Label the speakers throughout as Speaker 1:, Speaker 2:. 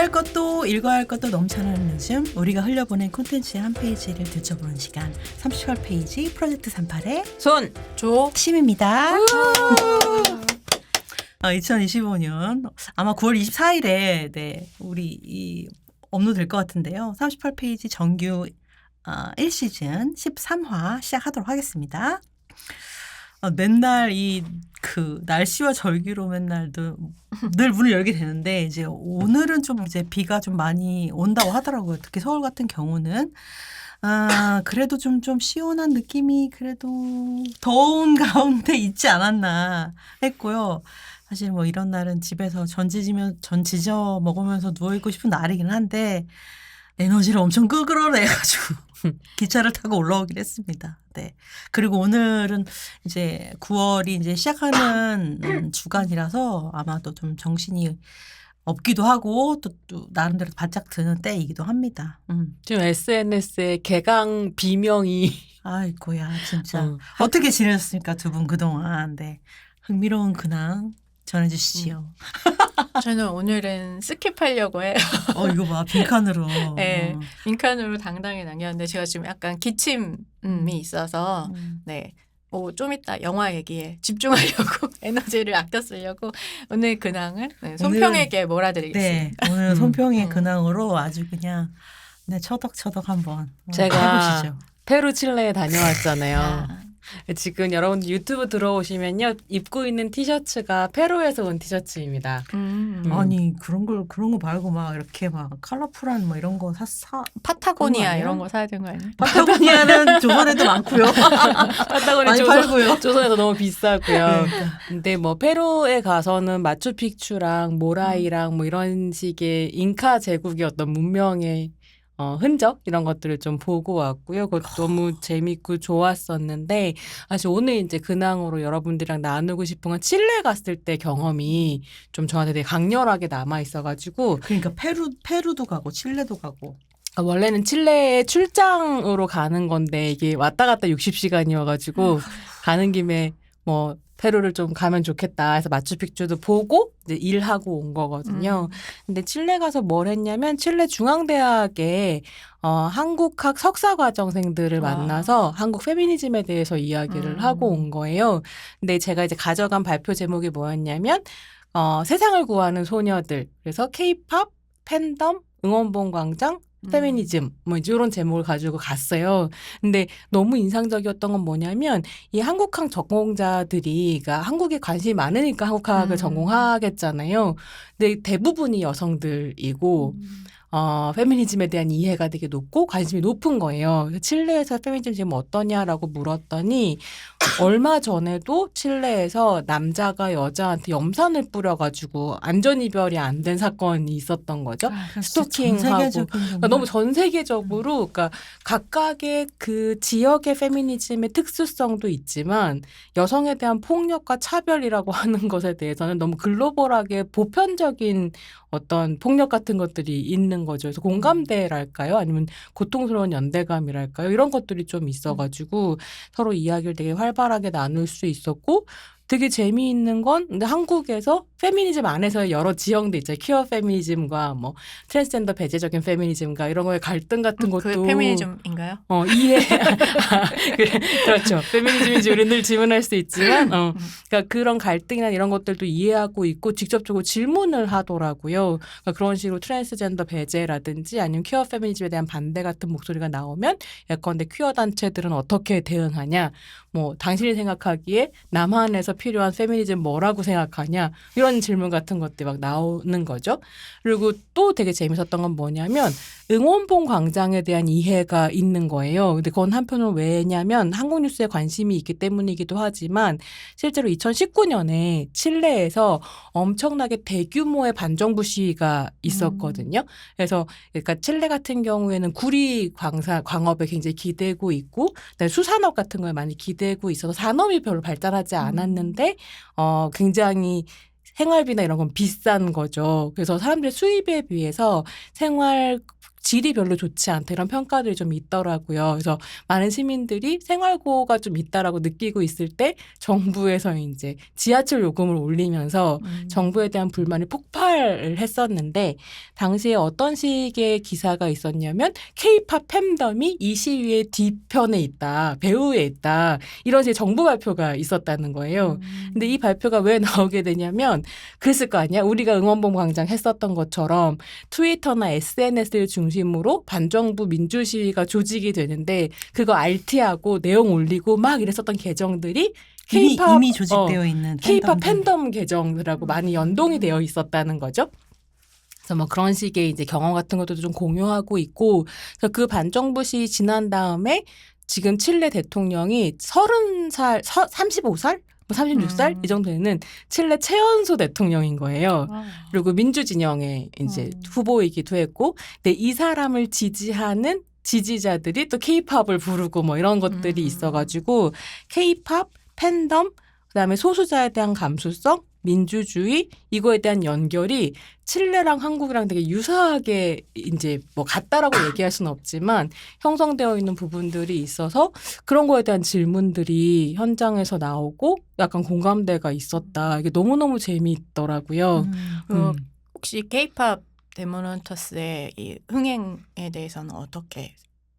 Speaker 1: 봐야 할 것도 읽어야 할 것도 넘쳐나는 요즘 우리가 흘려보낸 콘텐츠의 한 페이지를 들춰보는 시간 38페이지 프로젝트 38의
Speaker 2: 손조
Speaker 1: 심입니다. 2025년 아마 9월 24일에 우리 업로드 될 것 같은데요. 38페이지 정규 1시즌 13화 시작하도록 하겠습니다. 맨날 날씨와 절기로 맨날 늘 문을 열게 되는데 이제 오늘은 좀 이제 비가 좀 많이 온다고 하더라고요. 특히 서울 같은 경우는 그래도 좀 시원한 느낌이 그래도 더운 가운데 있지 않았나 했고요. 사실 뭐 이런 날은 집에서 전 지져 먹으면서 누워 있고 싶은 날이긴 한데 에너지를 엄청 끌어내가지고 기차를 타고 올라오긴 했습니다. 네. 그리고 오늘은 이제 9월이 이제 시작하는 주간이라서 아마도 좀 정신이 없기도 하고 또 나름대로 바짝 드는 때이기도 합니다.
Speaker 2: 지금 SNS에 개강 비명이
Speaker 1: 아이고야 진짜 어떻게 지내셨습니까 두 분 그동안. 네. 흥미로운 근황 전해주시지요.
Speaker 3: 저는 오늘은 스킵하려고 해요.
Speaker 1: 이거 봐 빈칸으로.
Speaker 3: 네, 빈칸으로 당당히 남겼는데 제가 지금 약간 기침이 있어서 네. 좀 이따 영화 얘기에 집중하려고 에너지를 아껴 쓰려고 오늘 근황을 손평에게 몰아드리겠습니다.
Speaker 1: 네, 오늘 손평의 근황으로 아주 그냥 처덕처덕 한번
Speaker 2: 제가
Speaker 1: 해보시죠.
Speaker 2: 페루 칠레에 다녀왔잖아요. 지금 여러분들 유튜브 들어오시면요 입고 있는 티셔츠가 페루에서 온 티셔츠입니다.
Speaker 1: 아니 그런 거 말고 막 이렇게 막 컬러풀한 뭐 이런 거
Speaker 3: 파타고니아 이런 거 사야 되는 거 아니에요?
Speaker 1: 파타고니아는 조선에도 많고요.
Speaker 2: 파타고니아
Speaker 1: 팔고요.
Speaker 2: 조선에서 너무 비싸고요.
Speaker 1: 그러니까.
Speaker 2: 근데 뭐 페루에 가서는 마추픽추랑 모라이랑 뭐 이런 식의 잉카 제국의 어떤 문명의 흔적 이런 것들을 좀 보고 왔고요. 그것도 너무 재밌고 좋았었는데 사실 오늘 이제 근황으로 여러분들이랑 나누고 싶은 건 칠레 갔을 때 경험이 좀 저한테 되게 강렬하게 남아 있어가지고
Speaker 1: 그러니까 페루도 가고 칠레도 가고
Speaker 2: 원래는 칠레에 출장으로 가는 건데 이게 왔다 갔다 60시간이어가지고 가는 김에 뭐 페루를 좀 가면 좋겠다 해서 마추픽추도 보고 이제 일하고 온 거거든요. 근데 칠레 가서 뭘 했냐면 칠레 중앙대학에 한국학 석사과정생들을 만나서 한국 페미니즘에 대해서 이야기를 하고 온 거예요. 근데 제가 이제 가져간 발표 제목이 뭐였냐면 세상을 구하는 소녀들. 그래서 K-팝, 팬덤, 응원봉 광장, 페미니즘 뭐 이런 제목을 가지고 갔어요. 근데 너무 인상적이었던 건 뭐냐면 이 한국학 전공자들이 그러니까 한국에 관심이 많으니까 한국학을 전공하겠잖아요. 근데 대부분이 여성들이고 페미니즘에 대한 이해가 되게 높고 관심이 높은 거예요. 칠레에서 페미니즘 지금 어떠냐라고 물었더니 얼마 전에도 칠레에서 남자가 여자한테 염산을 뿌려가지고 안전이별이 안 된 사건이 있었던 거죠. 스토킹하고 그러니까 너무 전 세계적으로 그러니까 각각의 그 지역의 페미니즘의 특수성도 있지만 여성에 대한 폭력과 차별이라고 하는 것에 대해서는 너무 글로벌하게 보편적인 어떤 폭력 같은 것들이 있는 거죠. 그래서 공감대랄까요? 아니면 고통스러운 연대감이랄까요? 이런 것들이 좀 있어가지고 서로 이야기를 되게 활발하게 나눌 수 있었고 되게 재미있는 건 근데 한국에서 페미니즘 안에서 여러 지형도 있잖아요. 퀴어 페미니즘과 뭐 트랜스젠더 배제적인 페미니즘과 이런 거의 갈등 같은 것도
Speaker 3: 그 페미니즘인가요?
Speaker 2: 이해 그렇죠. 페미니즘인지 우리는 늘 질문할 수 있지만 그러니까 그런 갈등이나 이런 것들도 이해하고 있고 직접적으로 질문을 하더라고요. 그러니까 그런 식으로 트랜스젠더 배제라든지 아니면 퀴어 페미니즘에 대한 반대 같은 목소리가 나오면 예컨대 퀴어 단체들은 어떻게 대응하냐 뭐 당신이 생각하기에 남한에서 필요한 페미니즘 뭐라고 생각하냐 이런 질문 같은 것들이 막 나오는 거죠. 그리고 또 되게 재밌었던 건 뭐냐면 응원봉 광장에 대한 이해가 있는 거예요. 근데 그건 한편으로 왜냐면 한국 뉴스에 관심이 있기 때문이기도 하지만 실제로 2019년에 칠레에서 엄청나게 대규모의 반정부 시위가 있었거든요. 그래서 그러니까 칠레 같은 경우에는 구리 광업에 굉장히 기대고 있고 수산업 같은 거에 많이 기대고 있어서 산업이 별로 발달하지 않았는데 굉장히 생활비나 이런 건 비싼 거죠. 그래서 사람들의 수입에 비해서 생활 질이 별로 좋지 않다 이런 평가들이 좀 있더라고요. 그래서 많은 시민들이 생활고가 좀 있다라고 느끼고 있을 때 정부에서 이제 지하철 요금을 올리면서 정부에 대한 불만이 폭발을 했었는데 당시에 어떤 식의 기사가 있었냐면 K-팝 팬덤이 이 시위의 뒤편에 있다, 배후에 있다 이런 식의 정부 발표가 있었다는 거예요. 근데 이 발표가 왜 나오게 되냐면 그랬을 거 아니야? 우리가 응원봉 광장 했었던 것처럼 트위터나 SNS를 중심으로 반정부 민주 시위가 조직이 되는데 그거 RT하고 내용 올리고 막 이랬었던 계정들이
Speaker 1: 이미 조직되어 있는
Speaker 2: K-팝
Speaker 1: 팬덤들.
Speaker 2: 팬덤 계정들하고 많이 연동이 되어 있었다는 거죠. 그래서 뭐 그런 식의 이제 경험 같은 것도 좀 공유하고 있고, 그래서 그 반정부 시위 지난 다음에 지금 칠레 대통령이 30살, 35살? 뭐 36살? 이 정도 되는 칠레 최연소 대통령인 거예요. 그리고 민주진영의 이제 후보이기도 했고, 근데 이 사람을 지지하는 지지자들이 또 K-팝을 부르고 뭐 이런 것들이 있어가지고 K-팝, 팬덤, 그다음에 소수자에 대한 감수성, 민주주의 이거에 대한 연결이 칠레랑 한국이랑 되게 유사하게 이제 뭐 같다라고 얘기할 수는 없지만 형성되어 있는 부분들이 있어서 그런 거에 대한 질문들이 현장에서 나오고 약간 공감대가 있었다. 이게 너무너무 재미있더라고요.
Speaker 3: 혹시 K-팝 데모넌터스의 이 흥행에 대해서는 어떻게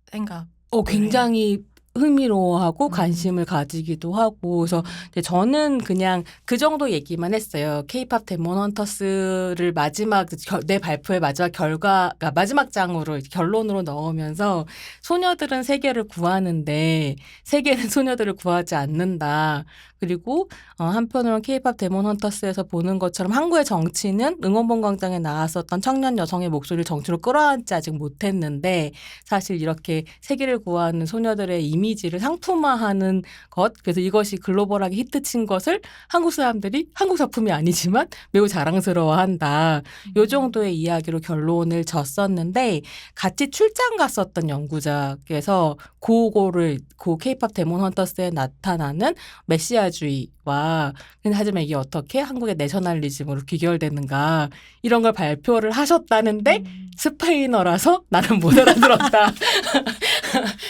Speaker 3: 생각?
Speaker 2: 굉장히 흥미로워하고 관심을 가지기도 하고 그래서 저는 그냥 그 정도 얘기만 했어요. K-팝 데몬 헌터스를 마지막 내 발표의 마지막 결과가 마지막 장으로 결론으로 넣으면서 소녀들은 세계를 구하는데 세계는 소녀들을 구하지 않는다. 그리고 한편으로는 K-팝 데몬 헌터스에서 보는 것처럼 한국의 정치는 응원봉 광장에 나왔었던 청년 여성의 목소리를 정치로 끌어안지 아직 못했는데 사실 이렇게 세계를 구하는 소녀들의 이미지를 상품화하는 것 그래서 이것이 글로벌하게 히트친 것을 한국 사람들이 한국 작품이 아니지만 매우 자랑스러워한다. 이 정도의 이야기로 결론을 졌었는데 같이 출장 갔었던 연구자께서 고거를 K-팝 데몬 헌터스에 나타나는 메시아주의와 하지만 이게 어떻게 한국의 내셔널리즘으로 귀결되는가 이런 걸 발표를 하셨다는데 스페인어라서 나는 못 알아들었다.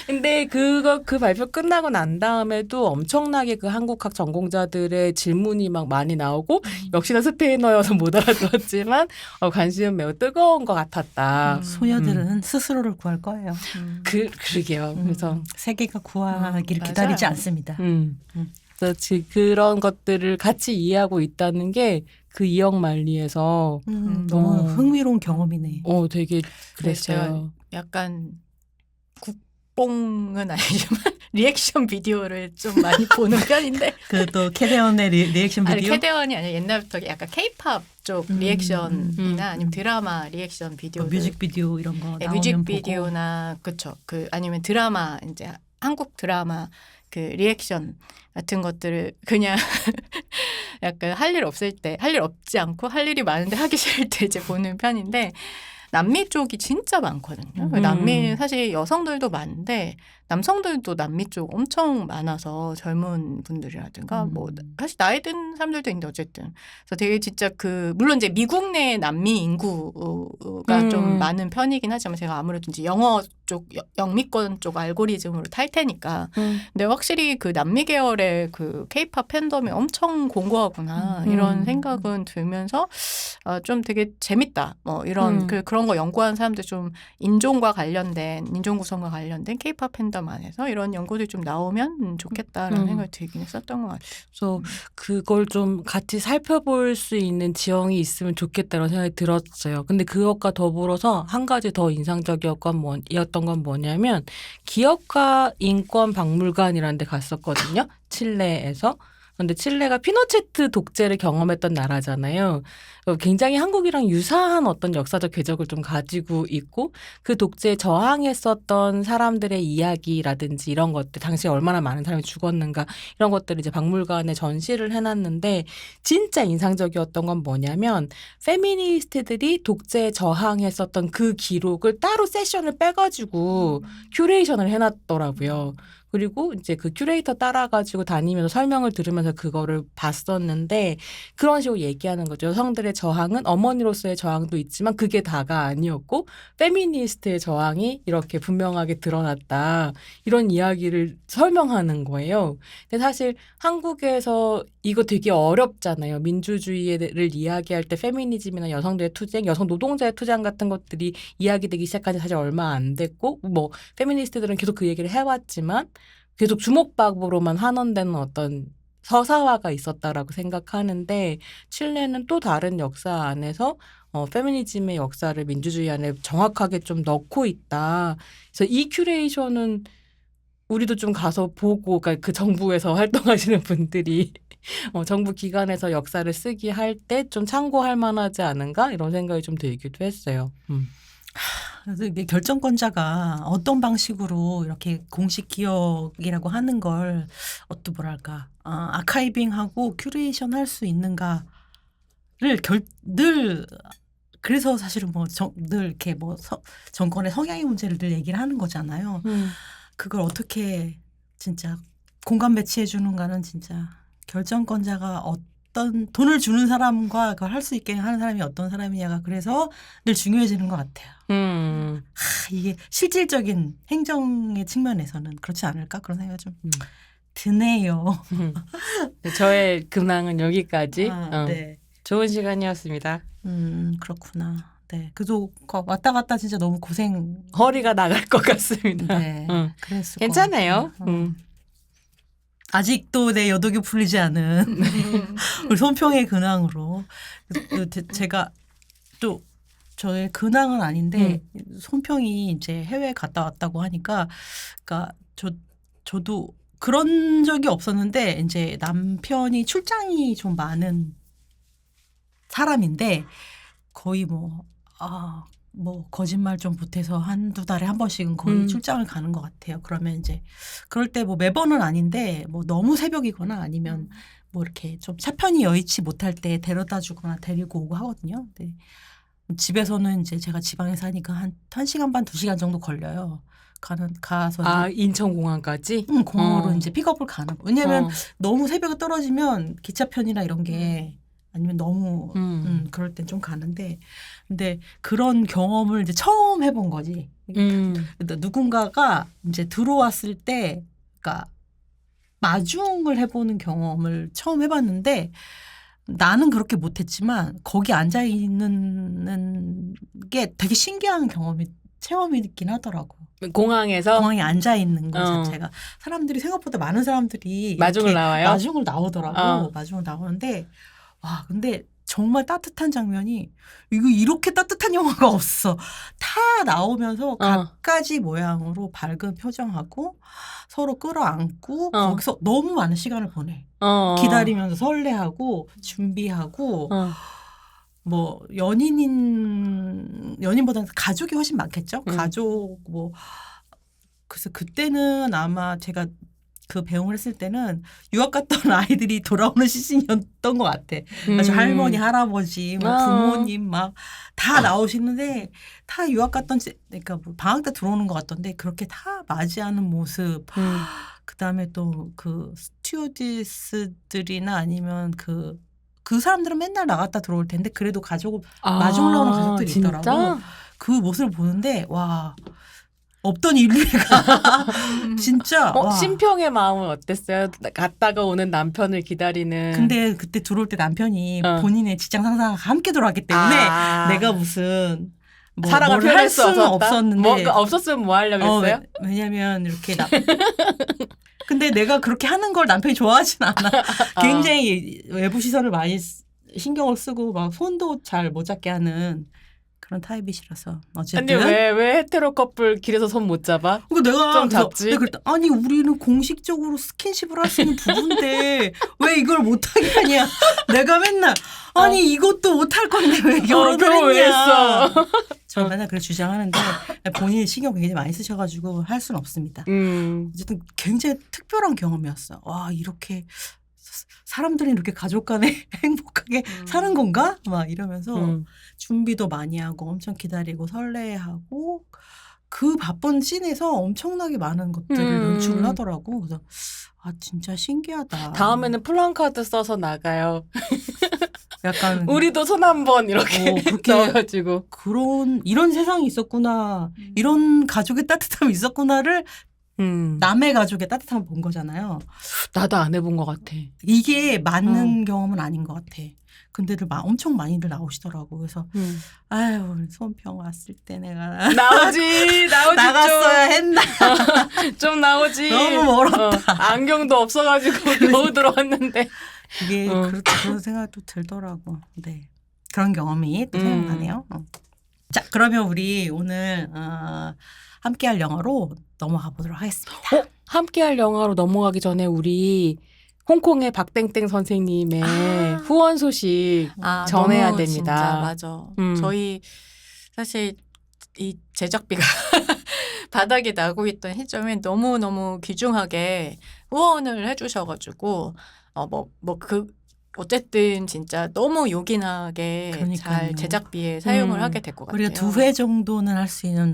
Speaker 2: 근데 그 발표 끝나고 난 다음에도 엄청나게 그 한국학 전공자들의 질문이 막 많이 나오고 역시나 스페인어여서 못 알아들었지만 관심은 매우 뜨거운 것 같았다.
Speaker 1: 소녀들은 스스로를 구할 거예요.
Speaker 2: 그러게요. 그래서
Speaker 1: 세계가 구하기를
Speaker 3: 맞아요.
Speaker 1: 기다리지 않습니다.
Speaker 2: 그래서 그런 것들을 같이 이해하고 있다는 게 그 이역만리에서
Speaker 1: 너무 흥미로운 경험이네.
Speaker 2: 되게 그랬어요.
Speaker 3: 제가 약간 국뽕은 아니지만 리액션 비디오를 좀 많이 보는 편인데
Speaker 1: 그 또 캐대언의 리액션
Speaker 3: 아니
Speaker 1: 비디오.
Speaker 3: 캐대원이 아니라 옛날부터 약간 K-팝 쪽 리액션이나 아니면 드라마 리액션 비디오,
Speaker 1: 뮤직비디오 이런 거 나오면
Speaker 3: 뮤직비디오나 그쵸 그 아니면 드라마 이제 한국 드라마 그 리액션 같은 것들을 그냥 약간 할 일 없을 때 할 일 없지 않고 할 일이 많은데 하기 싫을 때 이제 보는 편인데 남미 쪽이 진짜 많거든요. 남미는 사실 여성들도 많은데 남성들도 남미 쪽 엄청 많아서 젊은 분들이라든가 뭐 사실 나이 든 사람들도 있는데 어쨌든 그래서 되게 진짜 물론 이제 미국 내 남미 인구가 좀 많은 편이긴 하지만 제가 아무래도 이제 영어 쪽 영미권 쪽 알고리즘으로 탈 테니까 근데 확실히 그 남미 계열의 그 K-팝 팬덤이 엄청 공고하구나 이런 생각은 들면서 좀 되게 재밌다 뭐 이런 그런 거 연구하는 사람들 좀 인종과 관련된 인종 구성과 관련된 K-팝 팬덤 안에서 이런 연구들이 좀 나오면 좋겠다라는 생각이 들긴 했었던 것 같아요.
Speaker 2: 그래서 그걸 좀 같이 살펴볼 수 있는 지형이 있으면 좋겠다는 생각이 들었어요. 근데 그것과 더불어서 한 가지 더 인상적이었던 건 뭐냐면 기업가 인권 박물관이라는 데 갔었거든요. 칠레에서. 근데 칠레가 피노체트 독재를 경험했던 나라잖아요. 굉장히 한국이랑 유사한 어떤 역사적 궤적을 좀 가지고 있고 그 독재에 저항했었던 사람들의 이야기라든지 이런 것들 당시에 얼마나 많은 사람이 죽었는가 이런 것들을 이제 박물관에 전시를 해놨는데 진짜 인상적이었던 건 뭐냐면 페미니스트들이 독재에 저항했었던 그 기록을 따로 세션을 빼가지고 큐레이션을 해놨더라고요. 그리고 이제 그 큐레이터 따라가지고 다니면서 설명을 들으면서 그거를 봤었는데 그런 식으로 얘기하는 거죠. 여성들의 저항은 어머니로서의 저항도 있지만 그게 다가 아니었고 페미니스트의 저항이 이렇게 분명하게 드러났다. 이런 이야기를 설명하는 거예요. 근데 사실 한국에서 이거 되게 어렵잖아요. 민주주의를 이야기할 때 페미니즘이나 여성들의 투쟁, 여성 노동자의 투쟁 같은 것들이 이야기되기 시작한 지 사실 얼마 안 됐고 뭐 페미니스트들은 계속 그 얘기를 해왔지만 계속 주목박으로만 환원되는 어떤 서사화가 있었다라고 생각하는데 칠레는 또 다른 역사 안에서 페미니즘의 역사를 민주주의 안에 정확하게 좀 넣고 있다. 그래서 이 큐레이션은 우리도 좀 가서 보고, 그러니까 그 정부에서 활동하시는 분들이 정부 기관에서 역사를 쓰기 할 때 좀 참고할 만하지 않은가 이런 생각이 좀 들기도 했어요.
Speaker 1: 그래서 이게 결정권자가 어떤 방식으로 이렇게 공식 기억이라고 하는 걸 어떤 뭐랄까 아카이빙하고 큐레이션 할 수 있는가를 늘 그래서 사실은 늘 이렇게 정권의 성향의 문제를 늘 얘기를 하는 거잖아요. 그걸 어떻게 진짜 공감 배치해 주는가는 진짜 결정권자가 어떤 돈을 주는 사람과 그걸 할 수 있게 하는 사람이 어떤 사람이냐가 그래서 늘 중요해지는 것 같아요. 이게 실질적인 행정의 측면에서는 그렇지 않을까 그런 생각이 좀 드네요.
Speaker 2: 저의 근황은 여기까지.
Speaker 1: 네.
Speaker 2: 좋은 시간이었습니다.
Speaker 1: 그렇구나. 네. 그래도 왔다 갔다 진짜 너무 고생.
Speaker 2: 허리가 나갈 것 같습니다.
Speaker 1: 네. 그랬을
Speaker 2: 괜찮아요.
Speaker 1: 것 같아요. 아직도 내 여독이 풀리지 않은 우리 손평의 근황으로 제가 또 저의 근황은 아닌데 손평이 이제 해외 갔다 왔다고 하니까 그러니까 저도 그런 적이 없었는데 이제 남편이 출장이 좀 많은 사람인데 거의 뭐 거짓말 좀 보태서 한두 달에 한 번씩은 거의 출장을 가는 것 같아요. 그러면 이제 그럴 때 뭐 매번은 아닌데 뭐 너무 새벽이거나 아니면 뭐 이렇게 좀 차편이 여의치 못할 때 데려다 주거나 데리고 오고 하거든요. 네. 집에서는 이제 제가 지방에 사니까 한 1시간 반, 2시간 정도 걸려요. 가서
Speaker 2: 인천공항까지?
Speaker 1: 공항으로 이제 픽업을 가는 거. 왜냐면 너무 새벽에 떨어지면 기차편이나 이런 게 아니면 너무 그럴 땐 좀 가는데 근데 그런 경험을 이제 처음 해본 거지. 누군가가 이제 들어왔을 때 그러니까 마중을 해보는 경험을 처음 해봤는데 나는 그렇게 못했지만 거기 앉아 있는 게 되게 신기한 체험이긴 하더라고.
Speaker 2: 공항에서?
Speaker 1: 공항에 앉아 있는 것 자체가 사람들이 생각보다 많은 사람들이
Speaker 2: 마중을 나와요?
Speaker 1: 마중을 나오더라고. 마중을 나오는데 와 근데 정말 따뜻한 장면이 이거 이렇게 따뜻한 영화가 없어. 다 나오면서 갖가지 모양으로 밝은 표정하고 서로 끌어안고 거기서 너무 많은 시간을 보내. 기다리면서 설레하고 준비하고 뭐 연인보다는 가족이 훨씬 많겠죠. 가족 그래서 그때는 아마 제가 그 배웅을 했을 때는 유학 갔던 아이들이 돌아오는 시즌이었던 것 같아. 아주 할머니, 할아버지, 부모님 막 다 나오시는데 다 유학 갔던 그러니까 뭐 방학 때 들어오는 것 같던데 그렇게 다 맞이하는 모습. 그다음에 또 그 스튜어디스들이나 아니면 그 사람들은 맨날 나갔다 들어올 텐데 그래도 가족을 마중 나오는 가족들이
Speaker 2: 진짜?
Speaker 1: 있더라고. 그 모습을 보는데 와. 없던 인류애가 진짜
Speaker 2: 심평의 마음은 어땠어요? 갔다가 오는 남편을 기다리는.
Speaker 1: 근데 그때 들어올 때 남편이 본인의 직장 상사가 함께 들어왔기 때문에 내가 무슨
Speaker 2: 사랑을 표현할 수는
Speaker 1: 없었는데
Speaker 2: 없었으면 뭐 하려고 했어요?
Speaker 1: 왜냐면 이렇게 근데 내가 그렇게 하는 걸 남편이 좋아하진 않아. 굉장히 외부 시선을 많이 신경을 쓰고 막 손도 잘 못 잡게 하는 그런 타입이 싫어서 어쨌든.
Speaker 2: 근데 왜 헤테로 커플 길에서 손 못 잡아?
Speaker 1: 그러니까 내가
Speaker 2: 좀 잡지.
Speaker 1: 내가 그랬다. 아니 우리는 공식적으로 스킨십을 할 수 있는 부부인데 왜 이걸 못하게 하냐. 내가 맨날 아니 이것도 못할 건데 왜 결혼을
Speaker 2: 왜
Speaker 1: 했냐.
Speaker 2: 했어?
Speaker 1: 저 맨날 그렇게 주장하는데 본인이 신경 굉장히 많이 쓰셔가지고 할 수는 없습니다. 어쨌든 굉장히 특별한 경험이었어. 와 이렇게 사람들이 이렇게 가족 간에 행복하게 사는 건가? 막 이러면서 준비도 많이 하고 엄청 기다리고 설레하고 그 바쁜 씬에서 엄청나게 많은 것들을 연출을 하더라고. 그래서 진짜 신기하다.
Speaker 2: 다음에는 플랜카드 써서 나가요.
Speaker 1: 약간
Speaker 2: 우리도 손 한 번 이렇게
Speaker 1: 그렇게
Speaker 2: 넣어가지고
Speaker 1: 이런 세상이 있었구나. 이런 가족의 따뜻함이 있었구나를 남의 가족의 따뜻함을 본 거잖아요.
Speaker 2: 나도 안 해본 것 같아.
Speaker 1: 이게 맞는 경험은 아닌 것 같아. 근데들 엄청 많이들 나오시더라고. 그래서 아유 우리 손평 왔을 때 내가
Speaker 2: 나오지
Speaker 1: 나갔어야 했나.
Speaker 2: 좀 나오지.
Speaker 1: 너무 멀었다.
Speaker 2: 안경도 없어가지고 겨우 들어왔는데.
Speaker 1: 이게 그런 생각도 들더라고. 네, 그런 경험이 또 생각나네요. 자, 그러면 우리 오늘 함께할 영화로 넘어가 보도록 하겠습니다.
Speaker 2: 함께할 영화로 넘어가기 전에 우리 홍콩의 박땡땡 선생님의 후원 소식 전해야
Speaker 3: 너무
Speaker 2: 됩니다.
Speaker 3: 진짜 맞아. 저희 사실 이 제작비가 바닥이 나고 있던 시점에 너무너무 귀중하게 후원을 해주셔가지고 어쨌든 진짜 너무 요긴하게
Speaker 1: 그러니까요.
Speaker 3: 잘 제작비에 사용을 하게 될 것 같아요.
Speaker 1: 우리가 2회 정도는 할 수 있는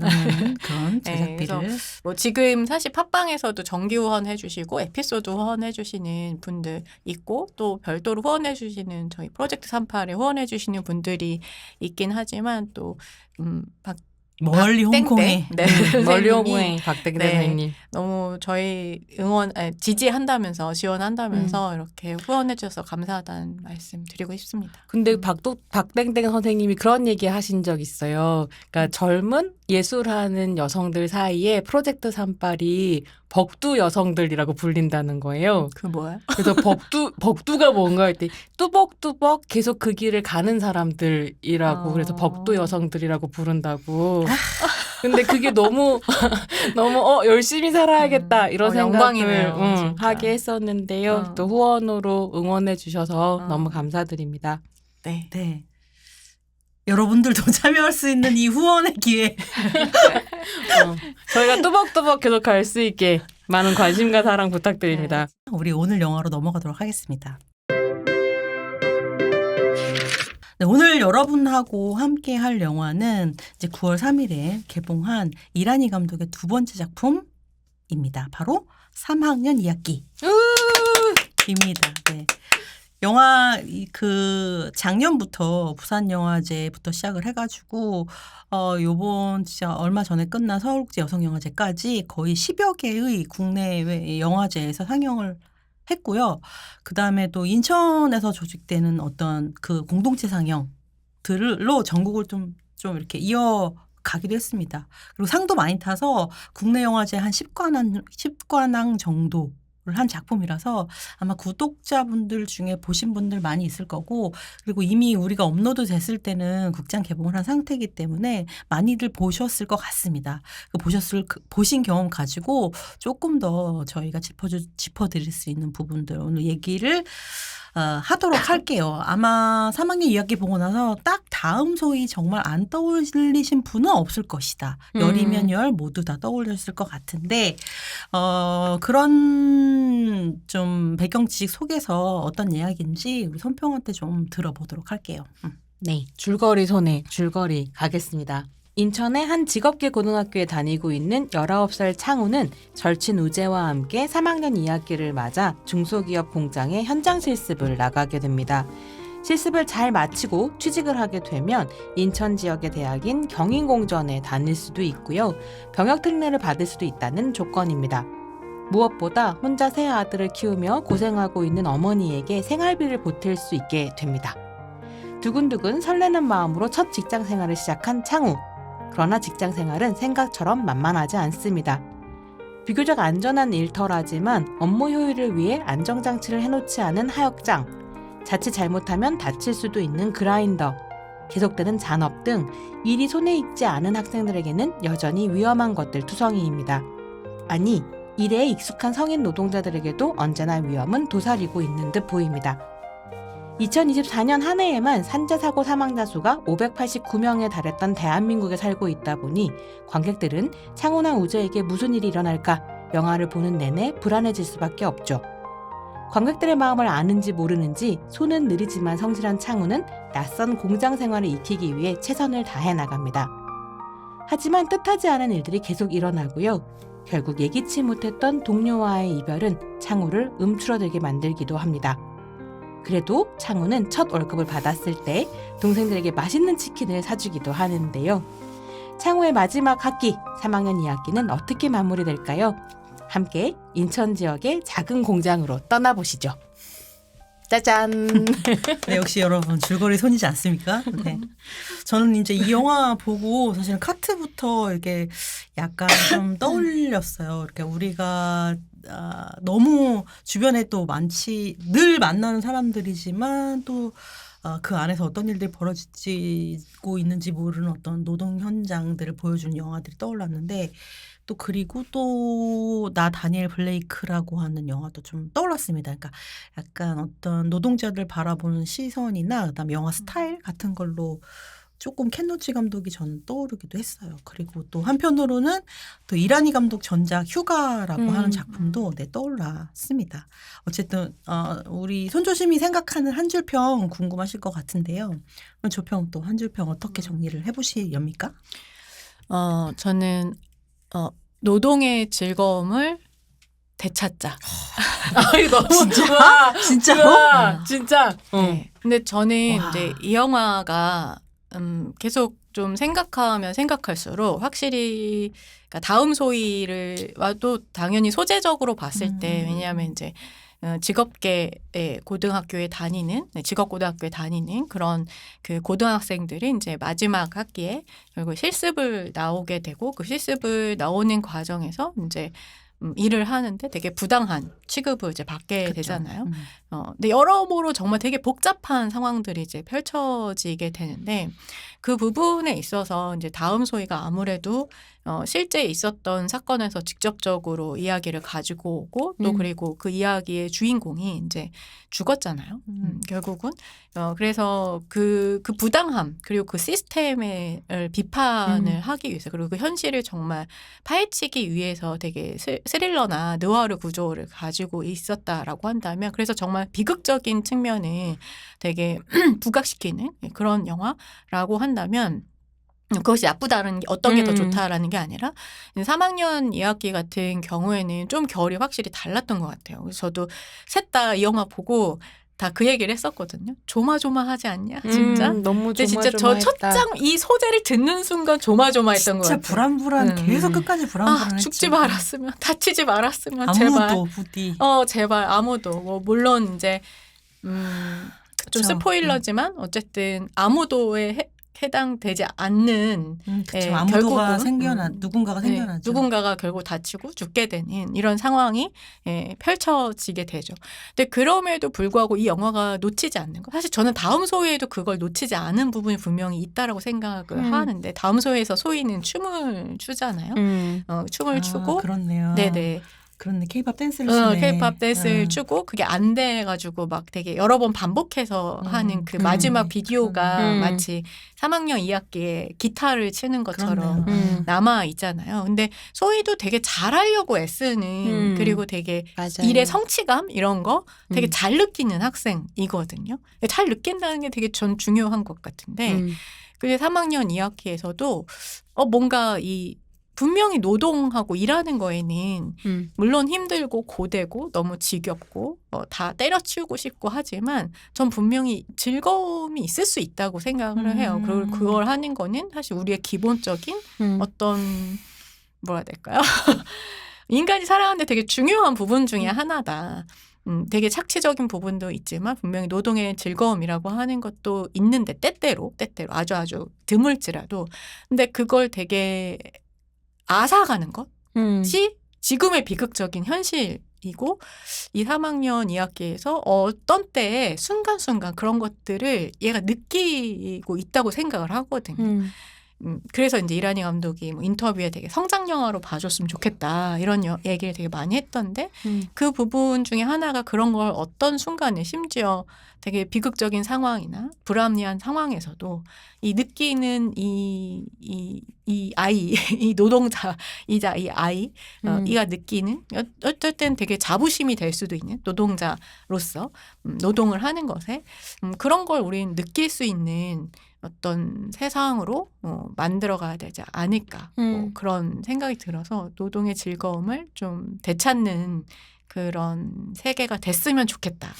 Speaker 1: 그런
Speaker 3: 네,
Speaker 1: 제작비를.
Speaker 3: 지금 사실 팟빵에서도 정기 후원해주시고 에피소드 후원해주시는 분들 있고 또 별도로 후원해주시는 저희 프로젝트 38에 후원해주시는 분들이 있긴 하지만 또
Speaker 1: 멀리 홍콩에
Speaker 3: 네.
Speaker 2: 멀리
Speaker 3: 선생님이
Speaker 2: 홍콩의 박땡땡
Speaker 3: 네.
Speaker 2: 선생님.
Speaker 3: 너무 저희 지지한다면서 지원한다면서 이렇게 후원해 주셔서 감사하다는 말씀 드리고 싶습니다.
Speaker 2: 근데 박땡땡 선생님이 그런 얘기 하신 적 있어요. 그러니까 젊은 예술하는 여성들 사이에 프로젝트 38이 벅두 여성들이라고 불린다는 거예요.
Speaker 3: 그 뭐야?
Speaker 2: 그래서 벅두가 뭔가 할 때 뚜벅뚜벅 계속 그 길을 가는 사람들이라고 그래서 벅두 여성들이라고 부른다고. 근데 그게 너무 열심히 살아야겠다 이런 생각을
Speaker 3: 영광이네요,
Speaker 2: 하게 했었는데요. 또 후원으로 응원해 주셔서 너무 감사드립니다.
Speaker 3: 네.
Speaker 1: 여러분들도 참여할 수 있는 이 후원의 기회.
Speaker 2: 저희가 뚜벅뚜벅 계속 갈 수 있게 많은 관심과 사랑 부탁드립니다.
Speaker 1: 우리 오늘 영화로 넘어가도록 하겠습니다. 네, 오늘 여러분하고 함께 할 영화는 이제 9월 3일에 개봉한 이란희 감독의 두 번째 작품입니다. 바로 3학년 2학기입니다. 네. 영화 작년부터 부산영화제부터 시작을 해가지고 요번 진짜 얼마 전에 끝난 서울국제 여성영화제까지 거의 10여 개의 국내외 영화제에서 상영을 했고요. 그 다음에 또 인천에서 조직되는 어떤 그 공동체 상영들로 전국을 좀 이렇게 이어가기도 했습니다. 그리고 상도 많이 타서 국내 영화제 한 10관왕 정도 한 작품이라서 아마 구독자분들 중에 보신 분들 많이 있을 거고, 그리고 이미 우리가 업로드 됐을 때는 국장 개봉을 한 상태이기 때문에 많이들 보셨을 것 같습니다. 보신 경험 가지고 조금 더 저희가 짚어드릴 수 있는 부분들 오늘 얘기를 하도록 할게요. 아마 3학년 2학기 보고 나서 딱 다음 소위 정말 안 떠올리신 분은 없을 것이다. 열이면 열 모두 다 떠올렸을 것 같은데 그런 좀 배경 지식 속에서 어떤 이야기인지 우리 손평한테 좀 들어보도록 할게요.
Speaker 2: 네, 줄거리 가겠습니다. 인천의 한 직업계 고등학교에 다니고 있는 19살 창우는 절친 우재와 함께 3학년 2학기를 맞아 중소기업 공장에 현장 실습을 나가게 됩니다. 실습을 잘 마치고 취직을 하게 되면 인천 지역의 대학인 경인공전에 다닐 수도 있고요. 병역 특례를 받을 수도 있다는 조건입니다. 무엇보다 혼자 세 아들을 키우며 고생하고 있는 어머니에게 생활비를 보탤 수 있게 됩니다. 두근두근 설레는 마음으로 첫 직장 생활을 시작한 창우. 그러나 직장 생활은 생각처럼 만만하지 않습니다. 비교적 안전한 일터라지만 업무 효율을 위해 안정장치를 해놓지 않은 하역장, 자칫 잘못하면 다칠 수도 있는 그라인더, 계속되는 잔업 등 일이 손에 익지 않은 학생들에게는 여전히 위험한 것들 투성이입니다. 아니, 일에 익숙한 성인 노동자들에게도 언제나 위험은 도사리고 있는 듯 보입니다. 2024년 한 해에만 산재사고 사망자 수가 589명에 달했던 대한민국에 살고 있다 보니 관객들은 창우나 우재에게 무슨 일이 일어날까 영화를 보는 내내 불안해질 수밖에 없죠. 관객들의 마음을 아는지 모르는지 손은 느리지만 성실한 창우는 낯선 공장 생활을 익히기 위해 최선을 다해 나갑니다. 하지만 뜻하지 않은 일들이 계속 일어나고요. 결국 예기치 못했던 동료와의 이별은 창우를 움츠러들게 만들기도 합니다. 그래도 창우는 첫 월급을 받았을 때 동생들에게 맛있는 치킨을 사주기도 하는데요. 창우의 마지막 학기, 3학년 2학기는 어떻게 마무리될까요? 함께 인천 지역의 작은 공장으로 떠나보시죠. 짜잔!
Speaker 1: 네, 역시 여러분 줄거리 손이지 않습니까? 네. 저는 이제 이 영화 보고 사실은 카트부터 이렇게 약간 좀 떠올렸어요. 이렇게 우리가 너무 주변에 또 늘 만나는 사람들이지만 또 그 안에서 어떤 일들이 벌어지고 있는지 모르는 어떤 노동 현장들을 보여주는 영화들이 떠올랐는데 또 그리고 또 나 다니엘 블레이크라고 하는 영화도 좀 떠올랐습니다. 그러니까 약간 어떤 노동자들 바라보는 시선이나 그다음 영화 스타일 같은 걸로 조금 켄 로치 감독이 저는 떠오르기도 했어요. 그리고 또 한편으로는 또 이라니 감독 전작 휴가라고 하는 작품도 떠올랐습니다. 어쨌든 우리 손조심히 생각하는 한 줄 평 궁금하실 것 같은데요. 조평 또 한 줄 평 어떻게 정리를 해보시렵니까?
Speaker 3: 저는 노동의 즐거움을 되찾자.
Speaker 2: 이거 너무
Speaker 1: 진짜?
Speaker 2: 좋아.
Speaker 1: 진짜로?
Speaker 2: 좋아. 진짜.
Speaker 3: 네. 근데 저는
Speaker 1: 와.
Speaker 3: 이제 이 영화가 계속 좀 생각하면 생각할수록 확실히 그러니까 다음 소위를 와도 당연히 소재적으로 봤을 때 왜냐하면 이제 직업계의 고등학교에 다니는 직업고등학교에 다니는 그런 그 고등학생들이 이제 마지막 학기에 결국 실습을 나오게 되고 그 실습을 나오는 과정에서 이제 일을 하는데 되게 부당한 취급을 이제 받게
Speaker 1: 그쵸.
Speaker 3: 되잖아요. 근데 여러모로 정말 되게 복잡한 상황들이 이제 펼쳐지게 되는데 그 부분에 있어서 이제 다음 소위가 아무래도 실제 있었던 사건에서 직접적으로 이야기를 가지고 오고 또 그리고 그 이야기의 주인공이 이제 죽었잖아요. 결국은 그래서 그 부당함 그리고 그 시스템을 비판을 하기 위해서 그리고 그 현실을 정말 파헤치기 위해서 되게 스릴러나 느와르 구조를 가지고 있었다라고 한다면 그래서 정말 비극적인 측면을 되게 부각시키는 그런 영화라고 한다면 그것이 나쁘다는 게 어떤 게 더 좋다라는 게 아니라 3학년 2학기 같은 경우에는 좀 결이 확실히 달랐던 것 같아요. 그래서 저도 셋 다 이 영화 보고 다 그 얘기를 했었거든요. 조마조마하지 않냐? 진짜?
Speaker 2: 너무
Speaker 3: 근데 진짜 저 첫장 이 소재를 듣는 순간 조마조마했던 것
Speaker 1: 진짜
Speaker 3: 같아요.
Speaker 1: 불안불안 계속 끝까지 불안불안했죠.
Speaker 3: 죽지 말았으면 다치지 말았으면
Speaker 1: 아무도
Speaker 3: 제발.
Speaker 1: 부디.
Speaker 3: 제발 아무도. 뭐 물론 이제 좀
Speaker 1: 그쵸.
Speaker 3: 스포일러지만 어쨌든 아무도에 해당되지 않는
Speaker 1: 그쵸.
Speaker 3: 결국은
Speaker 1: 누군가가 생겨나죠.
Speaker 3: 누군가가 결국 다치고 죽게 되는 이런 상황이 펼쳐지게 되죠. 근데 그럼에도 불구하고 이 영화가 놓치지 않는 거. 사실 저는 다음 소위에도 그걸 놓치지 않은 부분이 분명히 있다라고 생각을 하는데 다음 소위에서 소위는 춤을 추잖아요. 춤을 추고
Speaker 1: 그렇네요.
Speaker 3: 네네.
Speaker 1: 그렇네. 케이팝 댄스를 추네.
Speaker 3: 케이팝 댄스를 추고 그게 안 돼가지고 막 되게 여러 번 반복해서 하는 그 마지막 비디오가 마치 3학년 2학기에 기타를 치는 것처럼 남아 있잖아요. 근데 소희도 되게 잘하려고 애쓰는 그리고 되게
Speaker 2: 맞아요.
Speaker 3: 일의 성취감 이런 거 되게 잘 느끼는 학생이거든요. 잘 느낀다는 게 되게 전 중요한 것 같은데 근데 3학년 2학기에서도 뭔가 분명히 노동하고 일하는 거에는 물론 힘들고 고되고 너무 지겹고 다 때려치우고 싶고 하지만 전 분명히 즐거움이 있을 수 있다고 생각을 해요. 그리고 그걸 하는 거는 사실 우리의 기본적인 어떤 뭐라 해야 될까요? 인간이 살아가는데 되게 중요한 부분 중에 하나다. 되게 착취적인 부분도 있지만 분명히 노동의 즐거움이라고 하는 것도 있는데 때때로 아주 드물지라도 근데 그걸 되게 앗아가는 것이 지금의 비극적인 현실이고 이 3학년 2학기에서 어떤 때에 순간순간 그런 것들을 얘가 느끼고 있다고 생각을 하거든요. 그래서 이제 이라니 감독이 뭐 인터뷰에 되게 성장 영화로 봐줬으면 좋겠다 이런 얘기를 되게 많이 했던데 그 부분 중에 하나가 그런 걸 어떤 순간에 심지어 되게 비극적인 상황이나 불합리한 상황에서도 이 느끼는 이 아이, 이 노동자이자 이 아이, 이가 느끼는 어떨 땐 되게 자부심이 될 수도 있는 노동자로서 노동을 하는 것에 그런 걸 우리는 느낄 수 있는 어떤 세상으로 만들어가야 되지 않을까 뭐 그런 생각이 들어서 노동의 즐거움을 좀 되찾는 그런 세계가 됐으면 좋겠다.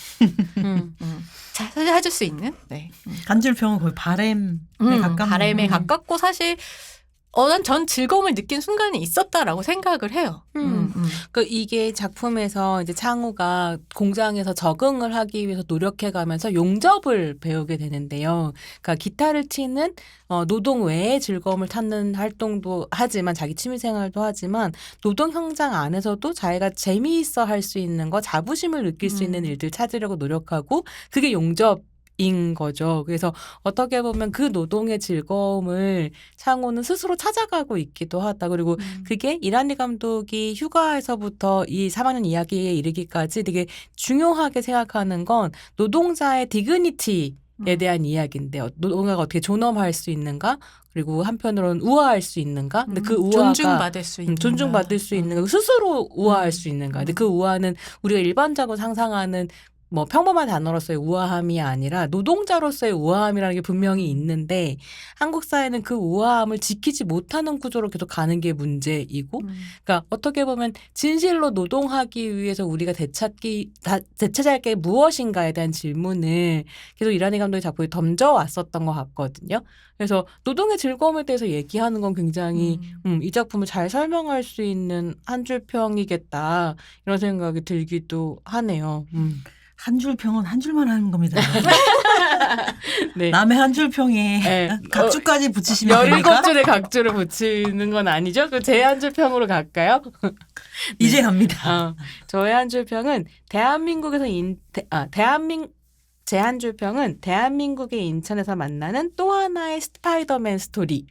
Speaker 3: 찾을 수 있는. 네.
Speaker 1: 간질평은 거의 바램에 가깝네요.
Speaker 3: 바램에 가깝고 사실 난 전 즐거움을 느낀 순간이 있었다라고 생각을 해요.
Speaker 2: 그 이게 작품에서 이제 창우가 공장에서 적응을 하기 위해서 노력해가면서 용접을 배우게 되는데요. 그러니까 기타를 치는 노동 외에 즐거움을 찾는 활동도 하지만 자기 취미생활도 하지만 노동 현장 안에서도 자기가 재미있어 할 수 있는 거, 자부심을 느낄 수 있는 일들 찾으려고 노력하고 그게 용접인 거죠. 그래서 어떻게 보면 그 노동의 즐거움을 창호는 스스로 찾아가고 있기도 하다. 그리고 그게 이란리 감독이 휴가에서부터 이 3학년 이야기에 이르기까지 되게 중요하게 생각하는 건 노동자의 디그니티에 대한 이야기인데 노동자가 어떻게 존엄할 수 있는가? 그리고 한편으로는 우아할 수 있는가? 근데 그 우아가
Speaker 3: 존중받을 수 있는가?
Speaker 2: 존중받을 수 있는가? 스스로 우아할 수 있는가? 근데 그 우아는 우리가 일반적으로 상상하는 뭐 평범한 단어로서의 우아함이 아니라 노동자로서의 우아함이라는 게 분명히 있는데 한국 사회는 그 우아함을 지키지 못하는 구조로 계속 가는 게 문제이고 그러니까 어떻게 보면 진실로 노동하기 위해서 우리가 되찾아야 할 게 무엇인가에 대한 질문을 계속 이란희 감독의 작품이 던져왔었던 것 같거든요. 그래서 노동의 즐거움에 대해서 얘기하는 건 굉장히 이 작품을 잘 설명할 수 있는 한 줄 평이겠다 이런 생각이 들기도 하네요.
Speaker 1: 한 줄 평은 한 줄만 하는 겁니다.
Speaker 2: 네.
Speaker 1: 남의 한 줄 평에
Speaker 2: 네.
Speaker 1: 각주까지 붙이시면 됩니까?
Speaker 2: 17줄에 각주를 붙이는 건 아니죠? 그 제 한 줄 평으로 갈까요?
Speaker 1: 이제 갑니다.
Speaker 2: 저의 한 줄 평은 제 한 줄 평은 대한민국의 인천에서 만나는 또 하나의 스파이더맨 스토리.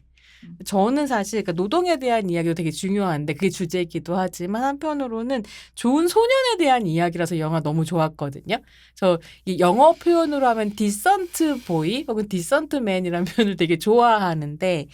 Speaker 2: 저는 사실 그러니까 노동에 대한 이야기도 되게 중요한데 그게 주제이기도 하지만 한편으로는 좋은 소년에 대한 이야기라서 영화 너무 좋았거든요. 저 이 영어 표현으로 하면 디선트 보이 혹은 디선트 맨이라는 표현을 되게 좋아하는데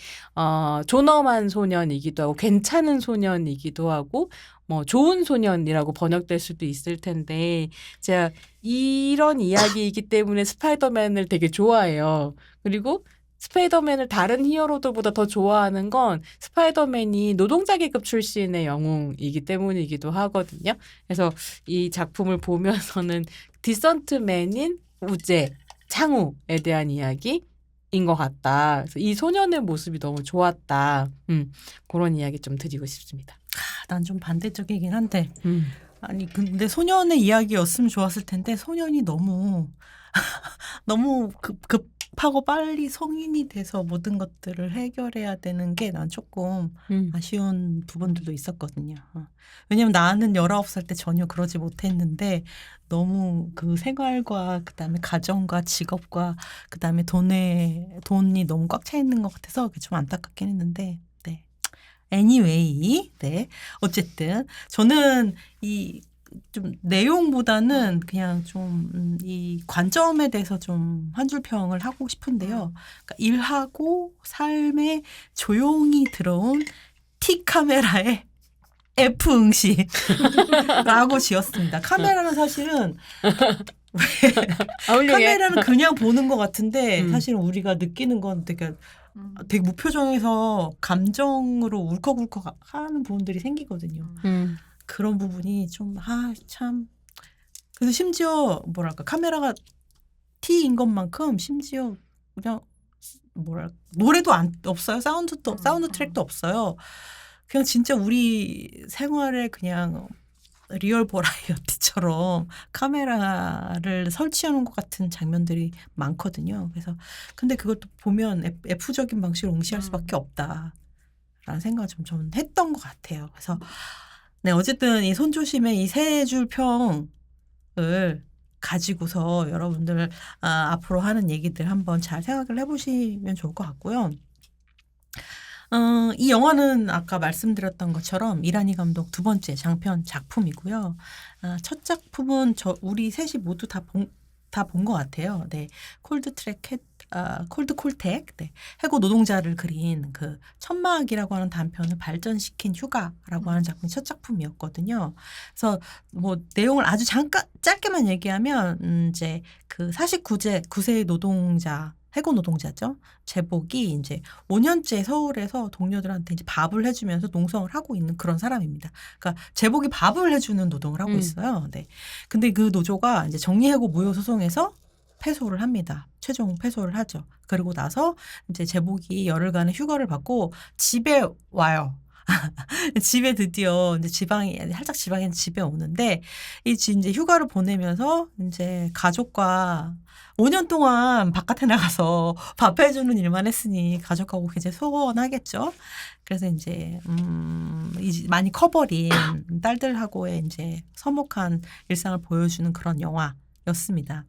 Speaker 2: 존엄한 소년이기도 하고 괜찮은 소년이기도 하고 뭐 좋은 소년이라고 번역될 수도 있을 텐데 제가 이런 이야기이기 때문에 스파이더맨을 되게 좋아해요. 그리고 스파이더맨을 다른 히어로들보다 더 좋아하는 건 스파이더맨이 노동자 계급 출신의 영웅이기 때문이기도 하거든요. 그래서 이 작품을 보면서는 디선트맨인 우재, 창우에 대한 이야기인 것 같다. 그래서 이 소년의 모습이 너무 좋았다. 그런 이야기 좀 드리고 싶습니다.
Speaker 1: 난 좀 반대쪽이긴 한데 아니 근데 소년의 이야기였으면 좋았을 텐데 소년이 너무 급하고 빨리 성인이 돼서 모든 것들을 해결해야 되는 게 난 조금 아쉬운 부분들도 있었거든요. 왜냐면 나는 19살 때 전혀 그러지 못했는데 너무 그 생활과 그다음에 가정과 직업과 그다음에 돈이 너무 꽉 차 있는 것 같아서 그게 좀 안타깝긴 했는데 네. Anyway, 네. 어쨌든 저는 이 좀 내용보다는 그냥 좀 이 관점에 대해서 좀 한 줄 평을 하고 싶은데요. 그러니까 일하고 삶에 조용히 들어온 T 카메라의 F 응시라고 지었습니다. 카메라는 사실은 카메라는 그냥 보는 것 같은데 사실은 우리가 느끼는 건 되게 무표정해서 감정으로 울컥울컥 하는 부분들이 생기거든요. 그런 부분이 좀 참 그래서 심지어 뭐랄까 카메라가 T인 것만큼 심지어 그냥 노래도 없어요. 사운드 트랙도 없어요. 그냥 진짜 우리 생활에 그냥 리얼 버라이어티처럼 카메라를 설치하는 것 같은 장면들이 많거든요. 그래서 근데 그것도 보면 F적인 방식으로 응시할 수밖에 없다라는 생각을 좀 저는 했던 것 같아요. 그래서 네, 어쨌든 이 손조심의 이 세 줄 평을 가지고서 여러분들 앞으로 하는 얘기들 한번 잘 생각을 해보시면 좋을 것 같고요. 이 영화는 아까 말씀드렸던 것처럼 이란희 감독 두 번째 장편 작품이고요. 첫 작품은 우리 셋이 모두 다 본 것 같아요. 네, 콜드 콜텍, 네, 해고 노동자를 그린 그 천막이라고 하는 단편을 발전시킨 휴가라고 하는 작품이 첫 작품이었거든요. 그래서 뭐 내용을 아주 짧게만 얘기하면 이제 그 49세의 노동자 해고 노동자죠. 제복이 이제 5년째 서울에서 동료들한테 이제 밥을 해주면서 농성을 하고 있는 그런 사람입니다. 그러니까 제복이 밥을 해주는 노동을 하고 있어요. 네. 근데 그 노조가 이제 정리해고 무효 소송에서 패소를 합니다. 최종 패소를 하죠. 그리고 나서 이제 제복이 열흘간의 휴가를 받고 집에 와요. 집에 드디어 이제 살짝 지방에 집에 오는데 이제 휴가를 보내면서 이제 가족과 5년 동안 바깥에 나가서 밥 해주는 일만 했으니 가족하고 굉장히 소원하겠죠. 그래서 이제 많이 커버린 딸들하고의 이제 서먹한 일상을 보여주는 그런 영화였습니다.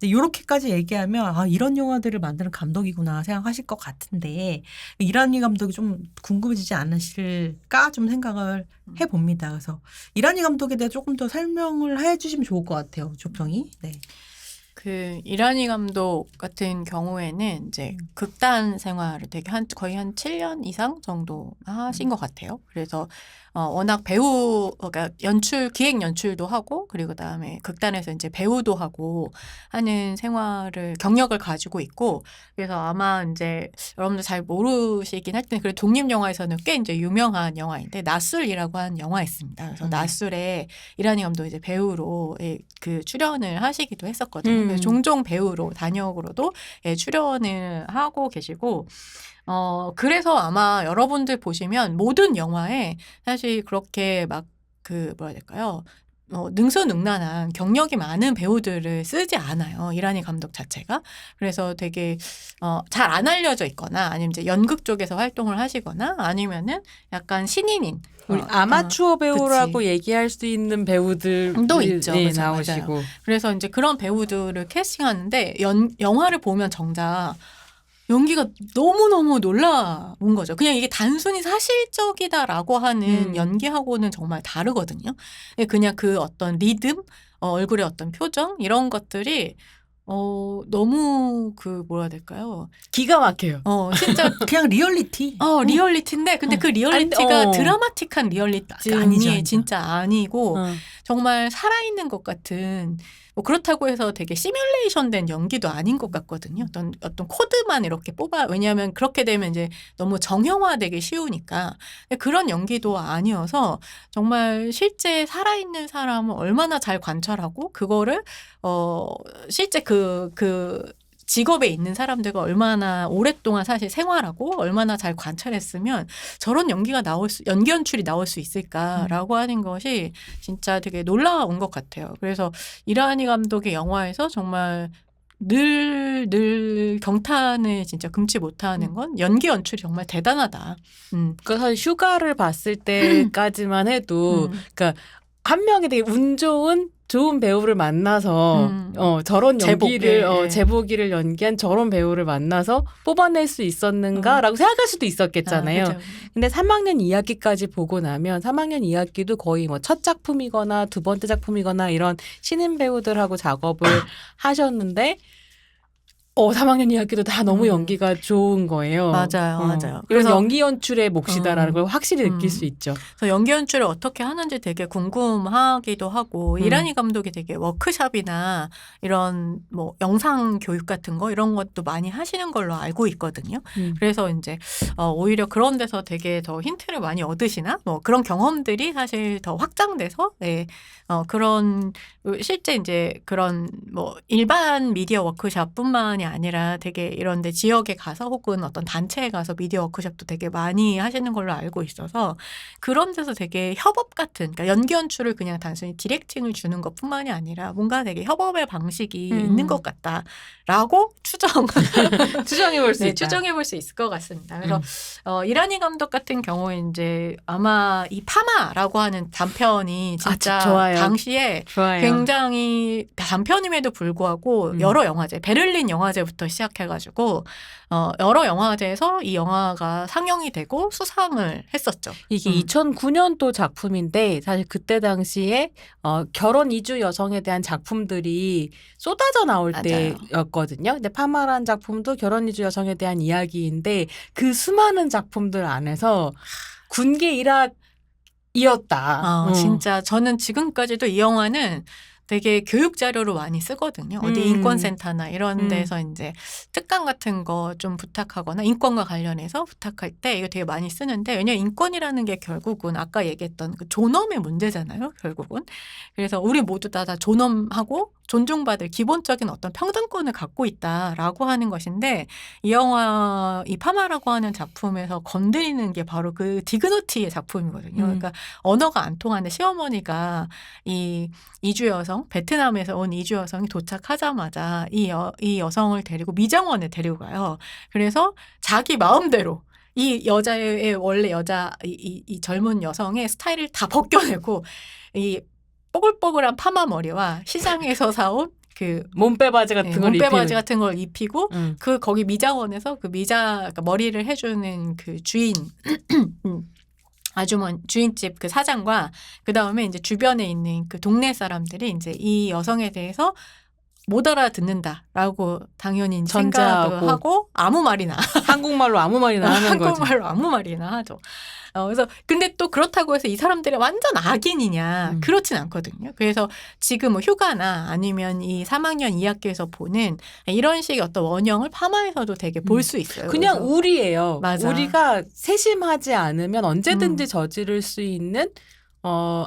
Speaker 1: 이렇게까지 얘기하면 이런 영화들을 만드는 감독이구나 생각하실 것 같은데 이란이 감독이 좀 궁금해지지 않으실까 좀 생각을 해봅니다. 그래서 이란이 감독에 대해 조금 더 설명을 해주시면 좋을 것 같아요. 조평이. 네.
Speaker 3: 그 이란이 감독 같은 경우에는 이제 극단 생활을 되게 거의 한 7년 이상 정도 하신 것 같아요. 그래서 워낙 그러니까 기획 연출도 하고 그리고 그다음에 극단에서 이제 배우도 하고 하는 경력을 가지고 있고 그래서 아마 이제 여러분들 잘 모르시긴 할 텐데 그래도 독립 영화에서는 꽤 이제 유명한 영화인데 나술이라고 하는 영화 있습니다. 그래서 나술에 이란이 감독이 이제 배우로 그 출연을 하시기도 했었거든요. 그래서 종종 배우로 단역으로도 출연을 하고 계시고 그래서 아마 여러분들 보시면 모든 영화에 사실 그렇게 막 뭐라 해야 될까요? 능수능란한 경력이 많은 배우들을 쓰지 않아요. 이란이 감독 자체가. 그래서 되게 잘 안 알려져 있거나 아니면 이제 연극 쪽에서 활동을 하시거나 아니면은 약간 신인인
Speaker 2: 우리 아마추어 배우라고
Speaker 3: 그치.
Speaker 2: 얘기할 수 있는 배우들도
Speaker 3: 있죠. 그렇죠.
Speaker 2: 나오시고.
Speaker 3: 맞아요. 그래서 이제 그런 배우들을 캐스팅하는데 영화를 보면 정작 연기가 너무너무 놀라운 거죠. 그냥 이게 단순히 사실적이다라고 하는 연기하고는 정말 다르거든요. 그냥 그 어떤 리듬, 얼굴의 어떤 표정 이런 것들이 너무 뭐라 해야 될까요?
Speaker 2: 기가 막혀요.
Speaker 1: 진짜 그냥 리얼리티.
Speaker 3: 리얼리티인데 근데 그 리얼리티가 드라마틱한 리얼리티가
Speaker 1: 아니죠.
Speaker 3: 진짜 아니고 정말 살아있는 것 같은 그렇다고 해서 되게 시뮬레이션 된 연기도 아닌 것 같거든요. 어떤 코드만 이렇게 왜냐하면 그렇게 되면 이제 너무 정형화되기 쉬우니까 그런 연기도 아니어서 정말 실제 살아있는 사람을 얼마나 잘 관찰하고 그거를 실제 그 직업에 있는 사람들과 얼마나 오랫동안 사실 생활하고 얼마나 잘 관찰했으면 저런 연기 연출이 나올 수 있을까라고 하는 것이 진짜 되게 놀라운 것 같아요. 그래서 이란이 감독의 영화에서 정말 늘 경탄을 진짜 금치 못하는 건 연기 연출이 정말 대단하다.
Speaker 2: 그러니까 사실 휴가를 봤을 때까지만 해도 그러니까 한 명이 되게 운 좋은 배우를 만나서 저런 연기를 제복이를 연기한 저런 배우를 만나서 뽑아낼 수 있었는가라고 생각할 수도 있었겠잖아요.
Speaker 3: 그렇죠.
Speaker 2: 근데 3학년 2학기까지 보고 나면 3학년 2학기도 거의 뭐 첫 작품이거나 두 번째 작품이거나 이런 신인 배우들하고 작업을 하셨는데 3학년 2학기도 다 너무 연기가 좋은 거예요.
Speaker 3: 맞아요.
Speaker 2: 그래서 연기 연출의 몫이다라는 걸 확실히 느낄 수 있죠.
Speaker 3: 그래서 연기 연출을 어떻게 하는지 되게 궁금하기도 하고 이란이 감독이 되게 워크숍이나 이런 뭐 영상 교육 같은 거 이런 것도 많이 하시는 걸로 알고 있거든요. 그래서 이제 오히려 그런 데서 되게 더 힌트를 많이 얻으시나 뭐 그런 경험들이 사실 더 확장돼서 그런 실제 이제 그런 뭐 일반 미디어 워크숍뿐만이 아니라 되게 이런데 지역에 가서 혹은 어떤 단체에 가서 미디어 워크숍도 되게 많이 하시는 걸로 알고 있어서 그런 데서 되게 협업 같은 그러니까 연기 연출을 그냥 단순히 디렉팅을 주는 것뿐만이 아니라 뭔가 되게 협업의 방식이 있는 것 같다라고
Speaker 2: 추정해볼 수 있다.
Speaker 3: 추정해볼 수 있을 것 같습니다. 그래서 이란이 감독 같은 경우에 이제 아마 이 파마라고 하는 단편이 진짜
Speaker 2: 좋아요.
Speaker 3: 당시에
Speaker 2: 좋아요.
Speaker 3: 굉장히 단편임에도 불구하고 여러 영화제 베를린 영화제부터 시작해가지고 여러 영화제에서 이 영화가 상영이 되고 수상을 했었죠.
Speaker 2: 이게 2009년도 작품인데 사실 그때 당시에 결혼 이주 여성에 대한 작품들이 쏟아져 나올
Speaker 3: 맞아요.
Speaker 2: 때였거든요. 근데 파마란 작품도 결혼 이주 여성에 대한 이야기인데 그 수많은 작품들 안에서 군계 일학이었다.
Speaker 3: 진짜 저는 지금까지도 이 영화는 되게 교육 자료로 많이 쓰거든요. 어디 인권센터나 이런 데서 이제 특강 같은 거 좀 부탁하거나 인권과 관련해서 부탁할 때 이거 되게 많이 쓰는데 왜냐면 인권이라는 게 결국은 아까 얘기했던 그 존엄의 문제잖아요. 결국은. 그래서 우리 모두 다 존엄하고 존중받을 기본적인 어떤 평등권을 갖고 있다라고 하는 것인데 이 영화 이 파마라고 하는 작품에서 건드리는 게 바로 그 디그노티의 작품이거든요. 그러니까 언어가 안 통하는 시어머니가 이 이주 여성 베트남에서 온 이주 여성이 도착하자마자 이 여성을 데리고 미장원에 데리고 가요. 그래서 자기 마음대로 이 여자의 원래 여자 이 젊은 여성의 스타일을 다 벗겨내고 이 뽀글뽀글한 파마 머리와 시장에서 사온 그
Speaker 2: 몸빼 바지 같은 걸
Speaker 3: 몸빼 바지
Speaker 2: 입히는.
Speaker 3: 같은 걸 입히고 그 거기 미장원에서 그 그러니까 머리를 해주는 그 주인 아주머니 주인집 그 사장과 그 다음에 이제 주변에 있는 그 동네 사람들이 이제 이 여성에 대해서 못 알아듣는다라고 당연히
Speaker 2: 전자하고.
Speaker 3: 생각을 하고 아무 말이나
Speaker 2: 한국말로 아무 말이나 하는 거죠.
Speaker 3: 한국말로 아무 말이나 하죠. 그래서 근데 또 그렇다고 해서 이 사람들이 완전 악인이냐 그렇진 않거든요. 그래서 지금 뭐 휴가나 아니면 이 3학년 2학기에서 보는 이런 식의 어떤 원형을 파마에서도 되게 볼 수 있어요.
Speaker 2: 그냥
Speaker 3: 그래서
Speaker 2: 우리예요.
Speaker 3: 맞아.
Speaker 2: 우리가 세심하지 않으면 언제든지 저지를 수 있는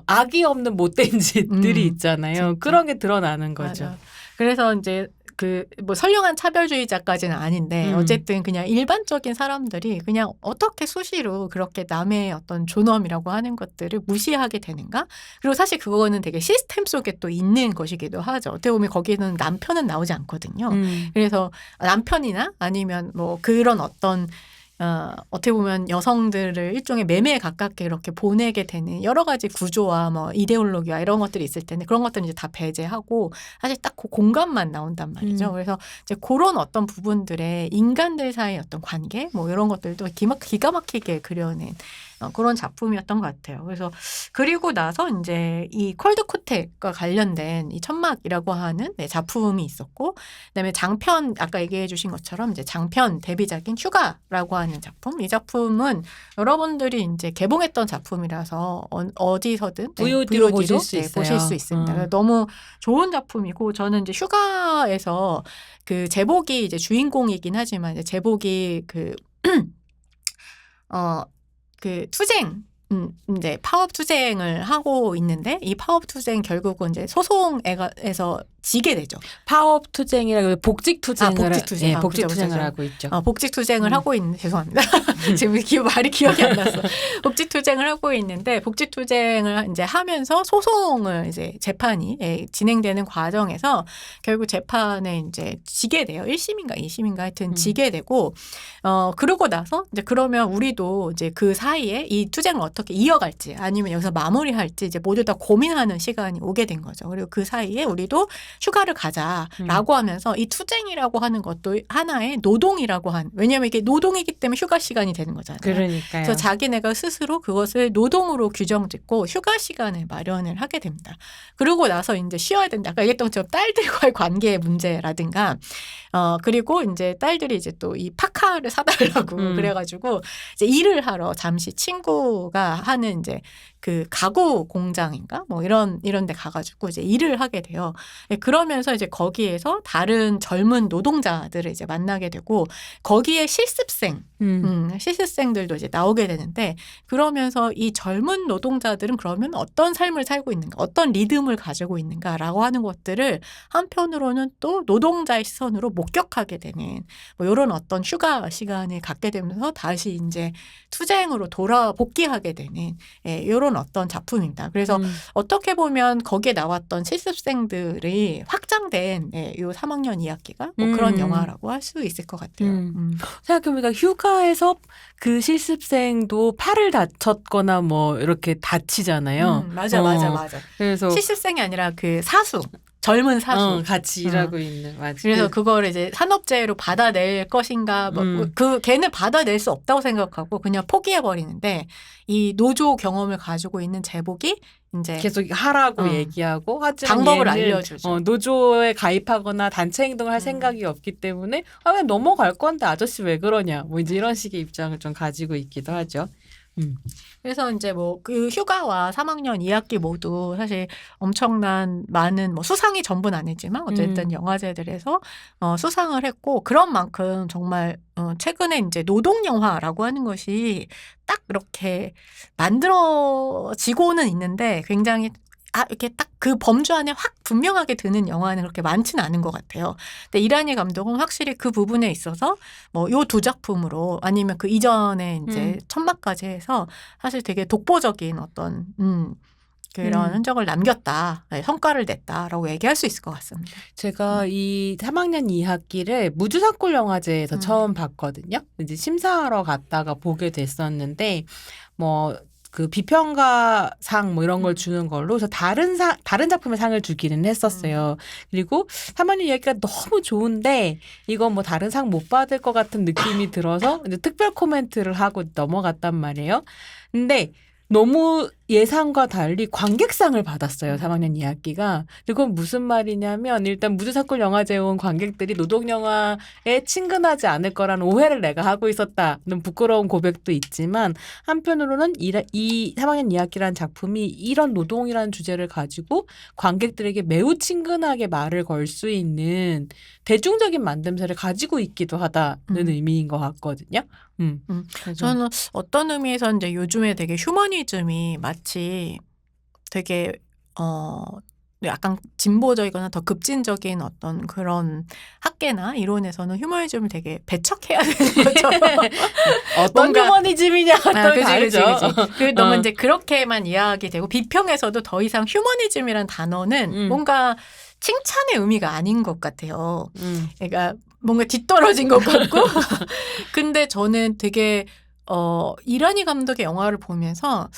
Speaker 2: 악이 없는 못된 짓들이 있잖아요.
Speaker 3: 진짜.
Speaker 2: 그런 게 드러나는 거죠.
Speaker 3: 맞아. 그래서 이제 그 뭐 선량한 차별주의자까지는 아닌데 어쨌든 그냥 일반적인 사람들이 그냥 어떻게 수시로 그렇게 남의 어떤 존엄이라고 하는 것들을 무시하게 되는가? 그리고 사실 그거는 되게 시스템 속에 또 있는 것이기도 하죠. 어떻게 보면 거기는 남편은 나오지 않거든요. 그래서 남편이나 아니면 뭐 그런 어떤 어떻게 보면 여성들을 일종의 매매에 가깝게 이렇게 보내게 되는 여러 가지 구조와 뭐 이데올로기와 이런 것들이 있을 텐데 그런 것들은 이제 다 배제하고 사실 딱 그 공간만 나온단 말이죠. 그래서 이제 그런 어떤 부분들의 인간들 사이의 어떤 관계 뭐 이런 것들도 기가 막히게 그려낸 그런 작품이었던 것 같아요. 그래서 그리고 나서 이제 이 콜드 코텍과 관련된 이 천막이라고 하는 작품이 있었고, 그다음에 장편 아까 얘기해 주신 것처럼 이제 장편 데뷔작인 휴가라고 하는 작품. 이 작품은 여러분들이 이제 개봉했던 작품이라서 어디서든
Speaker 2: VOD로 보실 수 있어요.
Speaker 3: 보실 수 있습니다. 너무 좋은 작품이고 저는 이제 휴가에서 그 제복이 이제 주인공이긴 하지만 이제 제복이 그 투쟁, 이제 파업 투쟁을 하고 있는데 이 파업 투쟁 결국은 이제 소송에서 지게 되죠.
Speaker 2: 파업 투쟁이라고 복직 투쟁을
Speaker 3: 복직투쟁.
Speaker 2: 복직
Speaker 3: 그죠,
Speaker 2: 투쟁을
Speaker 3: 그죠.
Speaker 2: 하고 있죠.
Speaker 3: 복직 투쟁을 하고 있는 죄송합니다. 지금 말이 기억이 안 났어. 복직 투쟁을 하고 있는데 복직 투쟁을 이제 하면서 소송을 이제 재판이 진행되는 과정에서 결국 재판에 이제 지게 돼요. 1심인가 2심인가 하여튼 지게 되고 그러고 나서 이제 그러면 우리도 이제 그 사이에 이 투쟁을 어떻게 이어갈지 아니면 여기서 마무리할지 이제 모두 다 고민하는 시간이 오게 된 거죠. 그리고 그 사이에 우리도 휴가를 가자라고 하면서 이 투쟁이라고 하는 것도 하나의 노동이라고 왜냐하면 이게 노동이기 때문에 휴가 시간이 되는 거잖아요.
Speaker 2: 그러니까요.
Speaker 3: 그래서 자기네가 스스로 그것을 노동으로 규정짓고 휴가 시간을 마련을 하게 됩니다. 그러고 나서 이제 쉬어야 된다. 아까 얘기했던 것처럼 딸들과의 관계의 문제라든가 그리고 이제 딸들이 이제 또 이 파카를 사달라고 그래가지고 이제 일을 하러 잠시 친구가 하는 이제 그 가구 공장인가 뭐 이런 데 가가지고 이제 일을 하게 돼요. 그러면서 이제 거기에서 다른 젊은 노동자들을 이제 만나게 되고 거기에 실습생들도 이제 나오게 되는데 그러면서 이 젊은 노동자들은 그러면 어떤 삶을 살고 있는가, 어떤 리듬을 가지고 있는가라고 하는 것들을 한편으로는 또 노동자의 시선으로 목격하게 되는 뭐 이런 어떤 휴가 시간을 갖게 되면서 다시 이제 투쟁으로 복귀하게 되는 이런 어떤 작품입니다. 그래서 어떻게 보면 거기에 나왔던 실습생들이 확장된 요 3학년 2학기가 뭐 그런 영화라고 할 수 있을 것 같아요.
Speaker 2: 생각해보니까 휴가에서 그 실습생도 팔을 다쳤거나 뭐 이렇게 다치잖아요.
Speaker 3: 맞아.
Speaker 2: 그래서
Speaker 3: 실습생이 아니라 그 젊은 사수.
Speaker 2: 같이 일하고 있는. 맞아.
Speaker 3: 그래서 그거를 이제 산업재해로 받아낼 것인가, 걔는 받아낼 수 없다고 생각하고 그냥 포기해버리는데 이 노조 경험을 가지고 있는 제복이 이제
Speaker 2: 계속 하라고 얘기하고 하지만
Speaker 3: 방법을
Speaker 2: 얘는
Speaker 3: 알려주죠.
Speaker 2: 노조에 가입하거나 단체 행동을 할 생각이 없기 때문에 그냥 넘어갈 건데 아저씨 왜 그러냐 뭐 이제 이런 식의 입장을 좀 가지고 있기도 하죠.
Speaker 3: 그래서 이제 뭐 그 휴가와 3학년 2학기 모두 사실 엄청난 많은 뭐 수상이 전부는 아니지만 어쨌든 영화제들에서 수상을 했고 그런 만큼 정말 최근에 이제 노동 영화라고 하는 것이 딱 이렇게 만들어지고는 있는데 굉장히 이렇게 딱 그 범주 안에 확 분명하게 드는 영화는 그렇게 많지는 않은 것 같아요. 근데 이란희 감독은 확실히 그 부분에 있어서 뭐 요 두 작품으로 아니면 그 이전에 이제 천막까지 해서 사실 되게 독보적인 어떤 그런 흔적을 남겼다, 네, 성과를 냈다라고 얘기할 수 있을 것 같습니다.
Speaker 2: 제가 이 3학년 2학기를 무주산골 영화제에서 처음 봤거든요. 이제 심사하러 갔다가 보게 됐었는데 뭐 그 비평가상 뭐 이런 걸 주는 걸로 그래서 다른 작품의 상을 주기는 했었어요. 그리고 3학년 이야기가 너무 좋은데 이건 뭐 다른 상 못 받을 것 같은 느낌이 들어서 이제 특별 코멘트를 하고 넘어갔단 말이에요. 근데 너무 예상과 달리 관객상을 받았어요. 3학년 2학기가. 그건 무슨 말이냐면 일단 무주사골 영화제에 온 관객들이 노동영화에 친근하지 않을 거라는 오해를 내가 하고 있었다는 부끄러운 고백도 있지만 한편으로는 이 3학년 2학기라는 작품이 이런 노동이라는 주제를 가지고 관객들에게 매우 친근하게 말을 걸 수 있는 대중적인 만듦새를 가지고 있기도 하다는 의미인 것 같거든요.
Speaker 3: 저는 어떤 의미에서 이제 요즘에 되게 휴머니즘이 마치 되게 약간 진보적이거나 더 급진적인 어떤 그런 학계나 이론에서는 휴머니즘을 되게 배척해야 되는 것처럼
Speaker 2: 어떤 휴머니즘이냐가 또
Speaker 3: 그치.
Speaker 2: 다르죠.
Speaker 3: 그 너무 이제 그렇게만 이야기되고 비평에서도 더 이상 휴머니즘이란 단어는 뭔가 칭찬의 의미가 아닌 것 같아요. 그러니까 뭔가 뒤떨어진 것 같고. 근데 저는 되게 이란희 감독의 영화를 보면서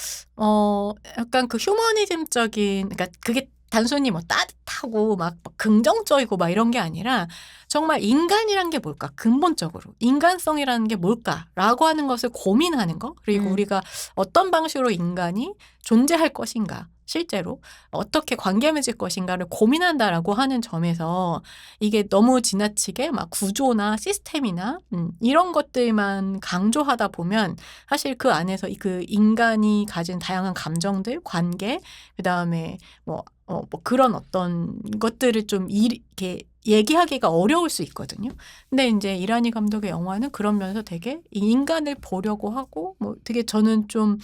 Speaker 3: 약간 그 휴머니즘적인 그러니까 그게 단순히 뭐 따뜻하고 막 긍정적이고 막 이런 게 아니라 정말 인간이란 게 뭘까? 근본적으로 인간성이라는 게 뭘까라고 하는 것을 고민하는 거. 그리고 우리가 어떤 방식으로 인간이 존재할 것인가? 실제로 어떻게 관계 맺을 것인가를 고민한다라고 하는 점에서 이게 너무 지나치게 막 구조나 시스템이나 이런 것들만 강조하다 보면 사실 그 안에서 그 인간이 가진 다양한 감정들, 관계, 그다음에 뭐 그런 어떤 것들을 좀 이렇게 얘기하기가 어려울 수 있거든요. 근데 이제 이란희 감독의 영화는 그런 면에서 되게 이 인간을 보려고 하고 뭐 되게 저는 좀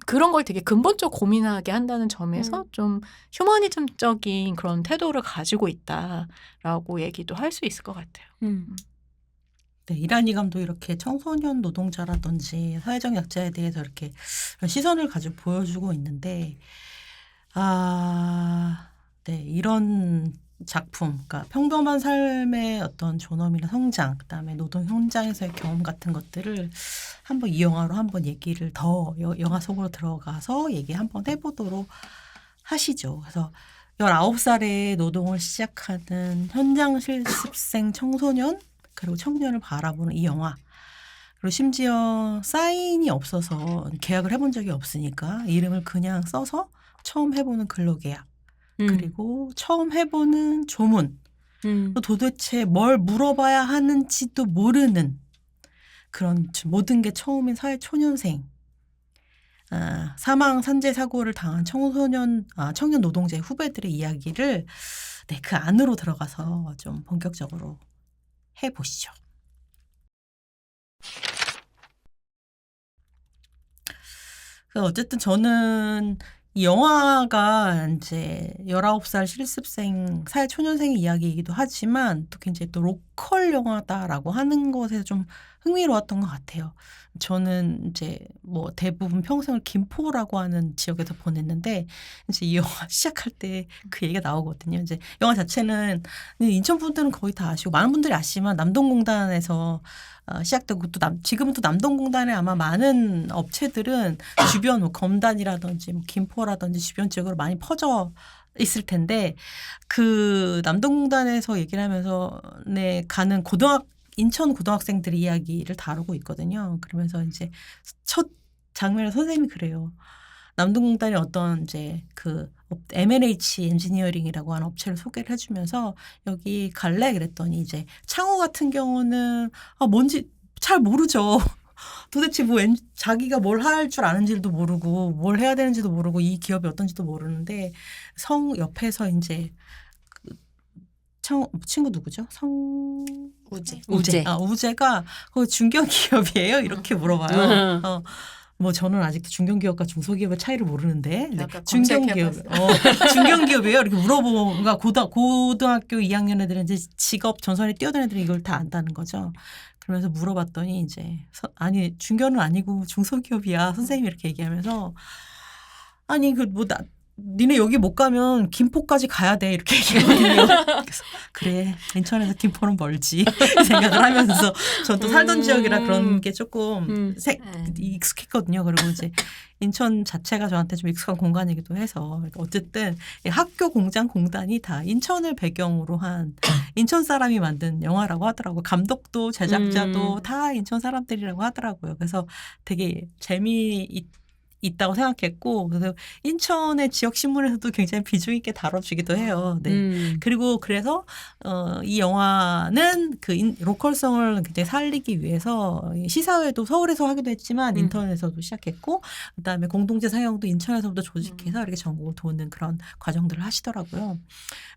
Speaker 3: 그런 걸 되게 근본적으로 고민하게 한다는 점에서 좀 휴머니즘적인 그런 태도를 가지고 있다라고 얘기도 할 수 있을 것 같아요.
Speaker 1: 네, 이란희 감독이 이렇게 청소년 노동자라든지 사회적 약자에 대해서 이렇게 시선을 가지고 보여주고 있는데, 네, 이런 작품, 그러니까 평범한 삶의 어떤 존엄이나 성장, 그다음에 노동 현장에서의 경험 같은 것들을 한번 이 영화로 한번 얘기를 더 영화 속으로 들어가서 얘기 한번 해보도록 하시죠. 그래서 19살에 노동을 시작하는 현장 실습생 청소년 그리고 청년을 바라보는 이 영화. 그리고 심지어 사인이 없어서 계약을 해본 적이 없으니까 이름을 그냥 써서 처음 해보는 근로계약. 그리고 처음 해보는 조문. 또 도대체 뭘 물어봐야 하는지도 모르는 그런 모든 게 처음인 사회초년생. 사망 산재 사고를 당한 청년 노동자의 후배들의 이야기를 네, 그 안으로 들어가서 좀 본격적으로 해보시죠. 어쨌든 저는 이 영화가 이제 19살 실습생, 사회초년생의 이야기이기도 하지만 또 굉장히 또 로컬 영화다라고 하는 것에 좀 흥미로웠던 것 같아요. 저는 이제 뭐 대부분 평생을 김포라고 하는 지역에서 보냈는데 이제 이 영화 시작할 때 그 얘기가 나오거든요. 이제 영화 자체는 인천 분들은 거의 다 아시고 많은 분들이 아시지만 남동공단에서 시작되고 또 지금은 또 남동공단에 아마 많은 업체들은 주변 뭐 검단이라든지 뭐 김포라든지 주변 지역으로 많이 퍼져 있을 텐데 그 남동공단에서 얘기를 하면서 가는 인천 고등학생들의 이야기를 다루고 있거든요. 그러면서 이제 첫 장면에 선생님이 그래요. 남동공단이 어떤 이제 그 M&H 엔지니어링이라고 하는 업체를 소개를 해주면서 여기 갈래 그랬더니 이제 창호 같은 경우는 뭔지 잘 모르죠. 도대체 뭐 자기가 뭘 할 줄 아는지도 모르고 뭘 해야 되는지도 모르고 이 기업이 어떤지도 모르는데 성 옆에서 이제 친구 누구죠?
Speaker 3: 우재.
Speaker 1: 우재가 그 중견기업이에요? 이렇게 물어봐요. 뭐 저는 아직도 중견기업과 중소기업의 차이를 모르는데 네. 중견기업, 중견기업이에요. 이렇게 물어보고 그러니까 고등학교 2학년 애들은 이제 직업 전선에 뛰어든 애들은 이걸 다 안다는 거죠. 그러면서 물어봤더니 이제 아니 중견은 아니고 중소기업이야 선생님이 이렇게 얘기하면서 아니 니네 여기 못 가면 김포까지 가야 돼 이렇게 얘기하거든요. 그래서 그래 인천에서 김포는 멀지 생각을 하면서 전 또 살던 지역이라 그런 게 조금 익숙했거든요. 그리고 이제 인천 자체가 저한테 좀 익숙한 공간이기도 해서 어쨌든 학교 공장 공단이 다 인천을 배경으로 한 인천 사람이 만든 영화라고 하더라고요. 감독도 제작자도 다 인천 사람들이라고 하더라고요. 그래서 되게 있다고 생각했고 그래서 인천의 지역 신문에서도 굉장히 비중 있게 다뤄주기도 해요. 네. 그리고 그래서 이 영화는 그 로컬성을 굉장히 살리기 위해서 시사회도 서울에서 하기도 했지만 인천에서도 시작했고 그다음에 공동체 상영도 인천에서부터 조직해서 이렇게 전국을 도는 그런 과정들을 하시더라고요.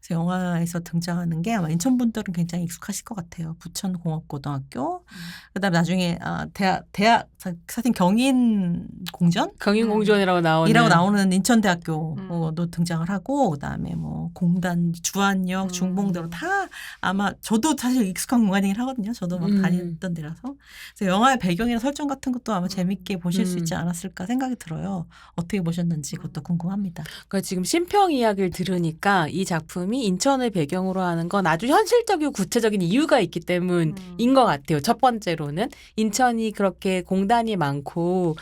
Speaker 1: 그래서 영화에서 등장하는 게 아마 인천 분들은 굉장히 익숙하실 것 같아요. 부천공업고등학교 그다음에 나중에 대학 사실 경인공전
Speaker 2: 경인공전이라고 나오는
Speaker 1: 인천대학교도 등장을 하고 그다음에 뭐 공단 주안역 중봉대로 다 아마 저도 사실 익숙한 공간이긴 하거든요. 저도 막 다녔던 데라서 그래서 영화의 배경이나 설정 같은 것도 아마 재밌게 보실 수 있지 않았을까 생각이 들어요. 어떻게 보셨는지 그것도 궁금합니다.
Speaker 2: 그러니까 지금 심평 이야기를 들으니까 이 작품이 인천을 배경으로 하는 건 아주 현실적이고 구체적인 이유가 있기 때문인 것 같아요. 첫 번째로는 인천이 그렇게 공단이 많고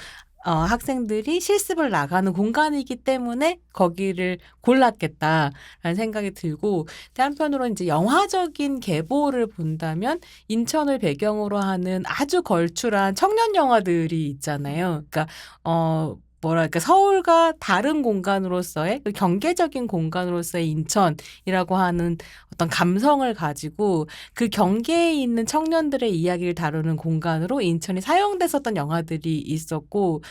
Speaker 2: 학생들이 실습을 나가는 공간이기 때문에 거기를 골랐겠다라는 생각이 들고 한편으로는 이제 영화적인 계보를 본다면 인천을 배경으로 하는 아주 걸출한 청년 영화들이 있잖아요. 그러니까 뭐랄까 서울과 다른 공간으로서의 경계적인 공간으로서의 인천이라고 하는 어떤 감성을 가지고 그 경계에 있는 청년들의 이야기를 다루는 공간으로 인천이 사용됐었던 영화들이 있었고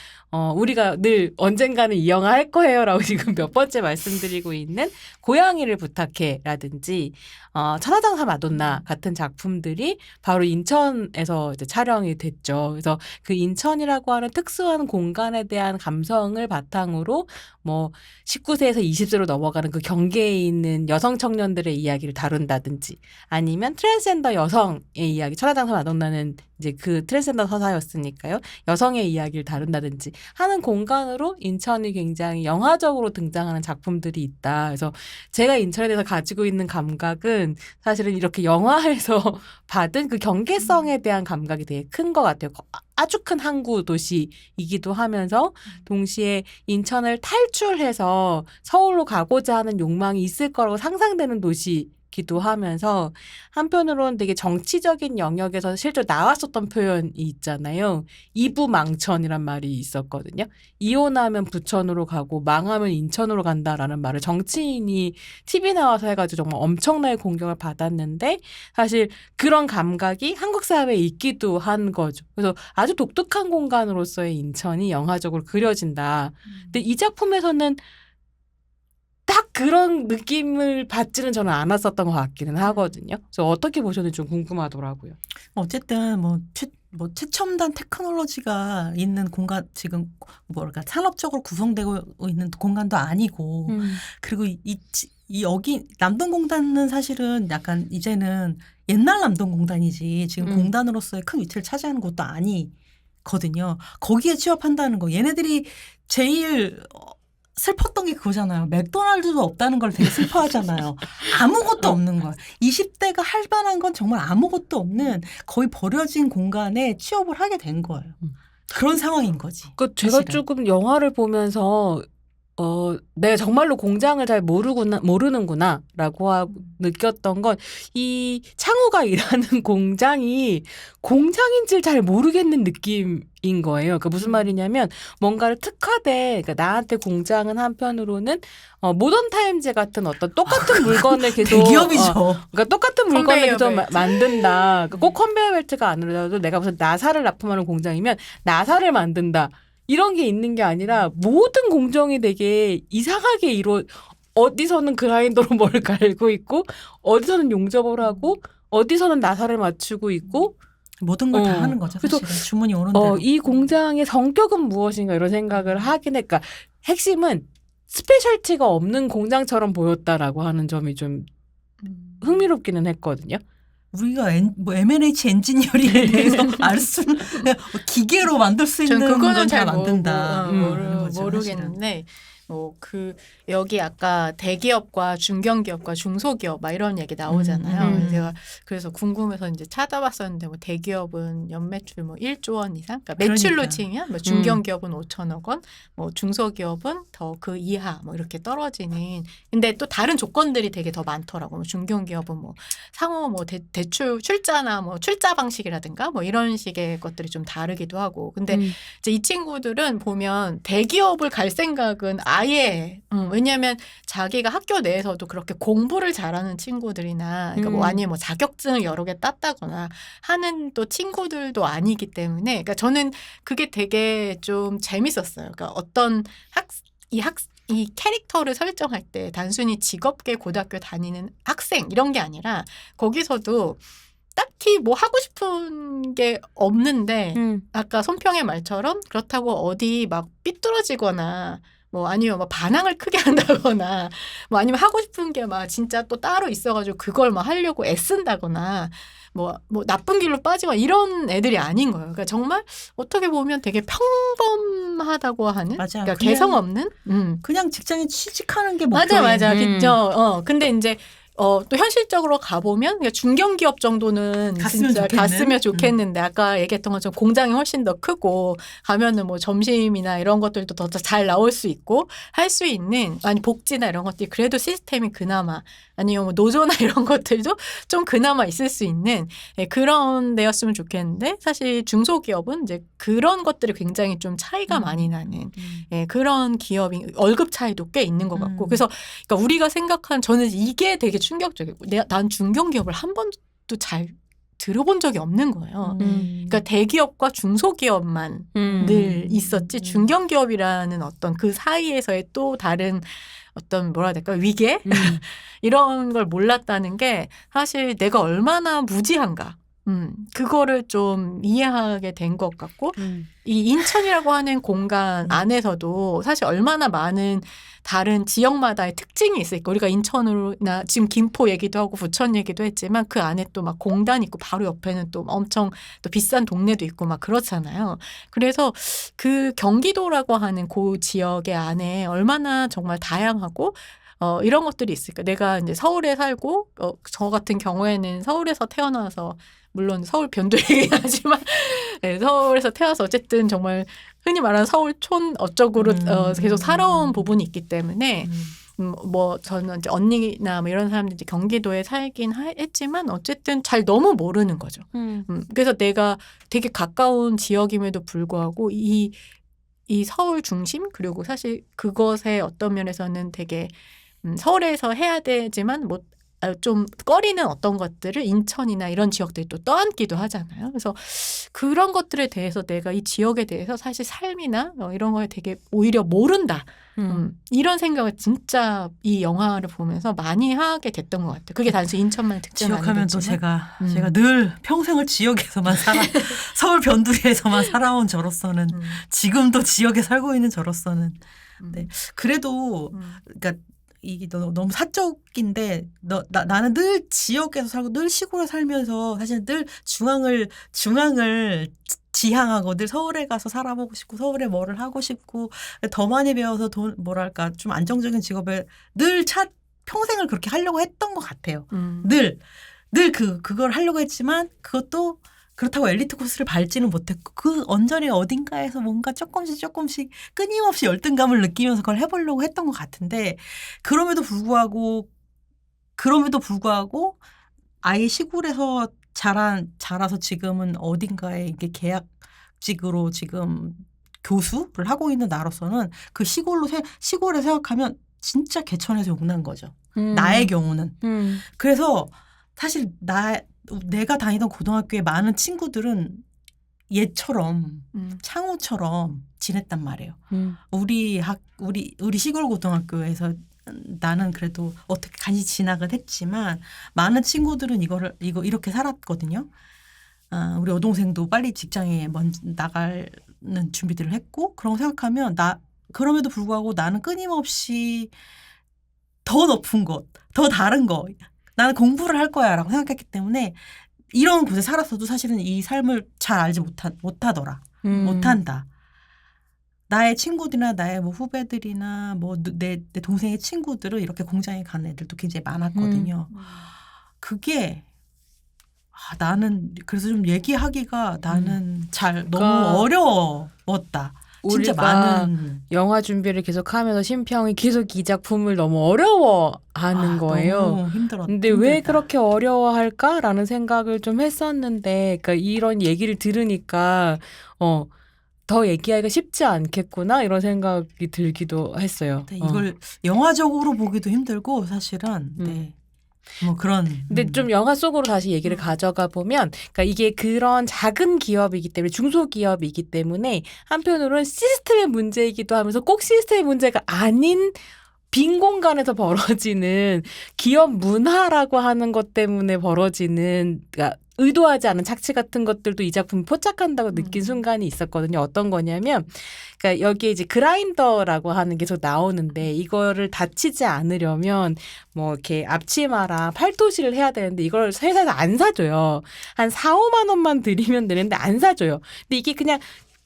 Speaker 2: 우리가 늘 언젠가는 이 영화 할 거예요라고 지금 몇 번째 말씀드리고 있는 고양이를 부탁해라든지 천하장사 마돈나 같은 작품들이 바로 인천에서 이제 촬영이 됐죠. 그래서 그 인천이라고 하는 특수한 공간에 대한 감성을 바탕으로 뭐 19세에서 20세로 넘어가는 그 경계에 있는 여성 청년들의 이야기를 다룬다든지 아니면 트랜스젠더 여성의 이야기 천하장사 마돈나는 이제 그 트랜스젠더 서사였으니까요. 여성의 이야기를 다룬다든지 하는 공간으로 인천이 굉장히 영화적으로 등장하는 작품들이 있다. 그래서 제가 인천에 대해서 가지고 있는 감각은 사실은 이렇게 영화에서 받은 그 경계성에 대한 감각이 되게 큰 것 같아요. 아주 큰 항구 도시이기도 하면서 동시에 인천을 탈출해서 서울로 가고자 하는 욕망이 있을 거라고 상상되는 도시기도 하면서 한편으로는 되게 정치적인 영역에서 실제로 나왔었던 표현이 있잖아요. 이부망천이란 말이 있었거든요. 이혼하면 부천으로 가고 망하면 인천으로 간다라는 말을 정치인이 TV 나와서 해가지고 정말 엄청나게 공격을 받았는데 사실 그런 감각이 한국 사회에 있기도 한 거죠. 그래서 아주 독특한 공간으로서의 인천이 영화적으로 그려진다. 근데 이 작품에서는 딱 그런 느낌을 받지는 저는 않았었던 것 같기는 하거든요. 그래서 어떻게 보셨는지 좀 궁금하더라고요.
Speaker 1: 어쨌든 뭐 최첨단 테크놀로지가 있는 공간 지금 뭐랄까 산업적으로 구성되고 있는 공간도 아니고 그리고 여기 남동공단은 사실은 약간 이제는 옛날 남동공단이지 지금 공단으로서의 큰 위치를 차지하는 것도 아니거든요. 거기에 취업한다는 거 얘네들이 제일 슬펐던 게 그거잖아요. 맥도날드도 없다는 걸 되게 슬퍼하잖아요. 아무것도 없는 거야. 20대가 할 만한 건 정말 아무것도 없는 거의 버려진 공간에 취업을 하게 된 거예요. 그런 상황인 거지.
Speaker 2: 제가 조금 영화를 보면서 내가 정말로 공장을 잘 모르는구나라고 느꼈던 건 이 창호가 일하는 공장이 공장인지를 잘 모르겠는 느낌인 거예요. 그러니까 무슨 말이냐면 뭔가를 특화돼, 그러니까 나한테 공장은 한편으로는 모던타임즈 같은 어떤 똑같은 물건을 계속
Speaker 1: 대기업이죠.
Speaker 2: 그러니까 똑같은 물건을 계속
Speaker 3: 컨베이어 벨트.
Speaker 2: 만든다. 그러니까 꼭 컨베이어 벨트가 아니라도 내가 무슨 나사를 납품하는 공장이면 나사를 만든다. 이런 게 있는 게 아니라 모든 공정이 되게 이상하게 어디서는 그라인더로 뭘 갈고 있고 어디서는 용접을 하고 어디서는 나사를 맞추고 있고
Speaker 1: 모든 걸 다 하는 거죠.
Speaker 2: 그래서
Speaker 1: 사실은 주문이 오는 대로.
Speaker 2: 이 공장의 성격은 무엇인가 이런 생각을 하긴 해. 그러니까 핵심은 스페셜티가 없는 공장처럼 보였다라고 하는 점이 좀 흥미롭기는 했거든요.
Speaker 1: 우리가 M&H 엔지니어링에 대해서 알 수는 기계로 만들 수 있는
Speaker 3: 전 그거는
Speaker 1: 건 잘
Speaker 3: 잘
Speaker 1: 만든다.
Speaker 3: 모르겠는데 뭐 여기 아까 대기업과 중견기업과 중소기업 막 이런 얘기 나오잖아요. 그래서 궁금해서 이제 찾아봤었는데 뭐 대기업은 연매출 뭐 1조 원 이상, 그러니까 매출로
Speaker 1: 그러니까.
Speaker 3: 치면 뭐 중견기업은 5천억 원, 뭐 중소기업은 더 그 이하 뭐 이렇게 떨어지는. 근데 또 다른 조건들이 되게 더 많더라고. 뭐 중견기업은 뭐 상호 뭐 대출 출자나 뭐 출자 방식이라든가 뭐 이런 식의 것들이 좀 다르기도 하고. 근데 이제 이 친구들은 보면 대기업을 갈 생각은 아예 왜냐하면 자기가 학교 내에서도 그렇게 공부를 잘하는 친구들이나 그러니까 뭐 아니면 뭐 자격증을 여러 개 땄다거나 하는 또 친구들도 아니기 때문에 그러니까 저는 그게 되게 좀 재밌었어요. 그러니까 어떤 이 캐릭터를 설정할 때 단순히 직업계 고등학교 다니는 학생 이런 게 아니라 거기서도 딱히 뭐 하고 싶은 게 없는데 아까 손평의 말처럼 그렇다고 어디 막 삐뚤어지거나 뭐 아니면 막 반항을 크게 한다거나 뭐 아니면 하고 싶은 게 막 진짜 또 따로 있어가지고 그걸 막 하려고 애쓴다거나 뭐 나쁜 길로 빠지거나 이런 애들이 아닌 거예요. 그러니까 정말 어떻게 보면 되게 평범하다고 하는,
Speaker 1: 맞아.
Speaker 3: 그러니까 개성 없는,
Speaker 1: 그냥 직장에 취직하는 게 목표예요.
Speaker 3: 맞아, 그죠. 근데 이제 또 현실적으로 가보면 그러니까 중견기업 정도는 진짜 갔으면 좋겠는데 아까 얘기했던 것처럼 공장이 훨씬 더 크고 가면은 뭐 점심이나 이런 것들도 더 잘 나올 수 있고 할 수 있는 아니 복지나 이런 것들이 그래도 시스템이 그나마 아니면 뭐 노조나 이런 것들도 좀 그나마 있을 수 있는 그런 데였으면 좋겠는데 사실 중소기업은 이제 그런 것들이 굉장히 좀 차이가 많이 나는 그런 기업이 월급 차이도 꽤 있는 것 같고 그래서 그러니까 우리가 생각한 저는 이게 되게 충격적이고 난 중견기업을 한 번도 잘 들어본 적이 없는 거예요. 그러니까 대기업과 중소기업만 늘 있었지 중견기업이라는 어떤 그 사이에서의 또 다른 어떤 뭐라 해야 될까 위계 이런 걸 몰랐다는 게 사실 내가 얼마나 무지한가 그거를 좀 이해하게 된 것 같고 이 인천이라고 하는 공간 안에서도 사실 얼마나 많은 다른 지역마다의 특징이 있으니까 우리가 인천으로나 지금 김포 얘기도 하고 부천 얘기도 했지만 그 안에 또 막 공단 있고 바로 옆에는 또 엄청 또 비싼 동네도 있고 막 그렇잖아요. 그래서 그 경기도라고 하는 그 지역의 안에 얼마나 정말 다양하고 이런 것들이 있을까. 내가 이제 서울에 살고 저 같은 경우에는 서울에서 태어나서 물론 서울 변두리긴 하지만 네, 서울에서 태어나서 어쨌든 정말 흔히 말하는 서울촌 어쩌고로 계속 살아온 부분이 있기 때문에 뭐 저는 이제 언니나 뭐 이런 사람들이 이제 경기도에 살긴 했지만 어쨌든 잘 너무 모르는 거죠. 그래서 내가 되게 가까운 지역임에도 불구하고 이 서울 중심 그리고 사실 그것의 어떤 면에서는 되게 서울에서 해야 되지만 뭐 좀 꺼리는 어떤 것들을 인천이나 이런 지역들이 또 떠안기도 하잖아요. 그래서 그런 것들에 대해서 내가 이 지역에 대해서 사실 삶이나 이런 거에 되게 오히려 모른다. 이런 생각을 진짜 이 영화를 보면서 많이 하게 됐던 것 같아요. 그게 단순히 인천만의 특징은
Speaker 1: 지역하면 또
Speaker 3: 아니겠지만.
Speaker 1: 제가 늘 평생을 지역에서만 서울 변두리에서만 살아온 저로서는 지금도 지역에 살고 있는 저로서는 네. 그래도 그러니까 이게 너무 사적인데 나는 늘 지역에서 살고 늘 시골에 살면서 사실 늘 중앙을 지향하고 늘 서울에 가서 살아보고 싶고 서울에 뭐를 하고 싶고 더 많이 배워서 뭐랄까 좀 안정적인 직업에 늘 평생을 그렇게 하려고 했던 것 같아요. 늘 그걸 하려고 했지만 그것도 그렇다고 엘리트 코스를 밟지는 못했고 그 언저리 어딘가에서 뭔가 조금씩 끊임없이 열등감을 느끼면서 그걸 해보려고 했던 것 같은데 그럼에도 불구하고 아예 시골에서 자라서 지금은 어딘가에 이게 계약직으로 지금 교수를 하고 있는 나로서는 그 시골에 생각하면 진짜 개천에서 용난 거죠. 나의 경우는. 그래서 사실 내가 다니던 고등학교에 많은 친구들은 얘처럼 창우처럼 지냈단 말이에요. 우리 시골 고등학교에서 나는 그래도 어떻게 간신히 진학을 했지만 많은 친구들은 이거 이렇게 살았거든요. 우리 여동생도 빨리 직장에 나가는 준비들을 했고 그런 거 생각하면 그럼에도 불구하고 나는 끊임없이 더 높은 것, 더 다른 거 나는 공부를 할 거야라고 생각했기 때문에 이런 곳에 살았어도 사실은 이 삶을 잘 알지 못하더라. 못한다. 나의 친구들이나 나의 뭐 후배들이나 뭐 내 동생의 친구들은 이렇게 공장에 간 애들도 굉장히 많았거든요. 그게 나는 그래서 좀 얘기하기가 나는 너무 어려웠다. 진짜
Speaker 2: 우리가
Speaker 1: 많은
Speaker 2: 영화 준비를 계속하면서 심평이 계속 이 작품을 너무 어려워하는 거예요.
Speaker 1: 너무
Speaker 2: 근데 왜 그렇게 어려워할까라는 생각을 좀 했었는데, 그러니까 이런 얘기를 들으니까 더 얘기하기가 쉽지 않겠구나 이런 생각이 들기도 했어요.
Speaker 1: 네, 이걸 영화적으로 보기도 힘들고 사실은 네. 뭐 그런.
Speaker 2: 근데 좀 영화 속으로 다시 얘기를 가져가 보면, 그러니까 이게 그런 작은 기업이기 때문에 중소기업이기 때문에 한편으로는 시스템의 문제이기도 하면서 꼭 시스템의 문제가 아닌 빈 공간에서 벌어지는 기업 문화라고 하는 것 때문에 벌어지는 그러니까 의도하지 않은 착취 같은 것들도 이 작품이 포착한다고 느낀 순간이 있었거든요. 어떤 거냐면 그러니까 여기에 이제 그라인더라고 하는 게 계속 나오는데 이거를 다치지 않으려면 뭐 이렇게 앞치마랑 팔토시를 해야 되는데 이걸 회사에서 안 사줘요. 한 4, 5만 원만 드리면 되는데 안 사줘요. 근데 이게 그냥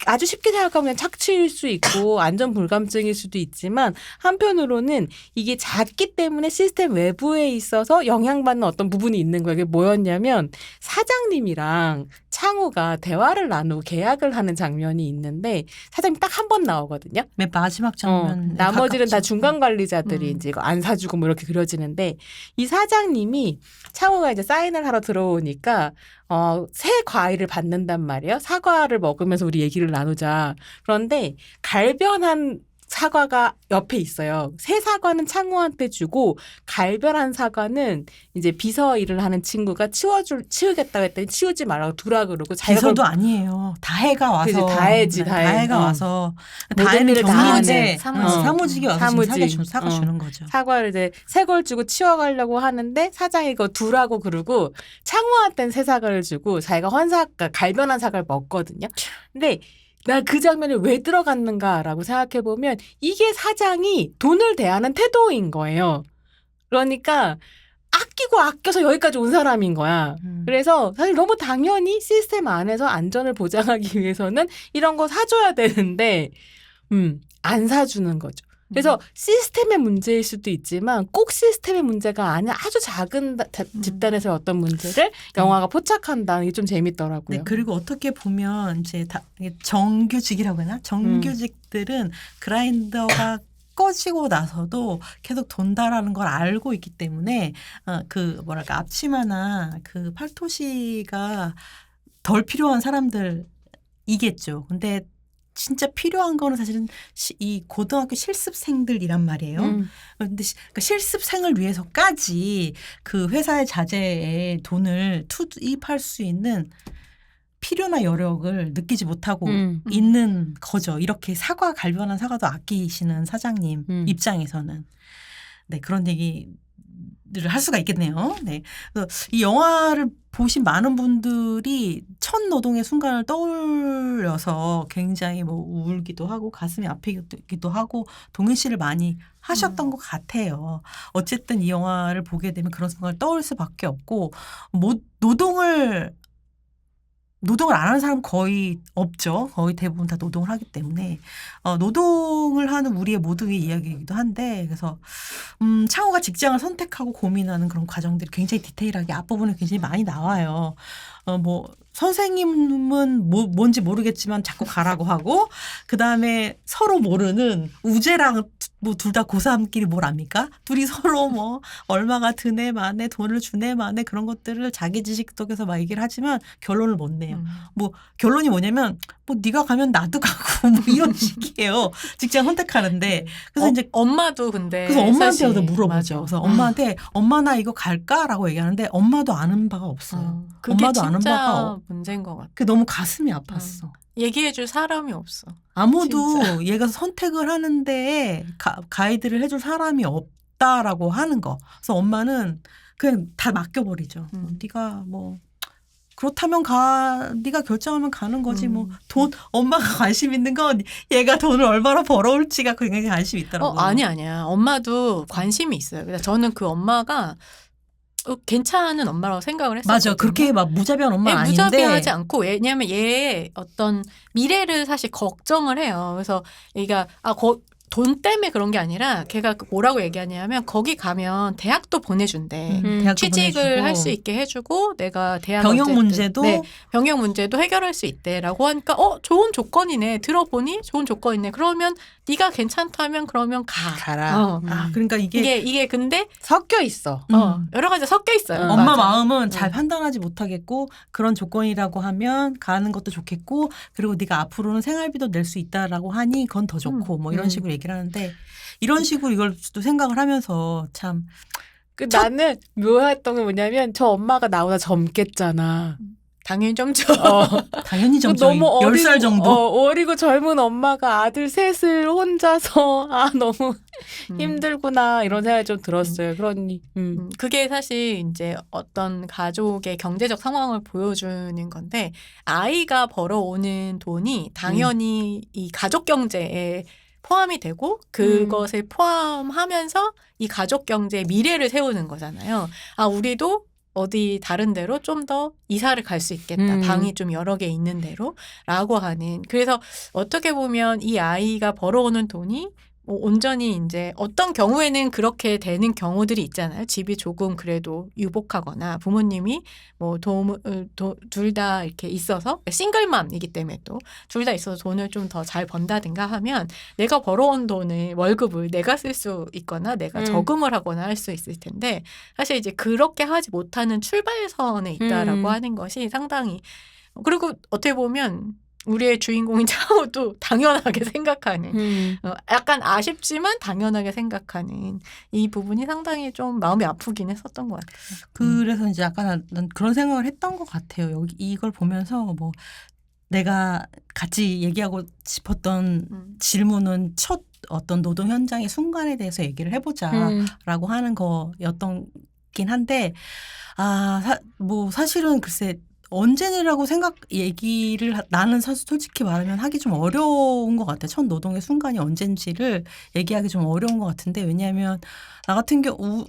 Speaker 2: 아주 쉽게 생각하면 그냥 착취일 수 있고 안전 불감증일 수도 있지만 한편으로는 이게 작기 때문에 시스템 외부에 있어서 영향받는 어떤 부분이 있는 거예요. 이게 뭐였냐면 사장님이랑 창우가 대화를 나누고 계약을 하는 장면이 있는데 사장님 딱 한 번 나오거든요.
Speaker 1: 맨 마지막 장면.
Speaker 2: 나머지는 다 중간 관리자들이 이제 이거 안 사주고 뭐 이렇게 그려지는데 이 사장님이 창우가 이제 사인을 하러 들어오니까 새 과일을 받는단 말이에요. 사과를 먹으면서 우리 얘기를 나누자. 그런데 갈변한 사과가 옆에 있어요. 새 사과는 창우한테 주고 갈변한 사과는 이제 비서 일을 하는 친구가 치우겠다고 했더니 치우지 말라고 두라 그러고
Speaker 1: 비서도 아니에요. 다해가 와서.
Speaker 2: 그치, 다해지.
Speaker 1: 다해가 와서.
Speaker 2: 모든 일을 다 하는
Speaker 1: 사무직이 와서 사과 주는 거죠.
Speaker 2: 사과를 이제 새 걸 주고 치워가려고 하는데 사장이 이거 두라고 그러고 창우한테는 새 사과를 주고 자기가 갈변한 사과를 먹거든요. 근데 나 그 장면에 왜 들어갔는가라고 생각해보면 이게 사장이 돈을 대하는 태도인 거예요. 그러니까 아끼고 아껴서 여기까지 온 사람인 거야. 그래서 사실 너무 당연히 시스템 안에서 안전을 보장하기 위해서는 이런 거 사줘야 되는데 안 사주는 거죠. 그래서 시스템의 문제일 수도 있지만 꼭 시스템의 문제가 아닌 아주 작은 집단에서의 어떤 문제를 영화가 포착한다는 게 좀 재밌더라고요.
Speaker 1: 네, 그리고 어떻게 보면 이제 정규직이라고 하나? 정규직들은 그라인더가 꺼지고 나서도 계속 돈다라는 걸 알고 있기 때문에 앞치마나 그 팔토시가 덜 필요한 사람들이겠죠. 근데 진짜 필요한 거는 사실은 이 고등학교 실습생들이란 말이에요. 근데 그러니까 실습생을 위해서까지 그 회사의 자재에 돈을 투입할 수 있는 필요나 여력을 느끼지 못하고 있는 거죠. 이렇게 갈변한 사과도 아끼시는 사장님 입장에서는. 네, 그런 얘기를 할 수가 있겠네요. 네. 이 영화를 보신 많은 분들이 첫 노동의 순간을 떠올려서 굉장히 뭐 울기도 하고 가슴이 아프기도 하고 동의시를 많이 하셨던 것 같아요. 어쨌든 이 영화를 보게 되면 그런 순간을 떠올 수밖에 없고 노동을 노동을 안 하는 사람은 거의 없죠. 거의 대부분 다 노동을 하기 때문에 노동을 하는 우리의 모두의 이야기이기도 한데 그래서 창호가 직장을 선택하고 고민하는 그런 과정들이 굉장히 디테일하게 앞부분에 굉장히 많이 나와요. 뭐 선생님은 뭔지 모르겠지만 자꾸 가라고 하고 그다음에 서로 모르는 우재랑 뭐 둘 다 고3끼리 뭘 압니까? 둘이 서로 뭐 얼마가 드네 마네 돈을 주네 마네 그런 것들을 자기 지식 속에서 막 얘기를 하지만 결론을 못 내요. 뭐 결론이 뭐냐면 뭐 네가 가면 나도 가고 뭐 이런 식이에요. 직장 선택하는데 그래서 이제
Speaker 3: 엄마도 근데
Speaker 1: 그래서 엄마한테
Speaker 3: 사실,
Speaker 1: 물어보죠.
Speaker 3: 맞아.
Speaker 1: 그래서 엄마한테 엄마 나 이거 갈까라고 얘기하는데 엄마도 아는 바가 없어요.
Speaker 3: 그게
Speaker 1: 엄마도 아는 바가
Speaker 3: 진짜 문제인 것 같아.
Speaker 1: 그게 너무 가슴이 아팠어.
Speaker 3: 얘기해줄 사람이 없어.
Speaker 1: 아무도
Speaker 3: 진짜.
Speaker 1: 얘가 선택을 하는데 가이드를 해줄 사람이 없다라고 하는 거. 그래서 엄마는 그냥 다 맡겨버리죠. 네가 뭐 그렇다면 네가 결정하면 가는 거지 뭐 돈 엄마가 관심 있는 건 얘가 돈을 얼마나 벌어올지가 굉장히 관심 있더라고요.
Speaker 3: 아니야. 엄마도 관심이 있어요. 그래서 저는 그 엄마가 괜찮은 엄마라고 생각을 했었거든요.
Speaker 1: 맞아. 그렇게 막 무자비한 엄마는 아닌데.
Speaker 3: 무자비하지 않고 왜냐하면 얘의 어떤 미래를 사실 걱정을 해요. 그래서 얘가 돈 때문에 그런 게 아니라 걔가 뭐라고 얘기하냐면 거기 가면 대학도 보내준대.
Speaker 1: 대학도
Speaker 3: 취직을
Speaker 1: 보내주고.
Speaker 3: 할 수 있게 해주고 내가 대학
Speaker 1: 병역
Speaker 3: 어쨌든,
Speaker 1: 문제도
Speaker 3: 네, 병역 문제도 해결할 수 있대라고 하니까 좋은 조건이네. 들어보니 좋은 조건이네. 그러면 네가 괜찮다면 그러면
Speaker 2: 가라.
Speaker 1: 그러니까
Speaker 3: 이게 근데
Speaker 2: 섞여 있어.
Speaker 3: 여러 가지 섞여 있어요.
Speaker 1: 엄마
Speaker 3: 맞아.
Speaker 1: 마음은 잘 판단하지 못하겠고 그런 조건이라고 하면 가는 것도 좋겠고 그리고 네가 앞으로는 생활비도 낼 수 있다라고 하니 그건 더 좋고 뭐 이런 식으로 얘기를 하는데 이런 식으로 이걸 또 생각을 하면서 참
Speaker 2: 나는 묘했던 게 뭐냐면 저 엄마가 나보다 젊겠잖아.
Speaker 3: 당연히 좀
Speaker 1: 당연히 좀
Speaker 2: 너무
Speaker 1: 10살 정도.
Speaker 2: 어리고 젊은 엄마가 아들 셋을 혼자서 너무 힘들구나 이런 생각이 좀 들었어요. 그러니
Speaker 3: 그게 사실 이제 어떤 가족의 경제적 상황을 보여주는 건데 아이가 벌어오는 돈이 당연히 이 가족 경제에 포함이 되고 그것을 포함하면서 이 가족 경제의 미래를 세우는 거잖아요. 우리도 어디 다른 데로 좀 더 이사를 갈 수 있겠다. 방이 좀 여러 개 있는 데로 라고 하는. 그래서 어떻게 보면 이 아이가 벌어오는 돈이 뭐 온전히 이제 어떤 경우에는 그렇게 되는 경우들이 있잖아요. 집이 조금 그래도 유복하거나 부모님이 뭐 둘 다 이렇게 있어서 싱글맘이기 때문에 또 둘 다 있어서 돈을 좀 더 잘 번다든가 하면 내가 벌어온 돈을 월급을 내가 쓸 수 있거나 내가 저금을 하거나 할 수 있을 텐데 사실 이제 그렇게 하지 못하는 출발선에 있다라고 하는 것이 상당히 그리고 어떻게 보면 우리의 주인공인 창호도 당연하게 생각하는 약간 아쉽지만 당연하게 생각하는 이 부분이 상당히 좀 마음이 아프긴 했었던 것 같아요.
Speaker 1: 그래서 이제 약간 난 그런 생각을 했던 것 같아요. 여기 이걸 보면서 뭐 내가 같이 얘기하고 싶었던 질문은 첫 어떤 노동 현장의 순간에 대해서 얘기를 해보자라고 하는 거였던긴 한데 뭐 사실은 글쎄 언제라고 얘기를 나는 사실 솔직히 말하면 하기 좀 어려운 것 같아요. 첫 노동의 순간이 언젠지를 얘기하기 좀 어려운 것 같은데 왜냐하면 나 같은 경우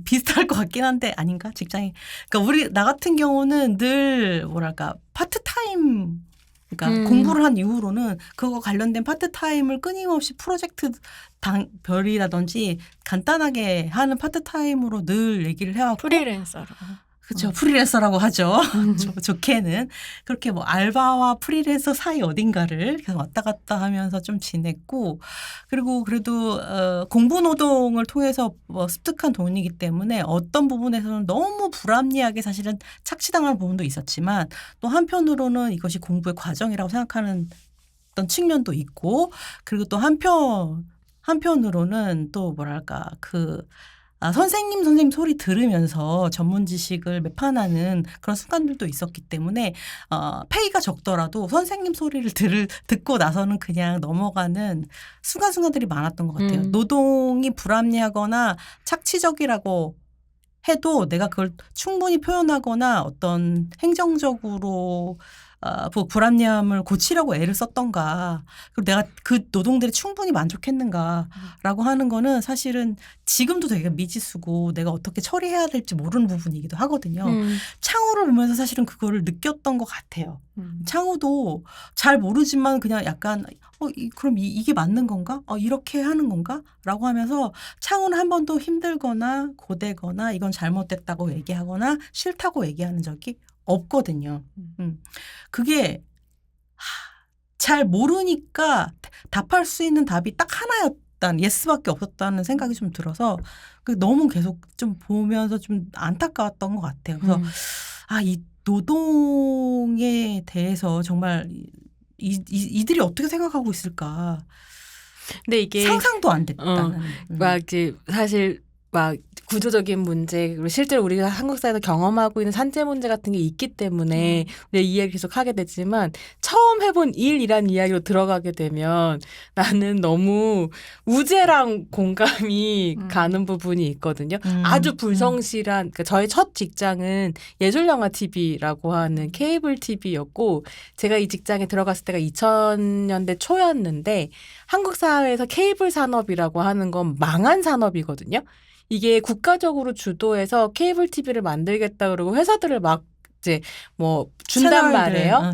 Speaker 1: 비슷할 것 같긴 한데 아닌가 직장이 그러니까 나 같은 경우는 늘 뭐랄까 파트타임 그러니까 공부를 한 이후로는 그거 관련된 파트타임을 끊임없이 프로젝트 별이라든지 간단하게 하는 파트타임으로 늘 얘기를 해왔고
Speaker 3: 프리랜서로.
Speaker 1: 그렇죠. 프리랜서라고 하죠. 좋게는. 그렇게 뭐 알바와 프리랜서 사이 어딘가를 계속 왔다 갔다 하면서 좀 지냈고 그리고 그래도 공부 노동을 통해서 습득한 돈이기 때문에 어떤 부분에서는 너무 불합리하게 사실은 착취당하는 부분도 있었지만 또 한편으로는 이것이 공부의 과정이라고 생각하는 어떤 측면도 있고 그리고 또 한편으로는 또 뭐랄까 선생님 소리 들으면서 전문 지식을 매판하는 그런 순간들도 있었기 때문에 페이가 적더라도 선생님 소리를 듣고 나서는 그냥 넘어가는 순간순간들이 많았던 것 같아요. 노동이 불합리하거나 착취적이라고 해도 내가 그걸 충분히 표현하거나 어떤 행정적으로 불합리함을 고치려고 애를 썼던가, 그리고 내가 그 노동들이 충분히 만족했는가라고 하는 거는 사실은 지금도 되게 미지수고 내가 어떻게 처리해야 될지 모르는 부분이기도 하거든요. 창우를 보면서 사실은 그거를 느꼈던 것 같아요. 창우도 잘 모르지만 그냥 약간 그럼 이게 맞는 건가? 이렇게 하는 건가? 라고 하면서 창우는 한 번도 힘들거나 고되거나 이건 잘못됐다고 얘기하거나 싫다고 얘기하는 적이 없거든요. 그게 잘 모르니까 답할 수 있는 답이 딱 하나였단, 예스밖에 없었다는 생각이 좀 들어서 너무 계속 좀 보면서 좀 안타까웠던 것 같아요. 그래서 이 노동에 대해서 정말 이들이 어떻게 생각하고 있을까?
Speaker 2: 근데 이게
Speaker 1: 상상도 안 됐다는.
Speaker 2: 막 이제 사실 막 구조적인 문제, 그리고 실제로 우리가 한국 사회에서 경험하고 있는 산재 문제 같은 게 있기 때문에 우리가 이 이야기 계속 하게 되지만 처음 해본 일이란 이야기로 들어가게 되면 나는 너무 우재랑 공감이 가는 부분이 있거든요. 아주 불성실한, 그러니까 저의 첫 직장은 예술영화 TV라고 하는 케이블 TV였고 제가 이 직장에 들어갔을 때가 2000년대 초였는데 한국 사회에서 케이블 산업이라고 하는 건 망한 산업이거든요. 이게 국가적으로 주도해서 케이블 TV를 만들겠다 그러고 회사들을 막 이제 뭐 준단 말이에요.